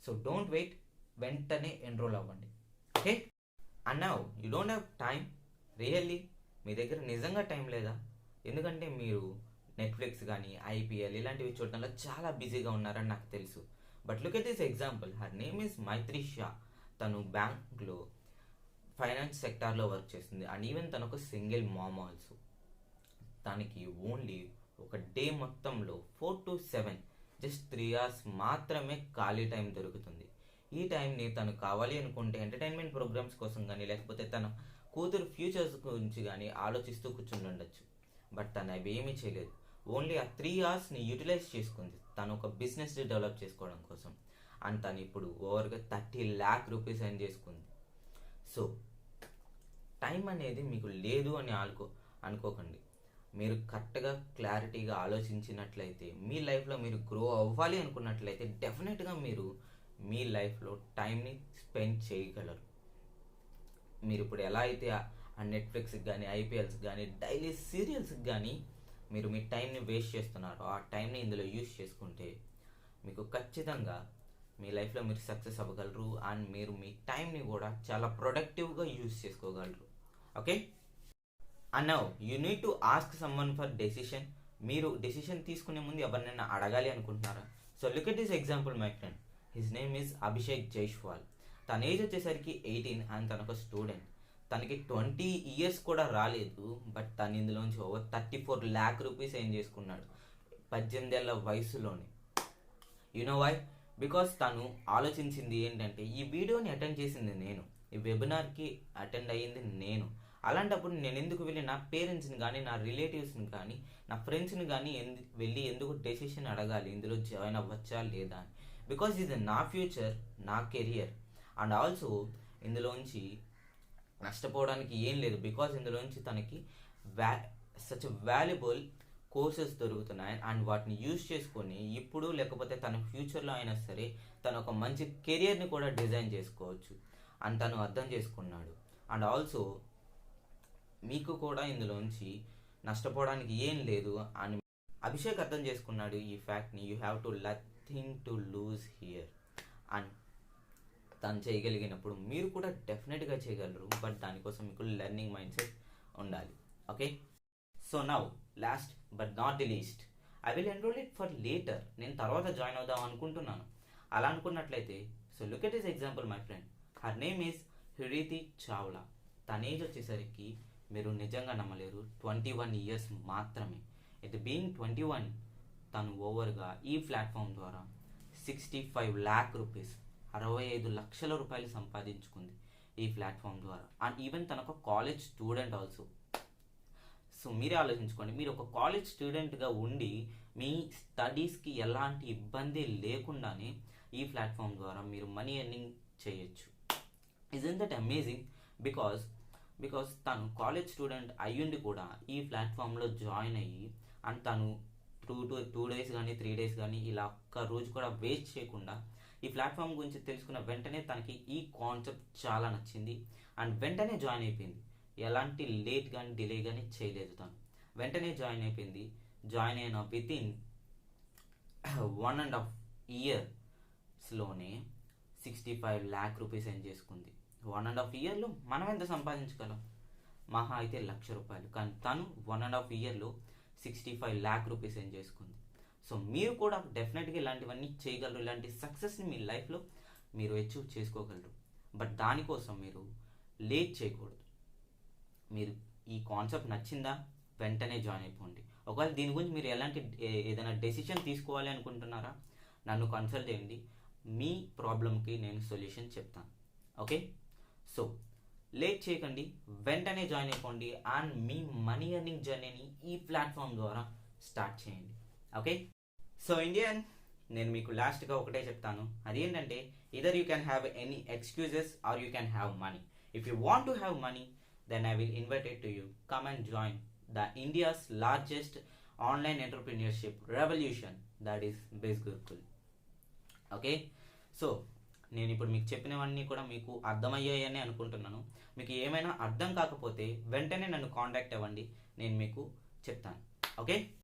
సో డోంట్ వెయిట్, వెంటనే ఎన్రోల్ అవ్వండి. Okay, and now you don't have time. Really మీ దగ్గర నిజంగా టైం లేదా? ఎందుకంటే మీరు నెట్ఫ్లిక్స్ కానీ ఐపీఎల్ ఇలాంటివి చూడడంలో చాలా బిజీగా ఉన్నారని నాకు తెలుసు. But look at this example, her name is Maitri Shah. తను బ్యాంక్లో ఫైనాన్స్ సెక్టార్లో వర్క్ చేస్తుంది. అండ్ ఈవెన్ తను ఒక సింగిల్ మామ్ ఆల్సో. తనకి ఓన్లీ ఒక డే మొత్తంలో 4 to 7 జస్ట్ 3 hours మాత్రమే ఖాళీ టైం దొరుకుతుంది. ఈ టైంని తను కావాలి అనుకుంటే ఎంటర్టైన్మెంట్ ప్రోగ్రామ్స్ కోసం కానీ లేకపోతే తన కూతురు ఫ్యూచర్స్ గురించి కానీ ఆలోచిస్తూ కూర్చుని ఉండొచ్చు. బట్ తను అవి ఏమీ చేయలేదు. ఓన్లీ ఆ 3 hours యూటిలైజ్ చేసుకుంది తను ఒక బిజినెస్ డెవలప్ చేసుకోవడం కోసం. అండ్ తను ఇప్పుడు ఓవర్గా 30 lakh rupees ఎర్న్ చేసుకుంది. సో టైం అనేది మీకు లేదు అని అనుకోకండి. మీరు కరెక్ట్గా క్లారిటీగా ఆలోచించినట్లయితే, మీ లైఫ్లో మీరు గ్రో అవ్వాలి అనుకున్నట్లయితే డెఫినెట్గా మీరు మీ లైఫ్లో టైంని స్పెండ్ చేయగలరు. మీరు ఇప్పుడు ఎలా అయితే ఆ నెట్ఫ్లిక్స్కి కానీ ఐపీఎల్స్కి కానీ డైలీ సీరియల్స్కి కానీ మీరు మీ టైంని వేస్ట్ చేస్తున్నారో, ఆ టైంని ఇందులో యూజ్ చేసుకుంటే మీకు ఖచ్చితంగా మీ లైఫ్లో మీరు సక్సెస్ అవ్వగలరు. అండ్ మీరు మీ టైంని కూడా చాలా ప్రొడక్టివ్గా యూజ్ చేసుకోగలరు. Okay, and now you need to ask someone for decision. మీరు డెసిషన్ తీసుకునే ముందు ఎవరినైనా అడగాలి అనుకుంటున్నారా? So look at this example my friend, his name is Abhishek Jaiswal. తన ఏజ్ వచ్చేసరికి 18 అండ్ తన ఒక స్టూడెంట్. తనకి 20 years కూడా రాలేదు, బట్ తను ఇందులోంచి ఓవర్ 34 lakh rupees ఏం చేసుకున్నాడు 18 ఏళ్ల వయసులోనే. You know why? బికాస్ తను ఆలోచించింది ఏంటంటే, ఈ వీడియోని అటెండ్ చేసింది నేను, ఈ వెబినార్కి అటెండ్ అయ్యింది నేను. అలాంటప్పుడు నేను ఎందుకు వెళ్ళి నా పేరెంట్స్ని కానీ నా రిలేటివ్స్ని కానీ నా ఫ్రెండ్స్ని కానీ వెళ్ళి ఎందుకు డెసిషన్ అడగాలి ఇందులో జాయిన్ అవ్వచ్చా లేదా అని? బికాజ్ ఇది నా ఫ్యూచర్, నా కెరియర్. అండ్ ఆల్సో ఇందులోంచి నష్టపోవడానికి ఏం లేదు. బికాజ్ ఇందులోంచి తనకి సచ్ వాల్యుబుల్ కోర్సెస్ దొరుకుతున్నాయి. అండ్ వాటిని యూజ్ చేసుకొని ఇప్పుడు లేకపోతే తన ఫ్యూచర్లో అయినా సరే తను ఒక మంచి కెరియర్ని కూడా డిజైన్ చేసుకోవచ్చు అని తను అర్థం చేసుకున్నాడు. అండ్ ఆల్సో మీకు కూడా ఇందులోంచి నష్టపోవడానికి ఏం లేదు అని అభిషేక్ అర్థం చేసుకున్నాడు ఈ ఫ్యాక్ట్ని. You have to nothing to lose here. And తను చేయగలిగినప్పుడు మీరు కూడా డెఫినెట్గా చేయగలరు. బట్ దానికోసం మీకు లెర్నింగ్ మైండ్ సెట్ ఉండాలి. Okay, so now last but not the least, I will enroll it for later. నేను తర్వాత జాయిన్ అవుదాం అనుకుంటున్నాను. అలా అనుకున్నట్లయితే so look at this example my friend, her name is Hriti Chawla. తన ఏజ్ వచ్చేసరికి మీరు నిజంగా నమ్మలేరు, 21 years మాత్రమే. ఇట్ బీయింగ్ 21 తను ఓవర్గా ఈ ప్లాట్ఫామ్ ద్వారా 65 lakh rupees 65 లక్షల రూపాయలు సంపాదించుకుంది ఈ ప్లాట్ఫామ్ ద్వారా. అండ్ ఈవెన్ తన ఒక కాలేజ్ స్టూడెంట్ ఆల్సో. సో మీరే ఆలోచించుకోండి, మీరు ఒక కాలేజ్ స్టూడెంట్గా ఉండి మీ స్టడీస్కి ఎలాంటి ఇబ్బంది లేకుండానే ఈ ప్లాట్ఫామ్ ద్వారా మీరు మనీ ఎర్నింగ్ చేయొచ్చు. Isn't that amazing? Because because తను కాలేజ్ స్టూడెంట్ అయ్యుండి కూడా ఈ ప్లాట్ఫామ్లో జాయిన్ అయ్యి అండ్ తను 2 days కానీ 3 days కానీ ఇలా ఒక్క రోజు కూడా వేస్ట్ చేయకుండా ఈ ప్లాట్ఫామ్ గురించి తెలుసుకున్న వెంటనే తనకి ఈ కాన్సెప్ట్ చాలా నచ్చింది అండ్ వెంటనే జాయిన్ అయిపోయింది. ఎలాంటి లేట్ కానీ డిలే కానీ చేయలేదు. తను వెంటనే జాయిన్ అయిపోయింది. జాయిన్ అయిన వితిన్ 1.5 yearsలోనే 65 lakh రూపీస్ ఏం చేసుకుంది. 1.5 yearలో మనం ఎంత సంపాదించగలం? మహా అయితే ₹1,00,000. కానీ తను 1.5 yearలో 65 lakh రూపీస్ ఏం చేసుకుంది. సో మీరు కూడా డెఫినెట్గా ఇలాంటివన్నీ చేయగలరు. ఇలాంటి సక్సెస్ని మీ లైఫ్లో మీరు అచీవ్ చేసుకోగలరు. బట్ దానికోసం మీరు లేట్ చేయకూడదు. మీరు ఈ కాన్సెప్ట్ నచ్చిందా వెంటనే జాయిన్ అయిపోండి. ఒకవేళ దీని గురించి మీరు ఏదైనా డెసిషన్ తీసుకోవాలి అనుకుంటున్నారా, నన్ను కన్సల్ట్ చేయండి. మీ ప్రాబ్లంకి నేను సొల్యూషన్ చెప్తాను. ఓకే, సో లేట్ చేయకండి, వెంటనే జాయిన్ అయిపోండి అండ్ మీ మనీ ఎర్నింగ్ జర్నీని ఈ ప్లాట్ఫామ్ ద్వారా స్టార్ట్ చేయండి. ఓకే, సో ఇండియన్, నేను మీకు లాస్ట్గా ఒకటే చెప్తాను. అదేంటంటే either you can have any excuses or you can have money. If you want to have money, then I will invite to you come and join the India's largest online entrepreneurship revolution, that is Biz Gurukul. Okay, so నేను ఇప్పుడు మీకు చెప్పినవన్నీ కూడా మీకు అర్థమయ్యాయని అనుకుంటున్నాను. మీకు ఏమైనా అర్థం కాకపోతే వెంటనే నన్ను కాంటాక్ట్ అవ్వండి, నేను మీకు చెప్తాను. ఓకే.